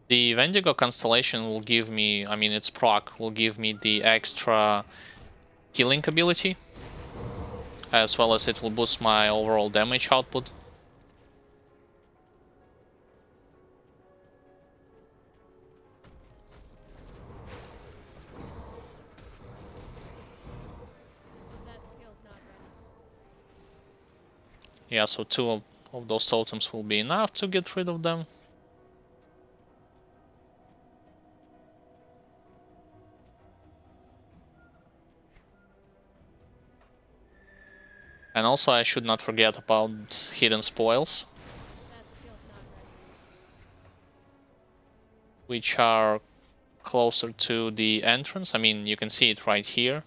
The Wendigo constellation will give me, I mean its proc will give me the extra healing ability, as well as it will boost my overall damage output. That skill's not ready. Yeah, so two of those totems will be enough to get rid of them. And also I should not forget about hidden spoils, That skill's not ready. which are closer to the entrance. I mean, you can see it right here.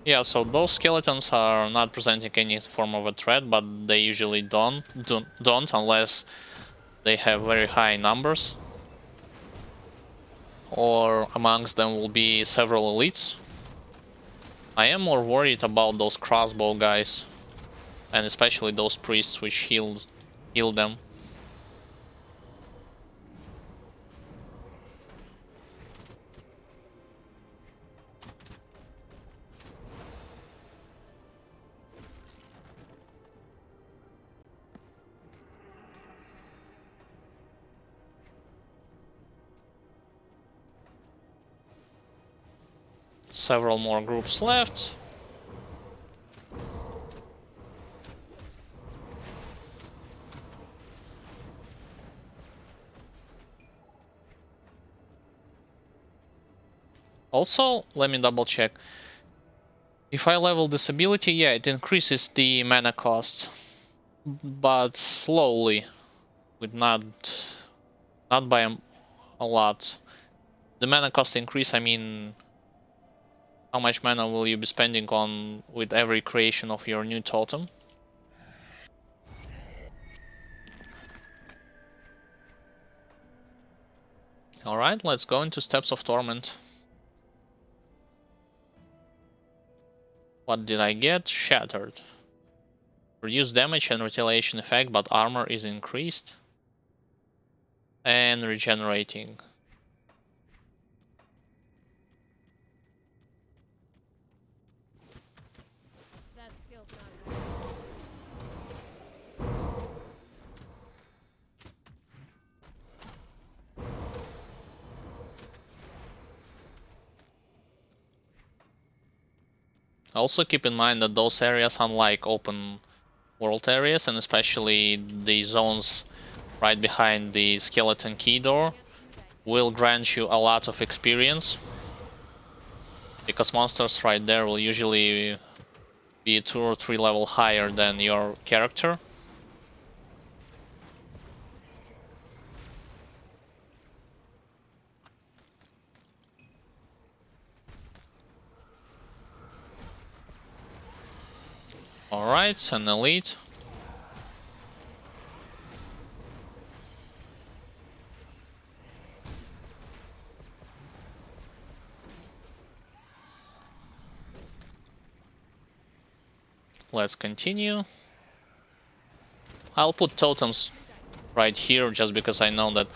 Yeah, so those skeletons are not presenting any form of a threat, but they usually don't unless they have very high numbers. Or amongst them will be several elites. I am more worried about those crossbow guys, and especially those priests which heal them. Several more groups left. Also, let me double check. If I level this ability, yeah, it increases the mana cost, but slowly, with not by a lot. The mana cost increase, I mean, how much mana will you be spending on with every creation of your new totem? Alright, let's go into Steps of Torment. What did I get? Shattered. Reduce damage and retaliation effect, but armor is increased. And regenerating. That skill's not ready. Also keep in mind that those areas, unlike open world areas, and especially the zones right behind the skeleton key door, will grant you a lot of experience. Because monsters right there will usually be 2 or 3 level higher than your character. Alright, an elite. Let's continue. I'll put totems right here just because I know that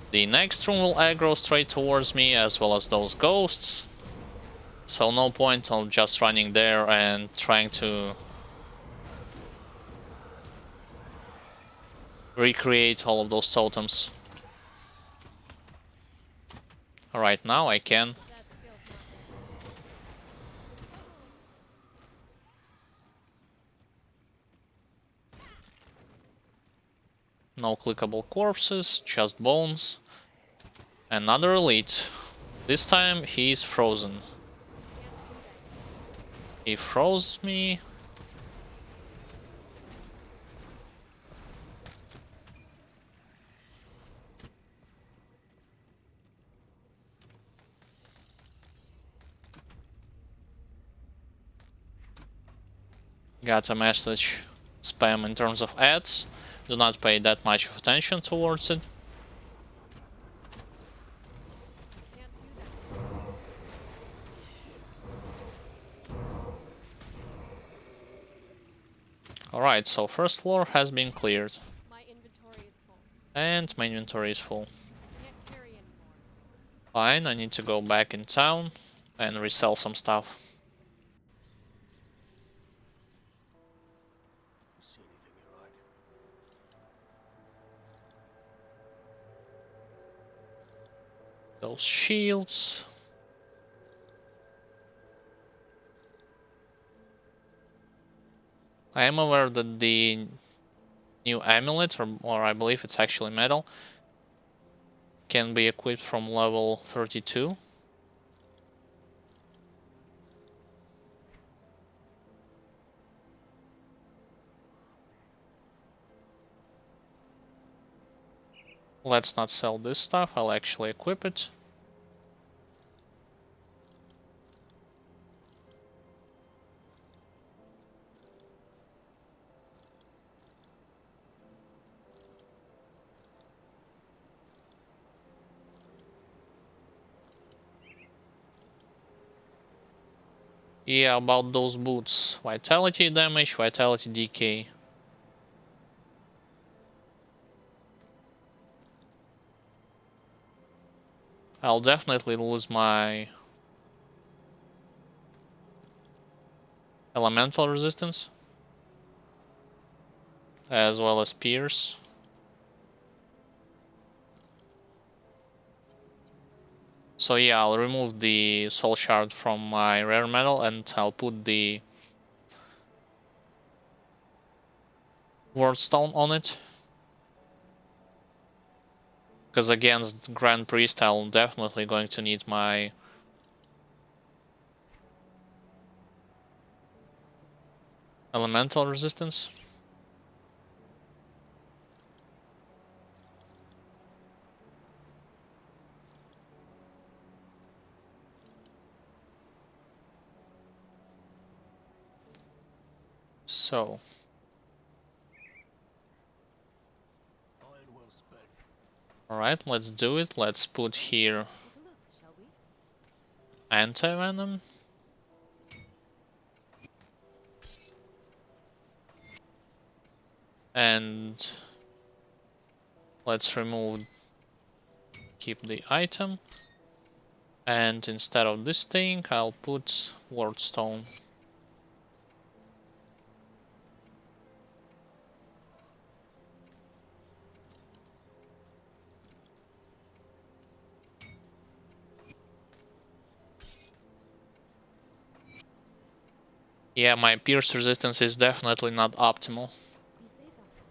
the next room will aggro straight towards me, as well as those ghosts. So no point of just running there and trying to recreate all of those totems. Alright, now I can. That skill's not ready. No clickable corpses, just bones. Another elite. This time he's frozen. He froze me. Got a message spam in terms of ads. Do not pay that much of attention towards it. Can't do that. Alright, so first floor has been cleared. My inventory is full. And my inventory is full. Can't carry anymore. Fine, I need to go back in town and resell some stuff. See anything you like? Those shields. I am aware that the new amulet, or I believe it's actually metal, can be equipped from level 32. Let's not sell this stuff, I'll actually equip it. Yeah, about those boots. Vitality damage, vitality decay. I'll definitely lose my elemental resistance, as well as pierce. So yeah, I'll remove the soul shard from my rare metal and I'll put the ward stone on it. Because against Grand Priest, I'm definitely going to need my elemental resistance. So, Iron well spec. alright, let's do it. Let's put here Take a look, shall we? anti-venom. And let's keep the item. And instead of this thing, I'll put ward stone. Yeah, my pierce resistance is definitely not optimal. Be safe out there.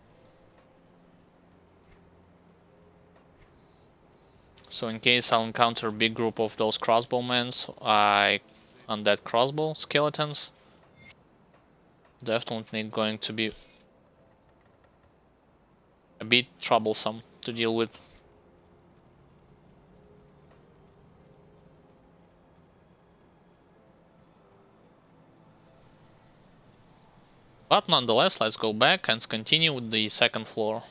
So in case I'll encounter a big group of those crossbowmen, on that crossbow skeletons, definitely going to be a bit troublesome to deal with. But nonetheless, let's go back and continue with the second floor.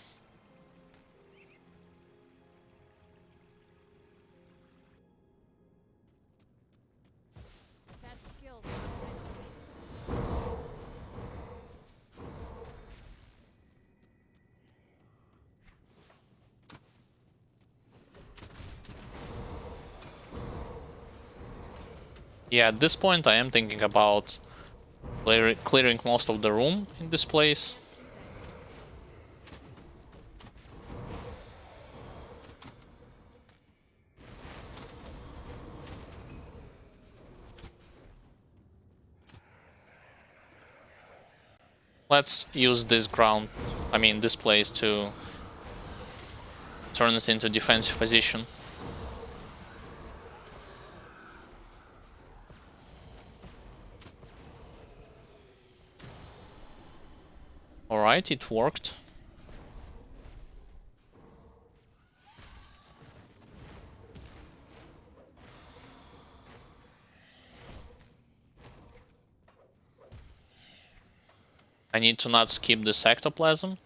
That skill's not ready. Yeah, at this point I am thinking about clearing most of the room in this place. Let's use this this place to turn it into defensive position. Alright, it worked. I need to not skip the ectoplasm.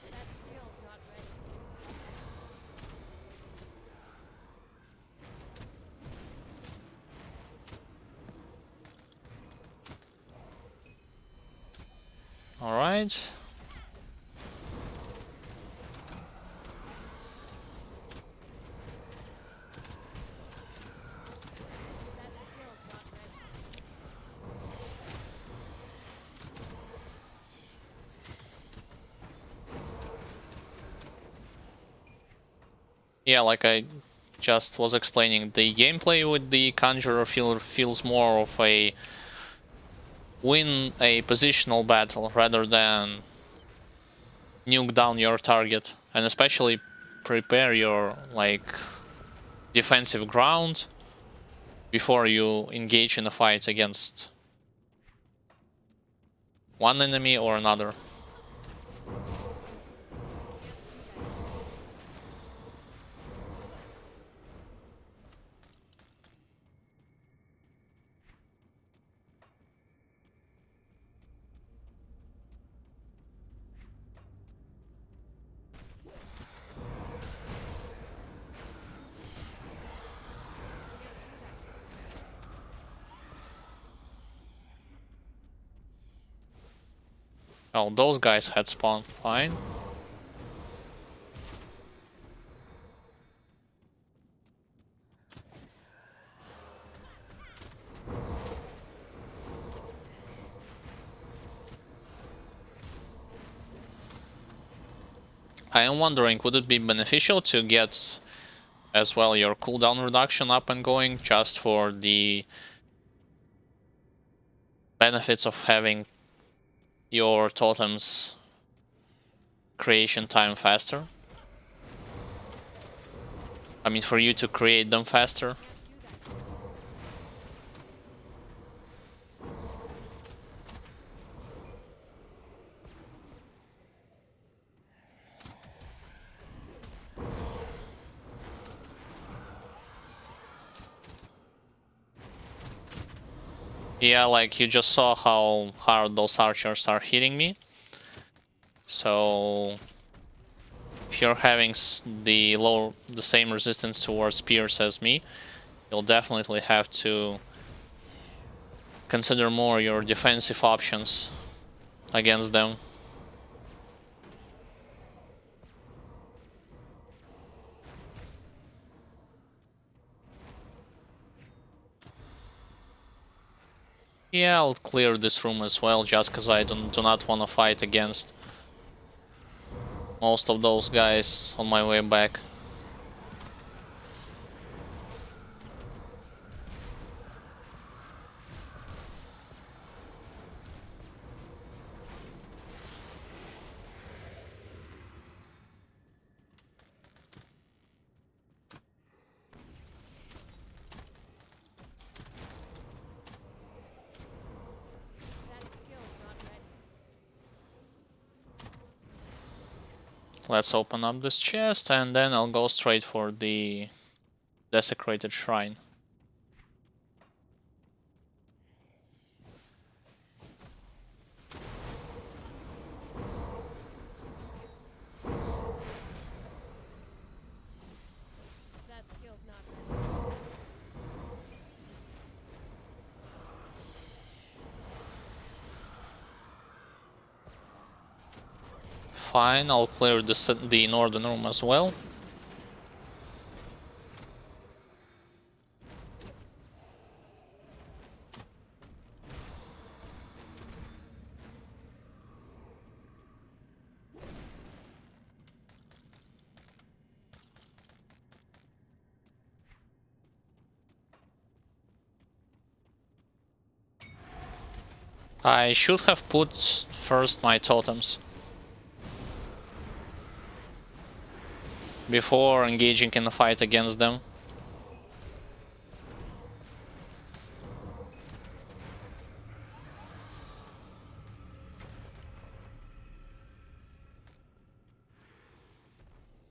That skill's not ready. Alright. That skill's not ready. Yeah, like I just was explaining, the gameplay with the Conjurer feels more of a win a positional battle rather than nuke down your target, and especially prepare your defensive ground before you engage in a fight against one enemy or another. Oh, those guys had spawned. Fine. I am wondering, would it be beneficial to get as well your cooldown reduction up and going just for the benefits of having your totems creation time faster? I mean, for you to create them faster. Yeah, like you just saw how hard those archers are hitting me. So if you're having the same resistance towards spears as me, you'll definitely have to consider more your defensive options against them. Yeah, I'll clear this room as well, just because I do not want to fight against most of those guys on my way back. That skill's not ready. Let's open up this chest and then I'll go straight for the desecrated shrine. That skill's not ready. Fine, I'll clear the northern room as well. I should have put first my totems before engaging in a fight against them.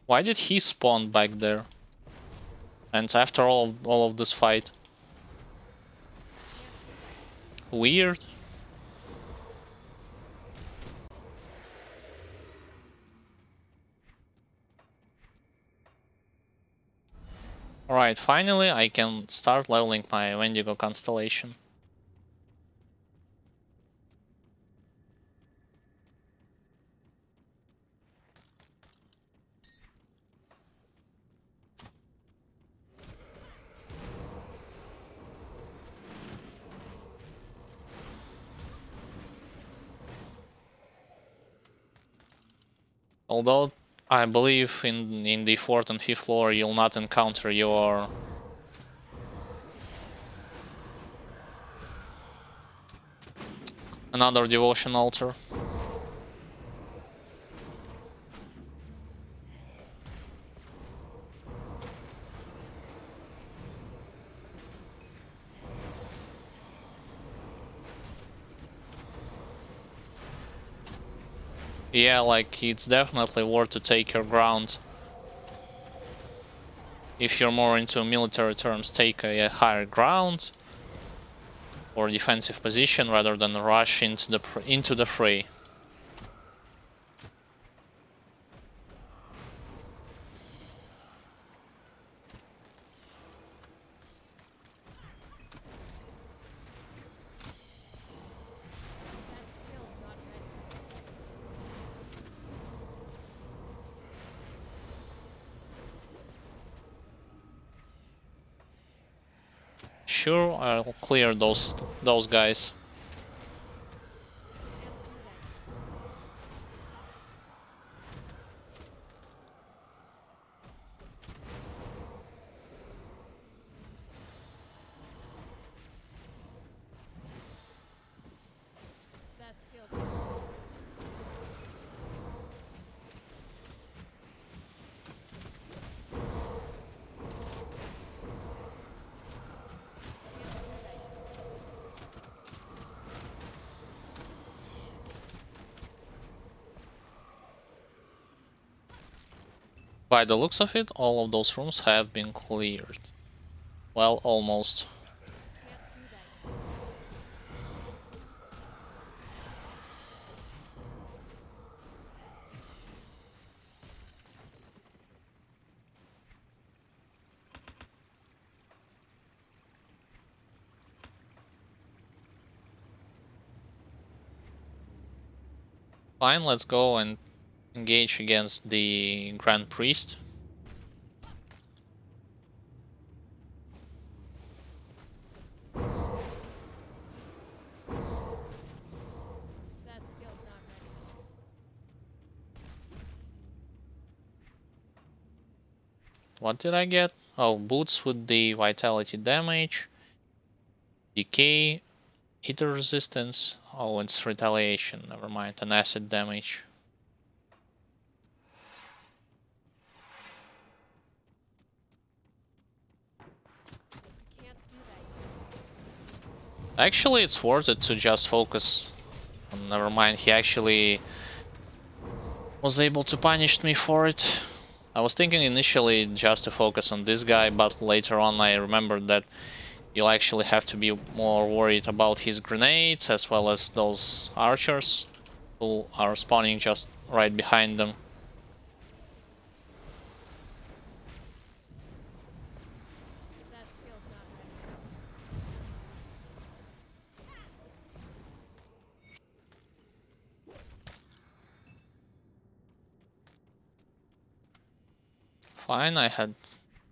Why did he spawn back there? And after all of this fight? Weird. Alright, finally I can start leveling my Wendigo constellation. Although I believe in the 4th and 5th floor you'll not encounter your another devotion altar. Yeah, like it's definitely worth to take your ground. If you're more into military terms, take a higher ground or defensive position rather than rush into the fray. That skill's not ready. sure I'll clear those guys. That skill's not ready. By the looks of it, all of those rooms have been cleared. Well, almost. Can't do that yet. Fine, let's go and engage against the Grand Priest. That skill's not ready. What did I get? Oh, boots with the vitality damage, decay, heat resistance. Oh, it's retaliation. Never mind, and acid damage. I can't do that yet. Actually, it's worth it to just focus. Never mind, he actually was able to punish me for it. I was thinking initially just to focus on this guy, but later on I remembered that you'll actually have to be more worried about his grenades as well as those archers who are spawning just right behind them. That skill's not ready. Fine, I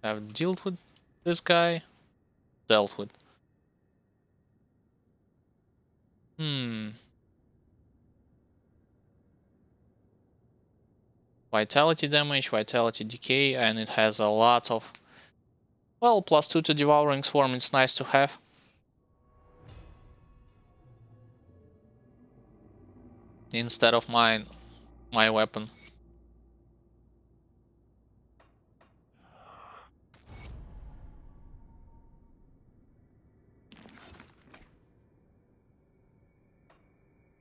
have dealt with this guy. Dealt with. Vitality damage, vitality decay, and it has a lot of... Well, +2 to Devouring Swarm, it's nice to have. Instead of my weapon.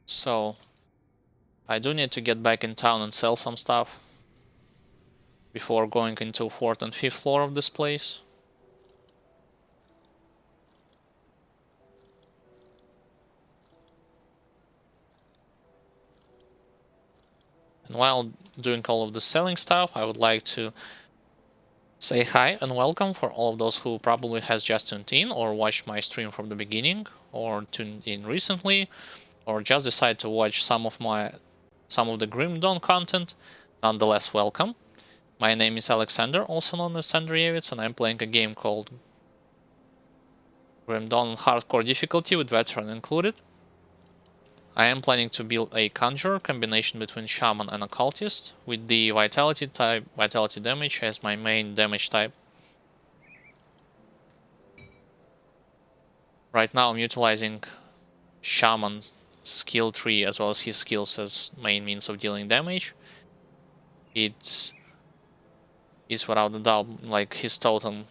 So, I do need to get back in town and sell some stuff before going into 4th and 5th floor of this place. And while doing all of the selling stuff, I would like to say hi and welcome for all of those who probably has just tuned in or watched my stream from the beginning or tuned in recently or just decided to watch some of the Grim Dawn content. Nonetheless, welcome. My name is Alexander, also known as Sandrievits, and I'm playing a game called Grim Dawn on hardcore difficulty with veteran included. I am planning to build a Conjurer combination between Shaman and Occultist with the Vitality damage as my main damage type. Right now I'm utilizing Shaman's skill tree as well as his skills as main means of dealing damage. It is without a doubt, like, his totem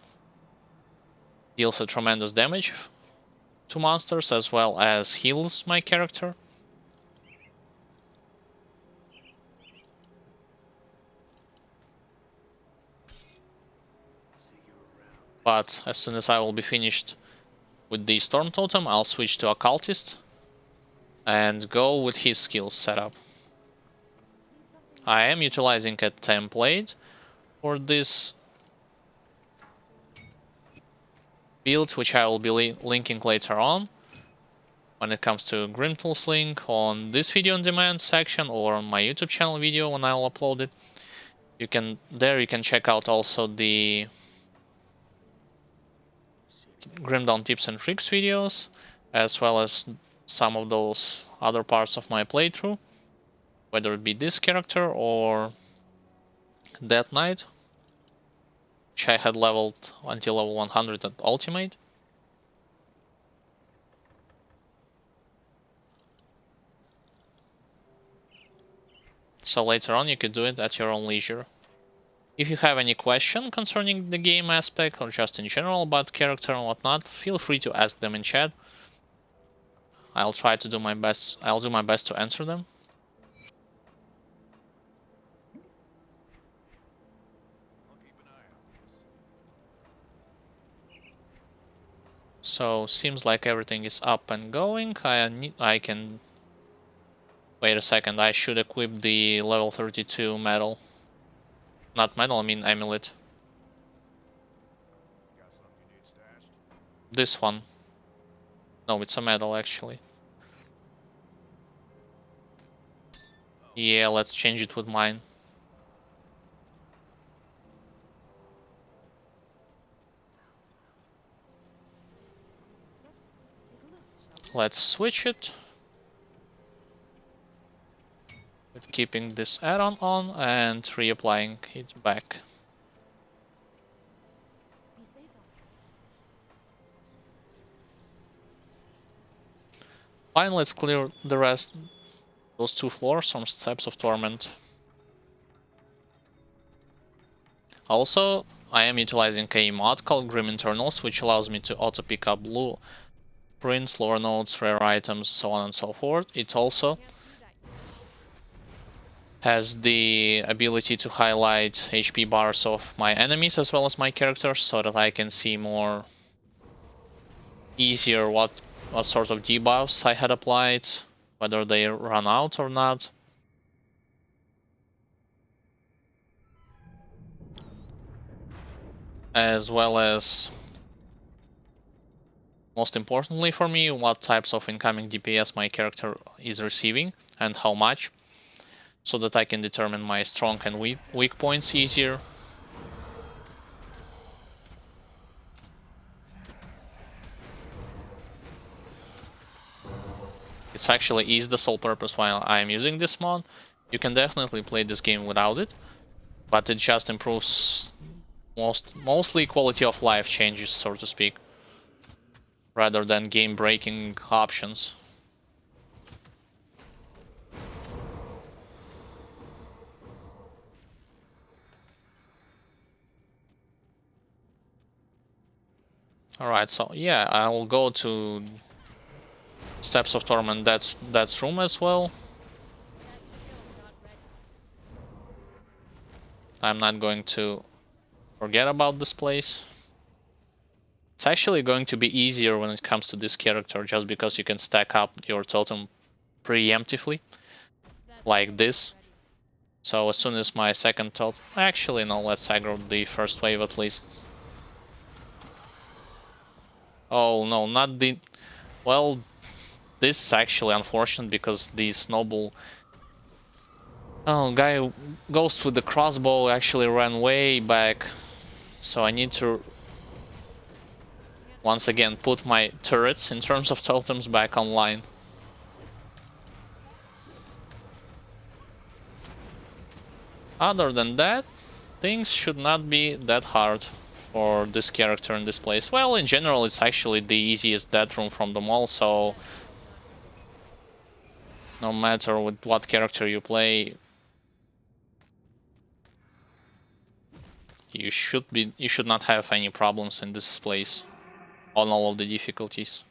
deals a tremendous damage to monsters as well as heals my character. But as soon as I will be finished with the Storm Totem, I'll switch to Occultist and go with his skills setup. I am utilizing a template for this build, which I will be linking later on when it comes to Grim Tools link on this video on demand section or on my YouTube channel video when I'll upload it. You can check out also the Grim tips and tricks videos, as well as some of those other parts of my playthrough, whether it be this character or Death Knight, which I had leveled until level 100 at Ultimate. So later on you could do it at your own leisure. If you have any question concerning the game aspect or just in general about character and whatnot, feel free to ask them in chat. I'll try to do my best. I'll do my best to answer them. I'll keep an eye out. So seems like everything is up and going. I can wait a second. I should equip the level 32 medal. Not medal, I mean amulet. Got something you need stashed? This one. No, it's a medal actually. Yeah, let's change it with mine. Let's switch it. With keeping this add-on on and reapplying it back. Be safe out Fine, let's clear the rest, those 2 floors from Steps of Torment. Also, I am utilizing a mod called Grim Internals, which allows me to auto pick up blue prints, lore notes, rare items, so on and so forth. It also Can't do that yet. has the ability to highlight HP bars of my enemies as well as my characters, so that I can see more easier what sort of debuffs I had applied, whether they run out or not. As well as, most importantly for me, what types of incoming DPS my character is receiving and how much, so that I can determine my strong and weak points easier. It's actually is the sole purpose why I'm using this mod. You can definitely play this game without it, but it just improves mostly quality of life changes, so to speak, rather than game-breaking options. Alright, so yeah, I will go to Steps of Torment, that's room as well. That skill's not ready. I'm not going to forget about this place. It's actually going to be easier when it comes to this character, just because you can stack up your totem preemptively, That like skill's this. not ready. So as soon as my second totem... Actually, no, let's aggro the first wave at least. Oh, no, not the... Well, this is actually unfortunate, because the snowball... Oh, guy who goes with the crossbow actually ran way back. So I need to once again put my turrets in terms of totems back online. Other than that, things should not be that hard for this character in this place. Well, in general, it's actually the easiest death room from them all, so no matter with what character you play, you should not have any problems in this place on all of the difficulties.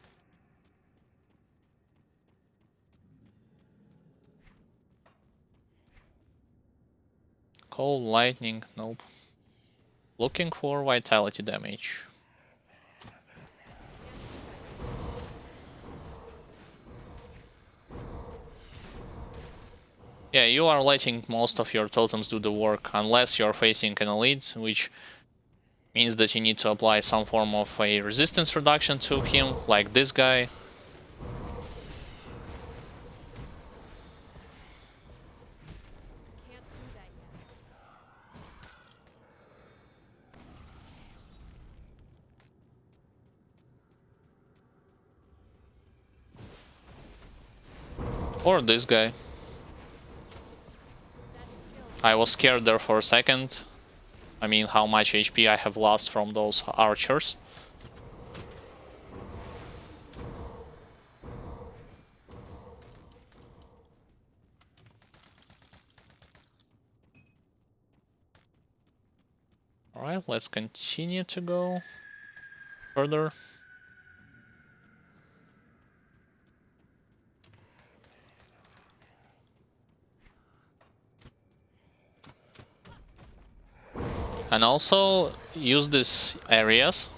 Cold lightning, nope. Looking for vitality damage. Yeah, you are letting most of your totems do the work, unless you're facing an elite, which means that you need to apply some form of a resistance reduction to him, like this guy. Can't do that yet. Or this guy. I was scared there for a second. I mean, how much HP I have lost from those archers. Alright, let's continue to go further. And also use these areas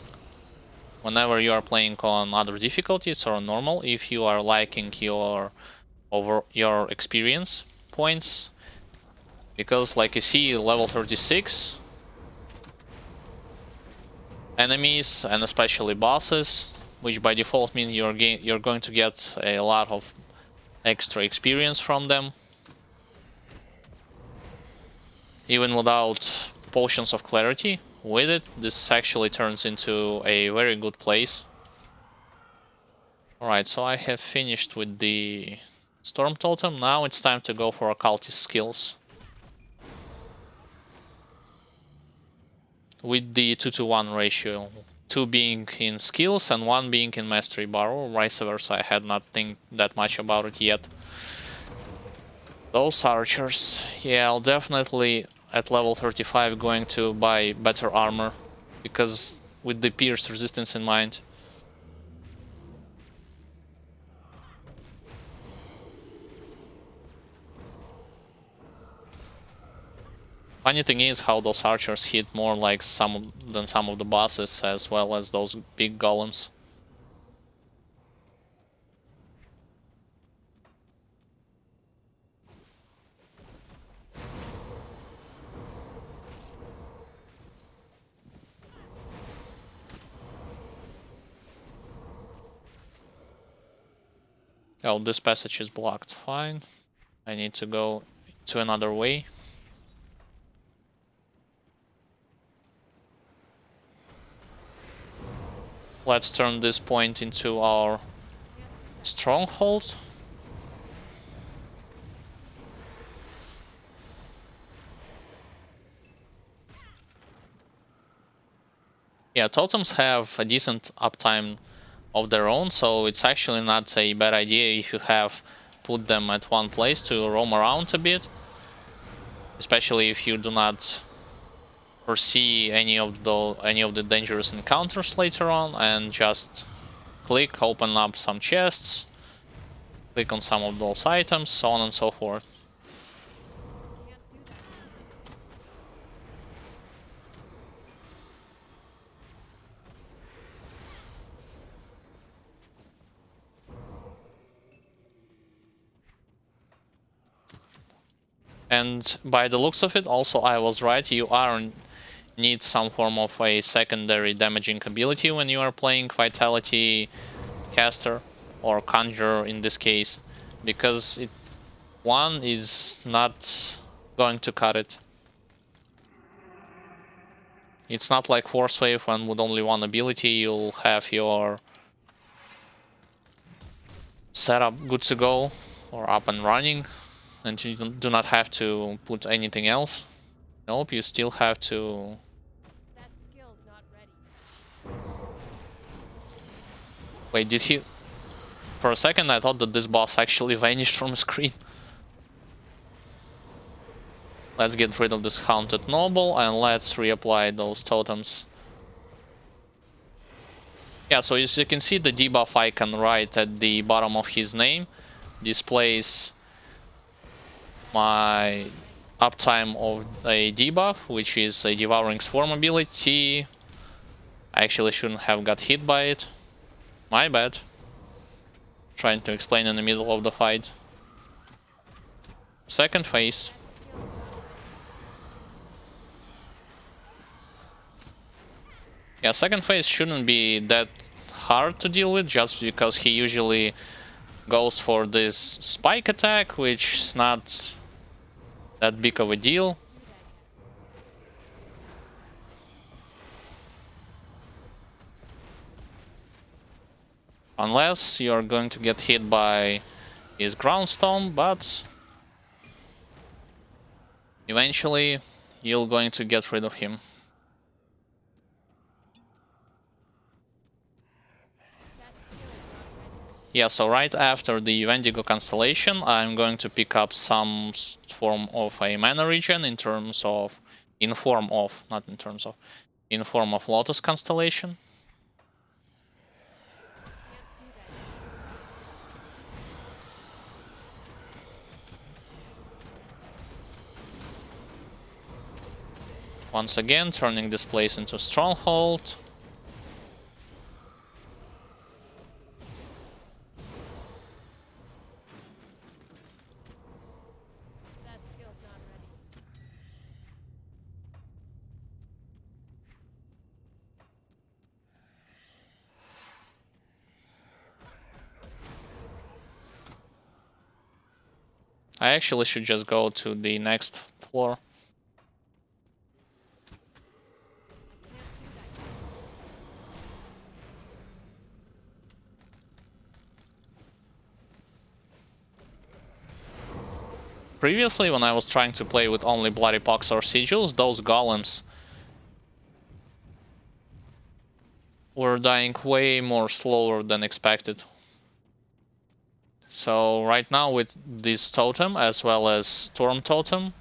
whenever you are playing on other difficulties or normal, if you are liking your experience points. Because like you see, level 36 enemies and especially bosses, which by default mean you're going to get a lot of extra experience from them. Even without potions of clarity, with it, this actually turns into a very good place. Alright, so I have finished with the Storm Totem. Now it's time to go for Occultist skills. With the 2-to-1 ratio. 2 being in skills and 1 being in Mastery bar, or vice versa. I had not think that much about it yet. Those archers. Yeah, I'll definitely at level 35 going to buy better armor. Because with the pierce resistance in mind. Funny thing is how those archers hit more like than some of the bosses, as well as those big golems. Oh, this passage is blocked. Fine. I need to go to another way. Let's turn this point into our stronghold. Yeah, totems have a decent uptime of their own, so it's actually not a bad idea if you have put them at one place to roam around a bit. Especially if you do not foresee any of the dangerous encounters later on, and just click, open up some chests, click on some of those items, so on and so forth. And by the looks of it, also I was right, you need some form of a secondary damaging ability when you are playing Vitality Caster, or Conjurer in this case, because one is not going to cut it. It's not like Force Wave when with only one ability you'll have your setup good to go, or up and running, and you do not have to put anything else. Nope, you still have to... That skill's not ready. Wait, did he... For a second I thought that this boss actually vanished from the screen. Let's get rid of this Haunted Noble and let's reapply those totems. Yeah, so as you can see, the debuff icon right at the bottom of his name displays my uptime of a debuff, which is a Devouring Swarm ability. I actually shouldn't have got hit by it. My bad. Trying to explain in the middle of the fight. Second phase. Yeah, second phase shouldn't be that hard to deal with, just because he usually goes for this spike attack, which is not that big of a deal. Unless you're going to get hit by his groundstone, but eventually you're going to get rid of him. Yeah, so right after the Wendigo constellation, I'm going to pick up some form of a mana regen in terms of, in form of, not in terms of, in form of Lotus constellation. Once again, turning this place into stronghold. That skill's not ready. I actually should just go to the next floor. Previously, when I was trying to play with only Bloody Pox or Sigils, those golems were dying way more slower than expected. So right now with this totem, as well as Storm Totem,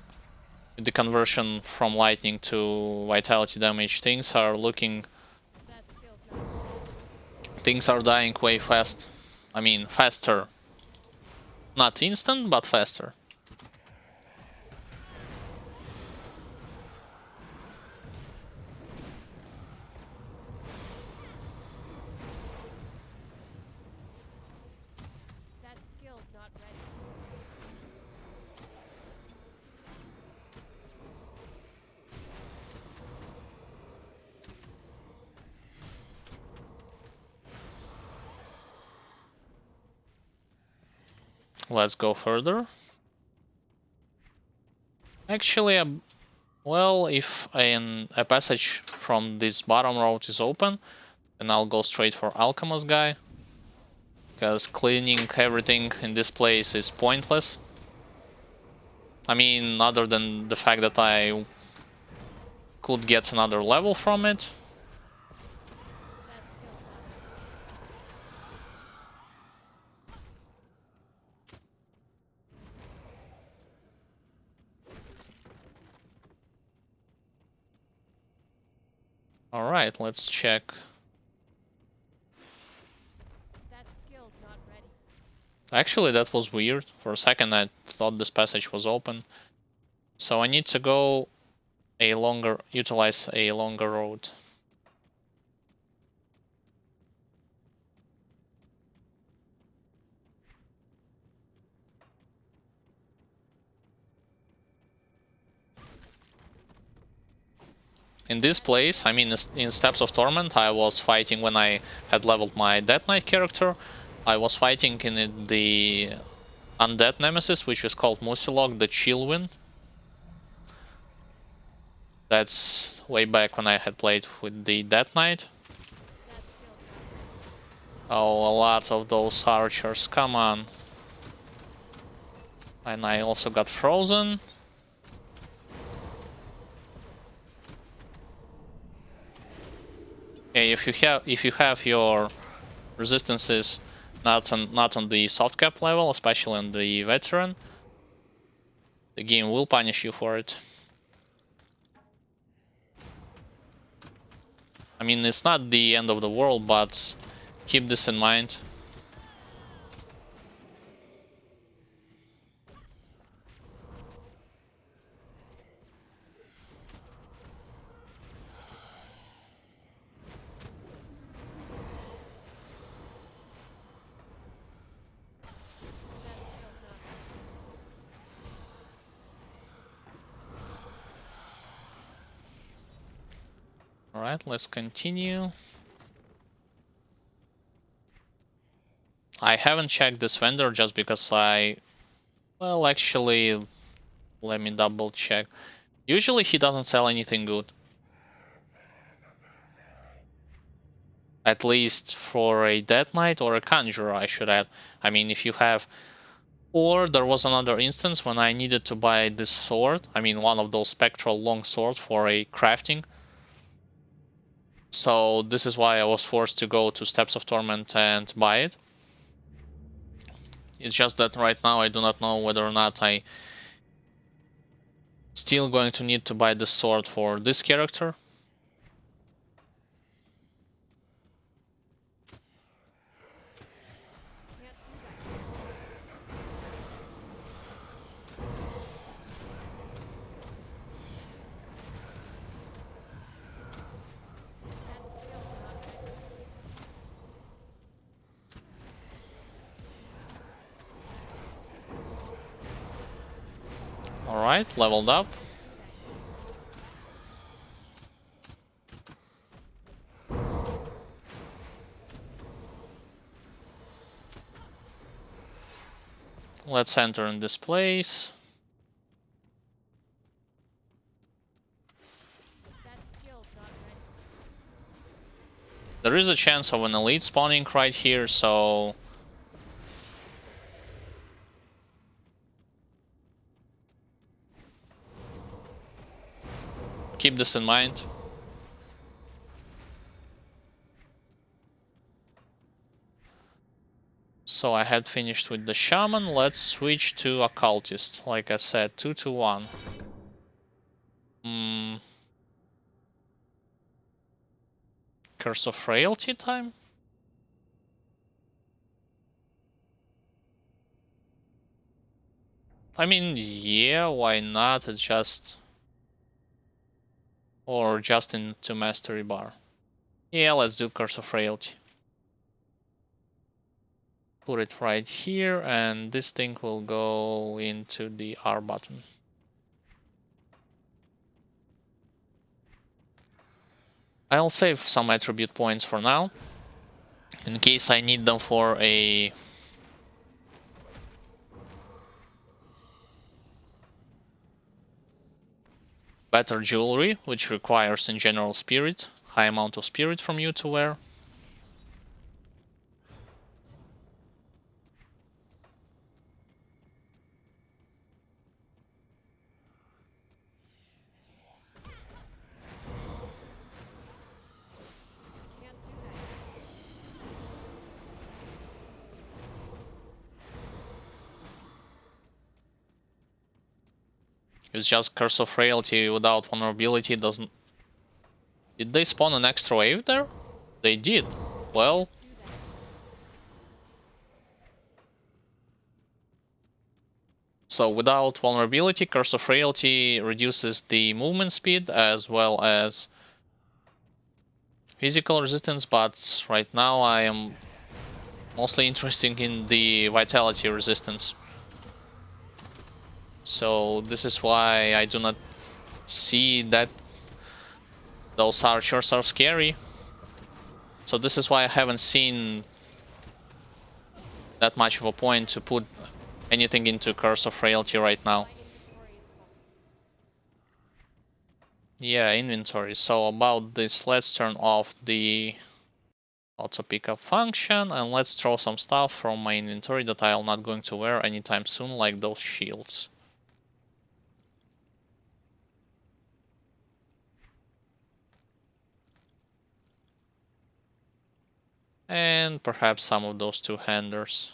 with the conversion from lightning to vitality damage, things are looking... That skill's not ready. Things are dying way fast. I mean, faster. Not instant, but faster. That skill's not ready. Let's go further. Actually, well, if a passage from this bottom road is open, then I'll go straight for Alchemist guy. Because cleaning everything in this place is pointless. I mean, other than the fact that I could get another level from it. That skill's not ready. Alright, let's check. That skill's not ready. Actually, that was weird. For a second I thought this passage was open. So I need to go utilize a longer road. In this place, I mean in Steps of Torment, I was fighting when I had leveled my Death Knight character. I was fighting in the undead nemesis, which is called Musilog, the Chillwind. That's way back when I had played with the Death Knight. That skill's not ready. Oh, a lot of those archers, come on. And I also got frozen. Okay, if you have your resistances not on the soft cap level, especially on the veteran, the game will punish you for it. I mean, it's not the end of the world, but keep this in mind. That skill's not ready. Alright, let's continue. I haven't checked this vendor just because well, actually, let me double check. Usually he doesn't sell anything good. At least for a Death Knight or a Conjurer, I should add. I mean, if you have Or there was another instance when I needed to buy this sword. I mean, one of those spectral long swords for a crafting. So this is why I was forced to go to Steps of Torment and buy it. It's just that right now I do not know whether or not I still going to need to buy this sword for this character. Can't do that. That skill's not ready. Alright, leveled up. Let's enter in this place. That skill's not ready. There is a chance of an elite spawning right here, so keep this in mind. So I had finished with the shaman. Let's switch to occultist. Like I said, 2 to 1. Curse of Frailty time? I mean, yeah, why not? It's just... Or just into Mastery Bar. Yeah, let's do Curse of Frailty. Put it right here, and this thing will go into the R button. I'll save some attribute points for now, in case I need them for a better jewelry, which requires in general spirit, high amount of spirit from you to wear. Can't do that. It's just Curse of Frailty without vulnerability doesn't... Did they spawn an extra wave there? They did. Well... Do that. So without vulnerability, Curse of Frailty reduces the movement speed as well as physical resistance, but right now I am mostly interested in the vitality resistance. So this is why I do not see that those archers are scary. So this is why I haven't seen that much of a point to put anything into Curse of Frailty right now. My inventory is full. Yeah, inventory. So about this, let's turn off the auto pickup function and let's throw some stuff from my inventory that I'm not going to wear anytime soon, like those shields. And perhaps some of those two-handers.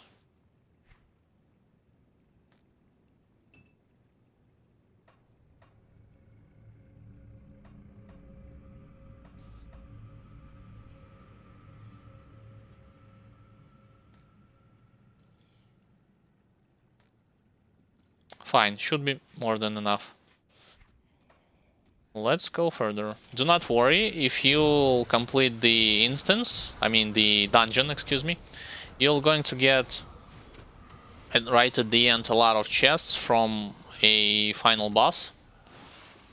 Fine, should be more than enough. Let's go further. Do not worry, if you complete the instance, I mean the dungeon, excuse me, you're going to get right at the end a lot of chests from a final boss.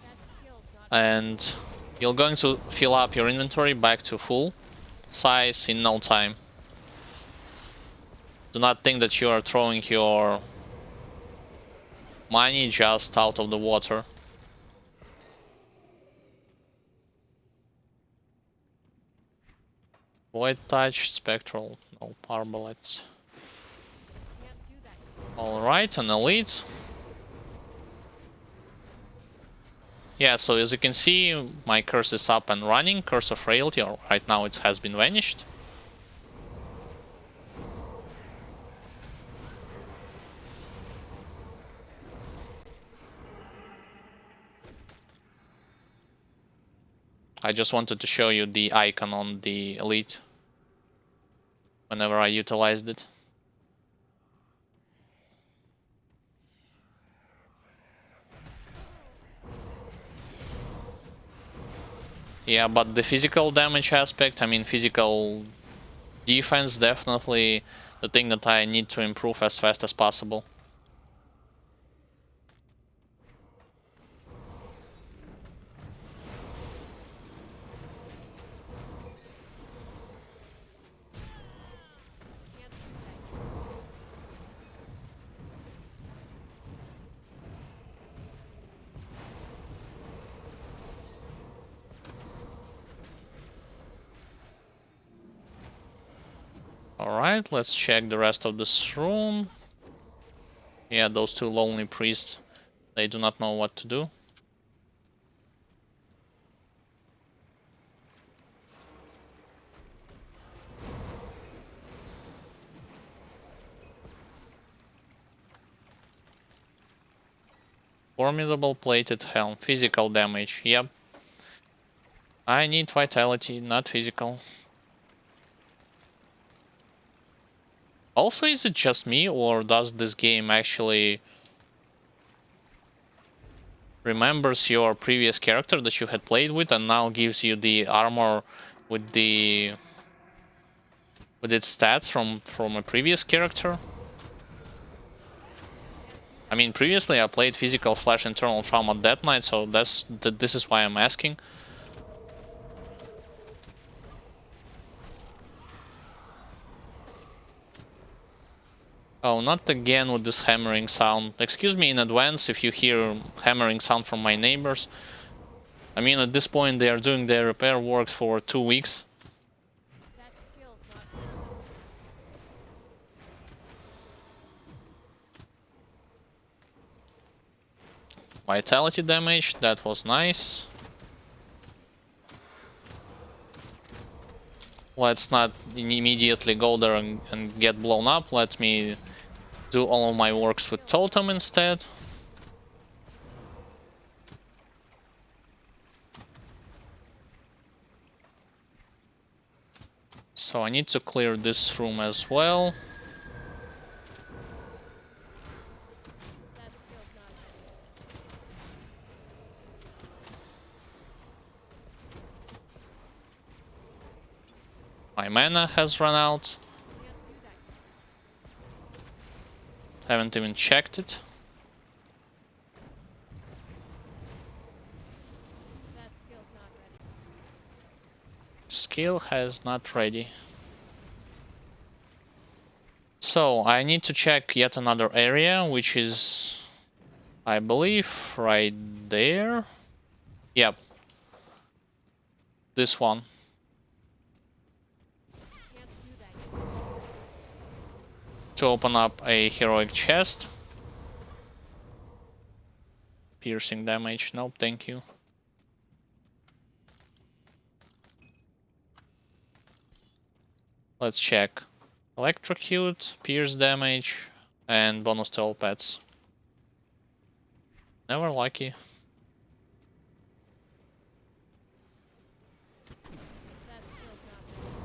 That skill's not And you're going to fill up your inventory back to full size in no time. Do not think that you are throwing your money just out of the water. Void touch, spectral, no, arbalests. Can't do that. Alright, an elite. Yeah, so as you can see, my curse is up and running. Curse of Frailty, or right now it has been vanished. I just wanted to show you the icon on the elite whenever I utilized it. Yeah, but the physical damage aspect, I mean physical defense, definitely the thing that I need to improve as fast as possible. Can't do that. Alright, let's check the rest of this room. Yeah, those two lonely priests, they do not know what to do. Formidable plated helm, physical damage, yep. I need vitality, not physical. Also, is it just me, or does this game actually remembers your previous character that you had played with and now gives you the armor with the with its stats from a previous character? I mean, previously I played physical / internal trauma Death Knight, so this is why I'm asking. Oh, not again with this hammering sound. Excuse me in advance if you hear hammering sound from my neighbors. I mean, at this point they are doing their repair works for 2 weeks. That skill's not ready. Vitality damage, that was nice. Let's not immediately go there and get blown up. Let me do all of my works with Totem instead. So I need to clear this room as well. That skill's not ready. My mana has run out. Can't do that. Haven't even checked it. That skill's not ready. Skill has not ready. So I need to check yet another area, which is, I believe, right there. Yep. This one. Can't do that. To open up a heroic chest. Piercing damage. Nope, thank you. Let's check. Electrocute, pierce damage, and bonus to all pets. Never lucky. That skill's not ready.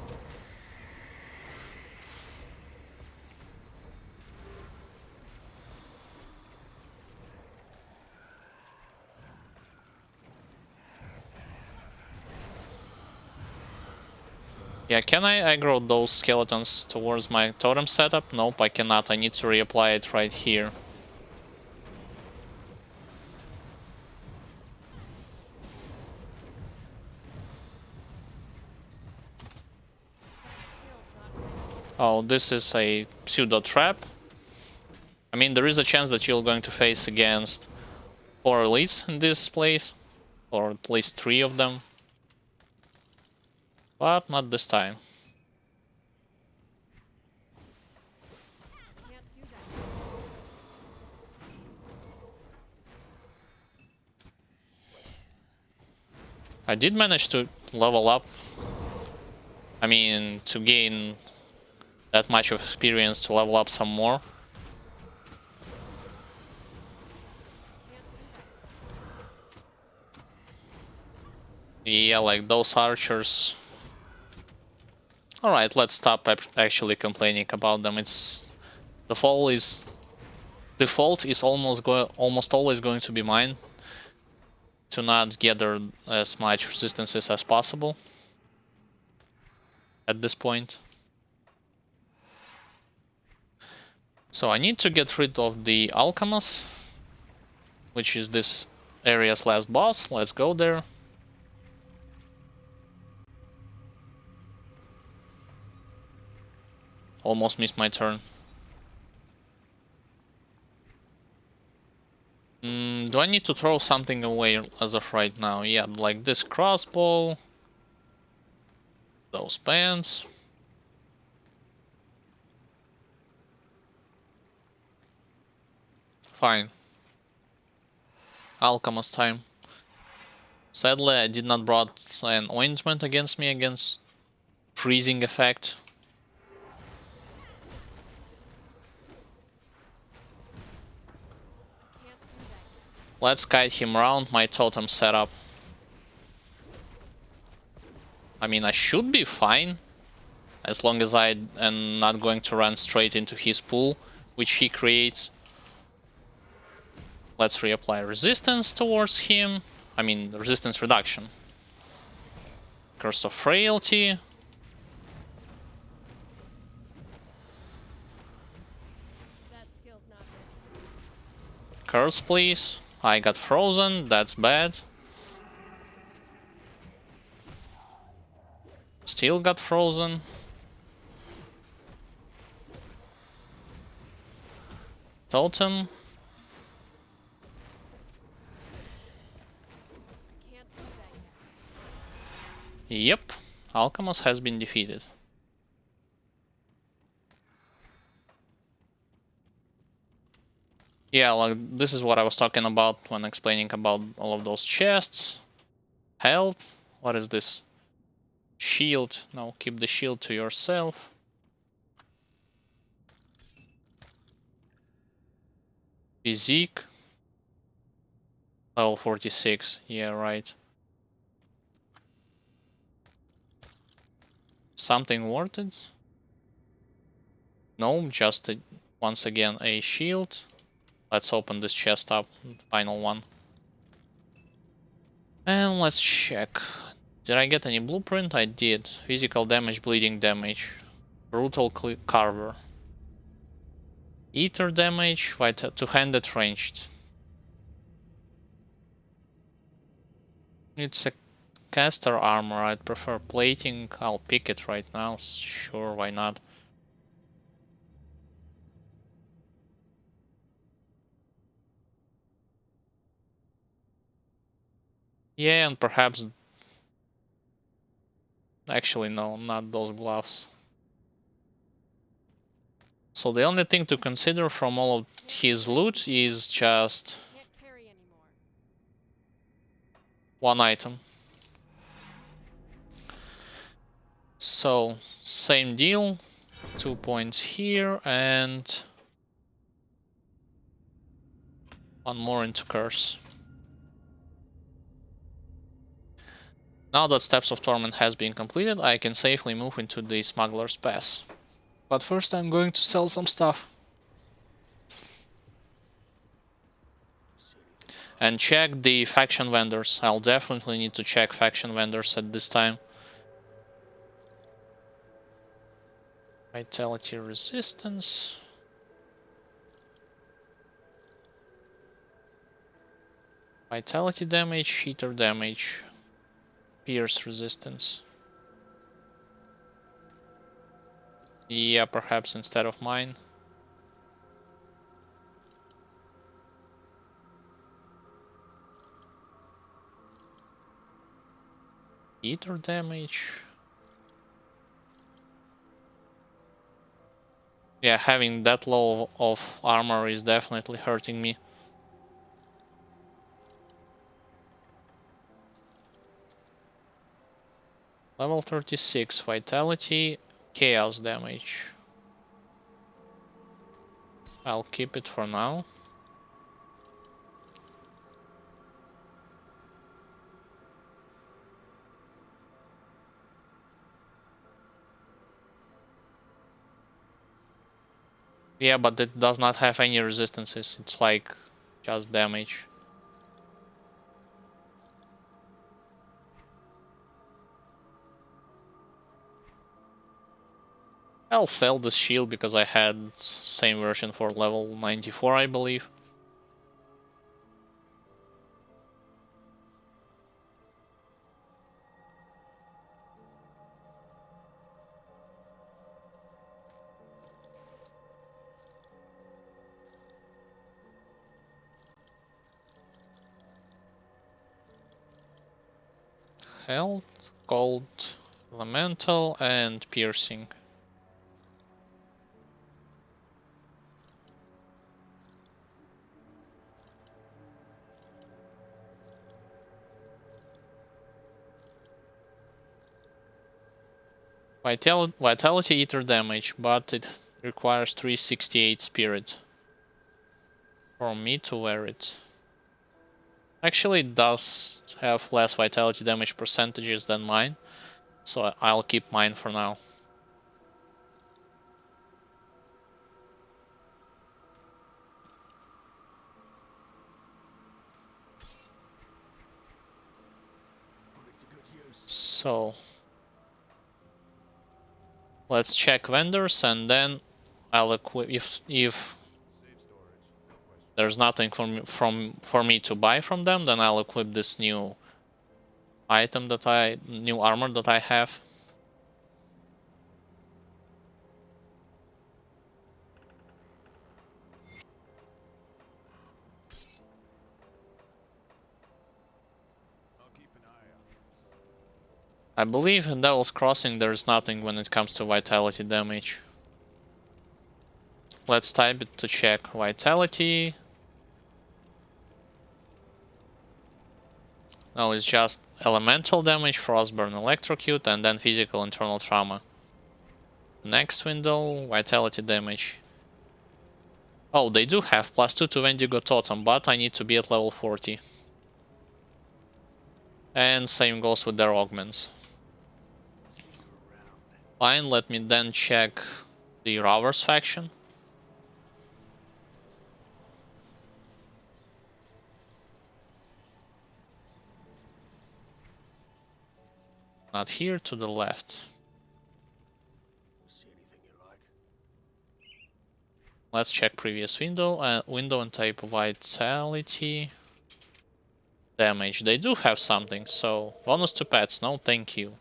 Yeah, can I aggro those skeletons towards my totem setup? Nope, I cannot. I need to reapply it right here. That skill's not ready. Oh, this is a pseudo trap. I mean, there is a chance that you're going to face against 4 elites in this place, or at least 3 of them. But not this time. Can't do that. I did manage to level up. I mean, to gain that much of experience to level up some more. Yeah, like those archers. Alright, let's stop actually complaining about them. It's default is almost always going to be mine to not gather as much resistances as possible at this point. So I need to get rid of the Alchemist, which is this area's last boss. Let's go there. Almost missed my turn. Do I need to throw something away as of right now? Yeah, like this crossbow. Those pants. Fine. Alchemist time. Sadly, I did not brought an ointment against me against freezing effect. Let's guide him around my totem setup. I mean, I should be fine. As long as I am not going to run straight into his pool, which he creates. Let's reapply resistance towards him. I mean, resistance reduction. Curse of Frailty. That skill's not ready. Curse, please. I got frozen. That's bad. Still got frozen. Totem. Can't do that yet. Yep. Alchemist has been defeated. Yeah, like this is what I was talking about when explaining about all of those chests. Health. What is this? Shield. No, keep the shield to yourself. Physique. Level 46. Yeah, right. Something worth it? No, just once again a shield. Let's open this chest up. Final one. And let's check. Did I get any blueprint? I did. Physical damage, bleeding damage. Brutal carver. Ether damage, two-handed ranged. It's a caster armor. I'd prefer plating. I'll pick it right now. Sure, why not? Yeah, and perhaps... Actually, no, not those gloves. So the only thing to consider from all of his loot is just Can't carry anymore. one item. So, same deal. 2 points here and one more into curse. Now that Steps of Torment has been completed, I can safely move into the Smuggler's Pass. But first I'm going to sell some stuff. And check the faction vendors. I'll definitely need to check faction vendors at this time. Vitality resistance. Vitality damage, heater damage. Pierce resistance. Yeah, perhaps instead of mine. Heater damage. Yeah, having that low of armor is definitely hurting me. Level 36 vitality, chaos damage. I'll keep it for now. Yeah, but it does not have any resistances. It's like just damage. I'll sell this shield because I had same version for level 94, I believe. Health, cold, elemental, and piercing. Vitality Eater damage, but it requires 368 spirit for me to wear it. Actually, it does have less vitality damage percentages than mine, so I'll keep mine for now. Put it to good use. So let's check vendors, and then I'll equip if Safe storage. No question. there's nothing for me to buy from them, then I'll equip this new item new armor that I have. I'll keep an eye out. I believe in Devil's Crossing there's nothing when it comes to vitality damage. Let's type it to check vitality. No, it's just elemental damage, frostburn, electrocute, and then physical internal trauma. Next window, vitality damage. Oh, they do have +2 to Wendigo Totem, but I need to be at level 40. And same goes with their augments. Fine, let me then check the Rovers faction. Not here, to the left. See anything you like? Let's check previous window. Window and type vitality. Damage. They do have something, so bonus to pets. No, thank you.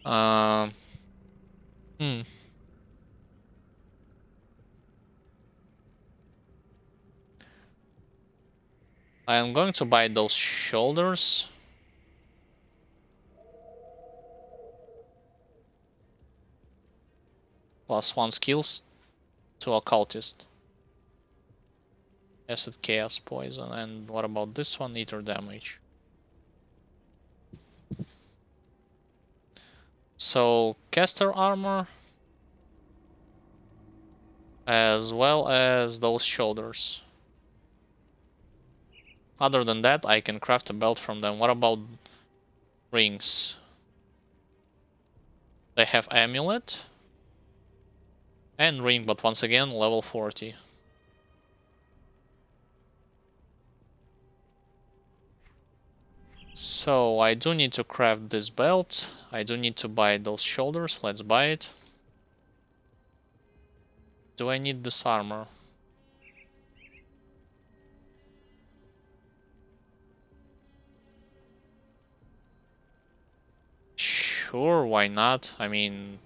Um. Hmm. I am going to buy those shoulders. +1 skills to occultist. Acid, chaos, poison, and what about this one? Ether damage. So caster armor, as well as those shoulders. Other than that, I can craft a belt from them. What about rings? They have amulet and ring, but once again, level 40. So I do need to craft this belt. I do need to buy those shoulders. Let's buy it. Do I need this armor? Sure, why not? I mean,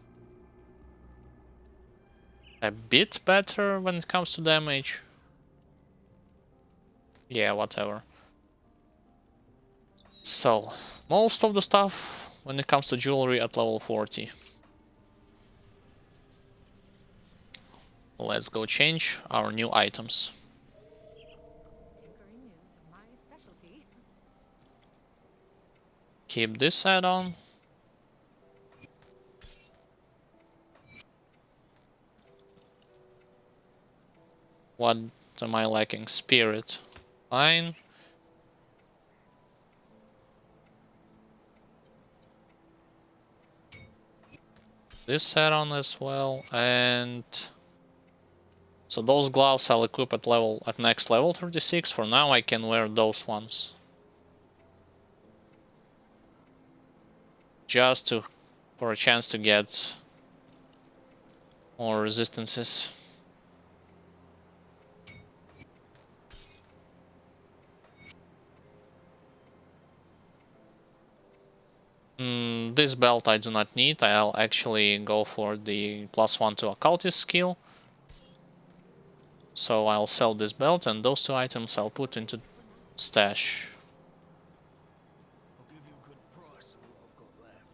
a bit better when it comes to damage. Yeah, whatever. So, most of the stuff when it comes to jewelry at level 40. Let's go change our new items. Tinkering is my specialty. Keep this add-on. What am I lacking? Spirit. Fine. This add-on as well, and so those gloves I'll equip at next level 36. For now I can wear those ones. Just for a chance to get more resistances. This belt I do not need. I'll actually go for the +1 to occultist skill. So I'll sell this belt, and those 2 items I'll put into stash. I'll give you a good price on what I've got left.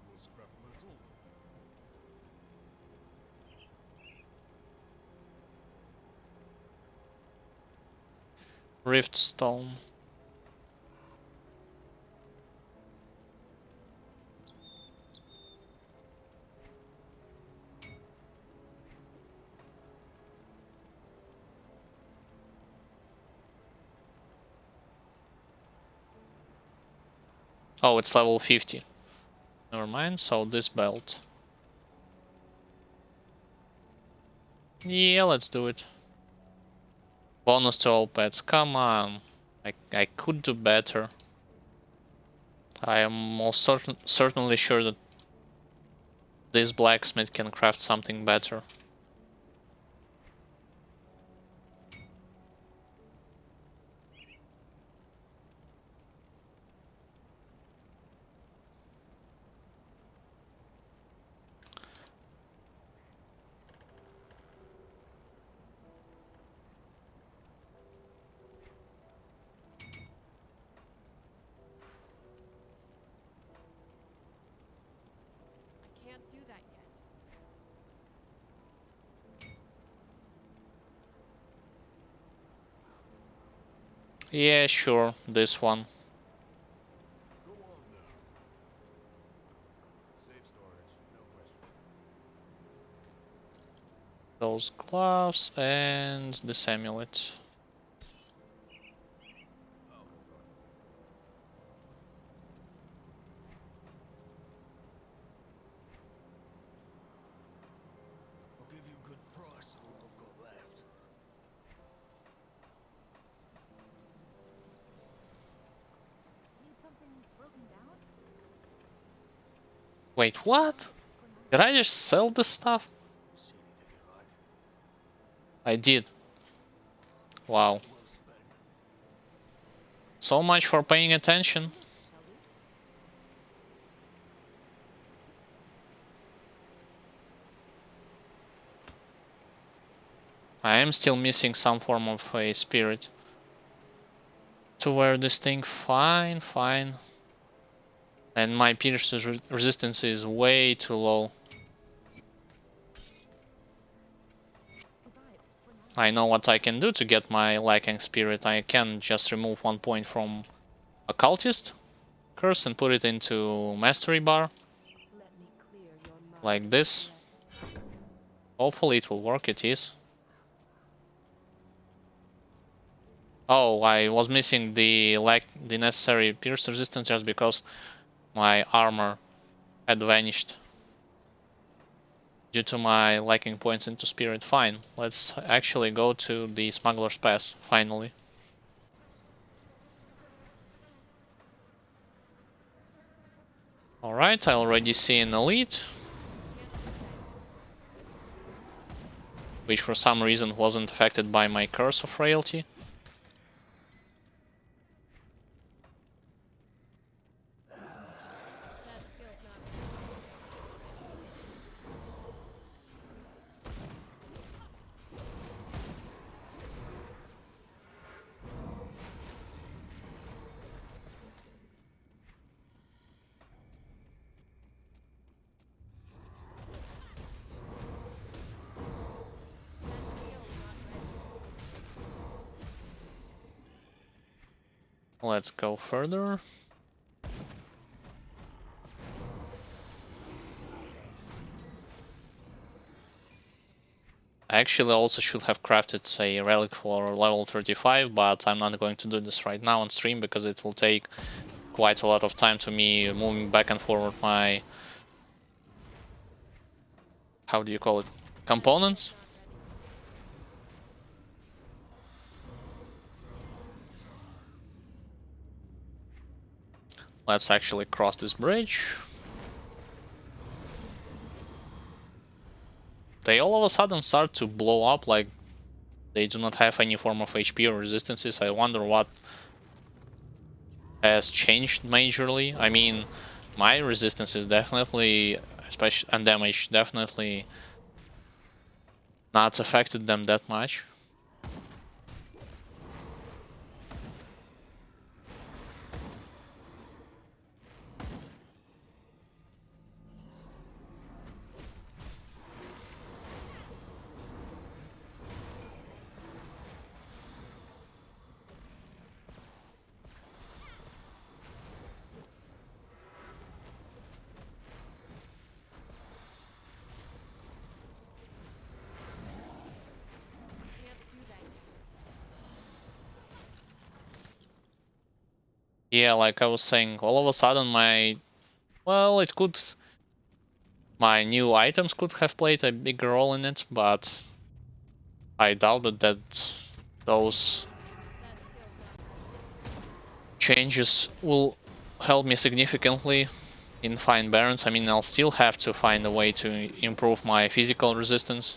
More scrap metal. Rift Stone. Oh, it's level 50. Never mind, so this belt. Yeah, let's do it. Bonus to all pets, come on. I could do better. I am most certainly sure that this blacksmith can craft something better. I can't do that yet. Yeah, sure, this one. Go on now. Safe storage, no questions asked. Those gloves and this amulet. I'll give you a good price on what I've got left. Need something broken down? Wait, what? Did I just sell this stuff? See anything you like? I did. Wow. Well spent. So much for paying attention. I am still missing some form of a spirit to wear this thing. Fine, fine. And my pierce resistance is way too low. I know what I can do to get my lacking spirit. I can just remove 1 point from occultist curse and put it into mastery bar. Like this. Hopefully it will work. It is. Oh, I was missing the necessary pierce resistance just because my armor had vanished due to my lacking points into spirit. Fine, let's actually go to the smuggler's pass finally. Alright, I already see an elite, which for some reason wasn't affected by my curse of frailty. That skill's not Let's go further. I actually also should have crafted a relic for level 35, but I'm not going to do this right now on stream because it will take quite a lot of time to me moving back and forward my... how do you call it? Components? Let's actually cross this bridge. They all of a sudden start to blow up like they do not have any form of HP or resistances. I wonder what has changed majorly. I mean, my resistance is definitely, especially and damage, definitely not affected them that much. Can't do that yet. Yeah, like I was saying, all of a sudden my... well, it could... my new items could have played a bigger role in it, but I doubted that those That skill's not changes will help me significantly in Fine Barons. I mean, I'll still have to find a way to improve my physical resistance.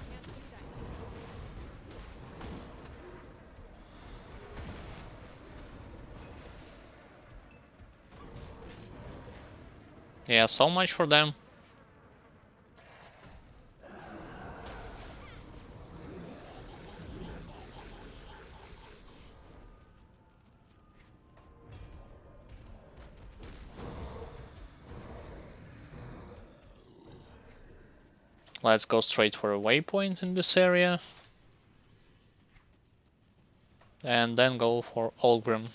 can't do that yet. Yeah, so much for them. Let's go straight for a waypoint in this area. And then go for Olgrim.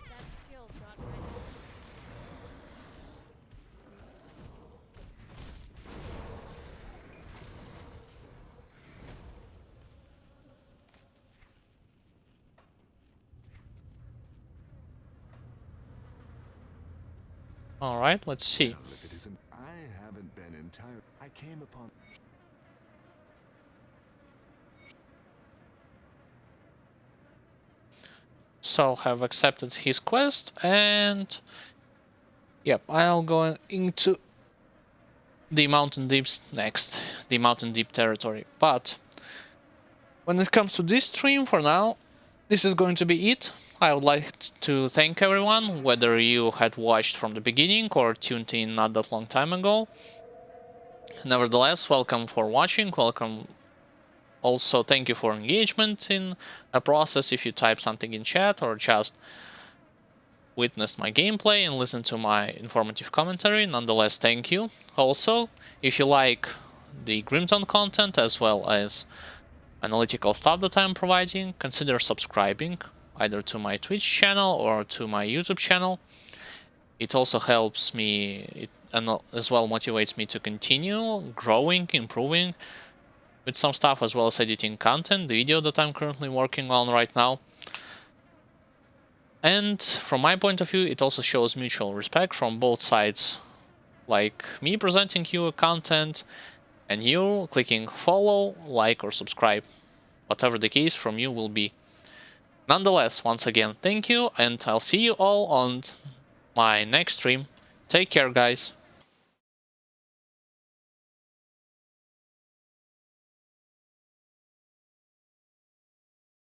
That skill's not ready. Alright, let's see. Look at his. I haven't been entire. I came upon. So, have accepted his quest, and... yep, I'll go into the Mountain Deeps next. The Mountain Deep territory. But, when it comes to this stream, for now, this is going to be it. I would like to thank everyone, whether you had watched from the beginning or tuned in not that long time ago. Nevertheless, welcome for watching, welcome. Also, thank you for engagement in a process if you type something in chat or just witnessed my gameplay and listened to my informative commentary. Nonetheless, thank you. Also, if you like the Grimton content as well as analytical stuff that I'm providing, consider subscribing either to my Twitch channel or to my YouTube channel. It also helps me, and as well motivates me to continue growing, improving with some stuff, as well as editing content, the video that I'm currently working on right now. And from my point of view, it also shows mutual respect from both sides, like me presenting you content and you clicking follow, like or subscribe, whatever the case from you will be. Nonetheless, once again, thank you, and I'll see you all on my next stream. Take care, guys.